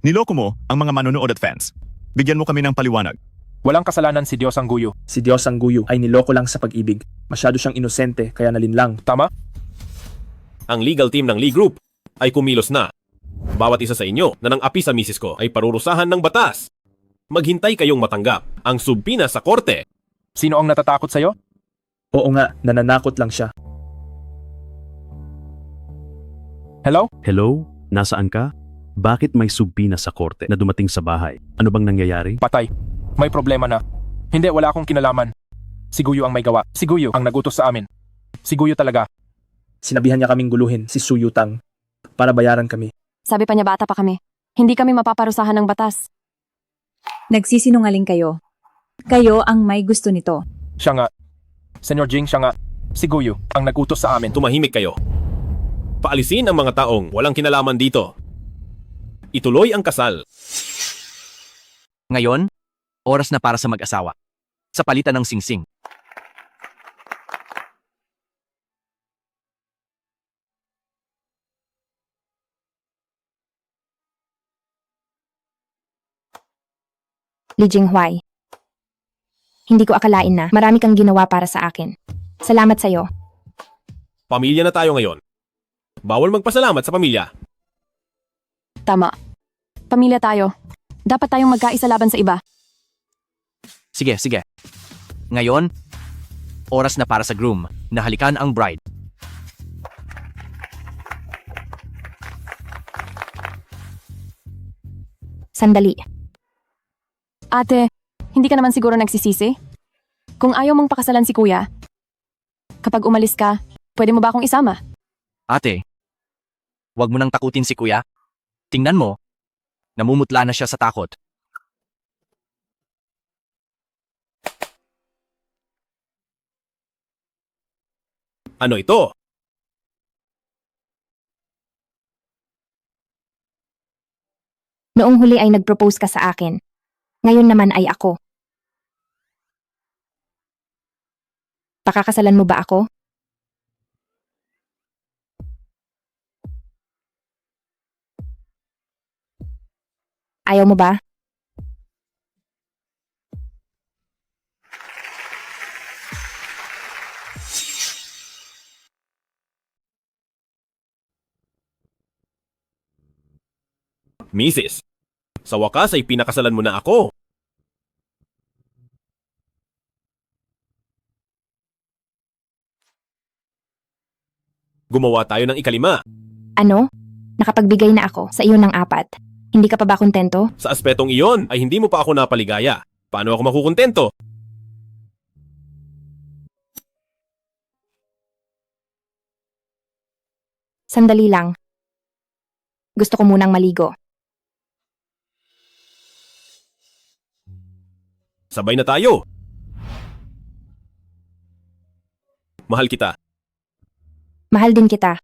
S16: Niloko mo ang mga manonood at fans. Bigyan mo kami ng paliwanag.
S5: Walang kasalanan si Diyos ang guyo.
S21: Si Diyos ang guyo ay niloko lang sa pag-ibig. Masyado siyang inosente kaya nalinlang.
S5: Tama?
S8: Ang legal team ng Lee Group ay kumilos na. Bawat isa sa inyo na nang api sa misis ko ay parurusahan ng batas. Maghintay kayong matanggap ang subpina sa korte.
S5: Sino ang natatakot sa'yo?
S21: Oo nga, nananakot lang siya.
S5: Hello?
S23: Hello? Nasaan ka? Bakit may subpina sa korte na dumating sa bahay? Ano bang nangyayari?
S5: Patay. May problema na. Hindi, wala akong kinalaman. Si Guyo ang may gawa. Si Guyo ang nagutos sa amin. Si Guyo talaga.
S21: Sinabihan niya kaming guluhin si Su Yutang para bayaran kami.
S22: Sabi pa niya bata pa kami. Hindi kami mapaparusahan ng batas.
S15: Nagsisinungaling kayo. Kayo ang may gusto nito.
S5: Siya nga. Senyor Jing, siya nga. Si Guyo ang nagutos sa amin.
S8: Tumahimik kayo. Paalisin ang mga taong walang kinalaman dito. Ituloy ang kasal.
S4: Ngayon, oras na para sa mag-asawa. Sa palitan ng singsing.
S1: Li Jinghuai. Hindi ko akalain na marami kang ginawa para sa akin. Salamat sa'yo.
S8: Pamilya na tayo ngayon. Bawal magpasalamat sa pamilya.
S22: Tama. Pamilya tayo. Dapat tayong magkaisa laban sa iba.
S4: Sige, sige. Ngayon, oras na para sa groom na halikan ang bride.
S1: Sandali.
S22: Ate, hindi ka naman siguro nagsisisi? Kung ayaw mong pakasalan si kuya, kapag umalis ka, pwede mo ba akong isama?
S4: Ate, wag mo nang takutin si kuya. Tingnan mo, namumutla na siya sa takot.
S8: Ano ito?
S1: Noong huli ay nag-propose ka sa akin. Ngayon naman ay ako. Pakakasalan mo ba ako? Ayaw mo ba?
S8: Mrs., sa wakas ay pinakasalan mo na ako. Gumawa tayo ng ikalima.
S1: Ano? Nakapagbigay na ako sa iyo ng 4. Hindi ka pa ba kontento?
S8: Sa aspetong iyon ay hindi mo pa ako napaligaya. Paano ako makukontento?
S1: Sandali lang. Gusto ko munang maligo.
S8: Sabay na tayo. Mahal kita.
S1: Mahal din kita.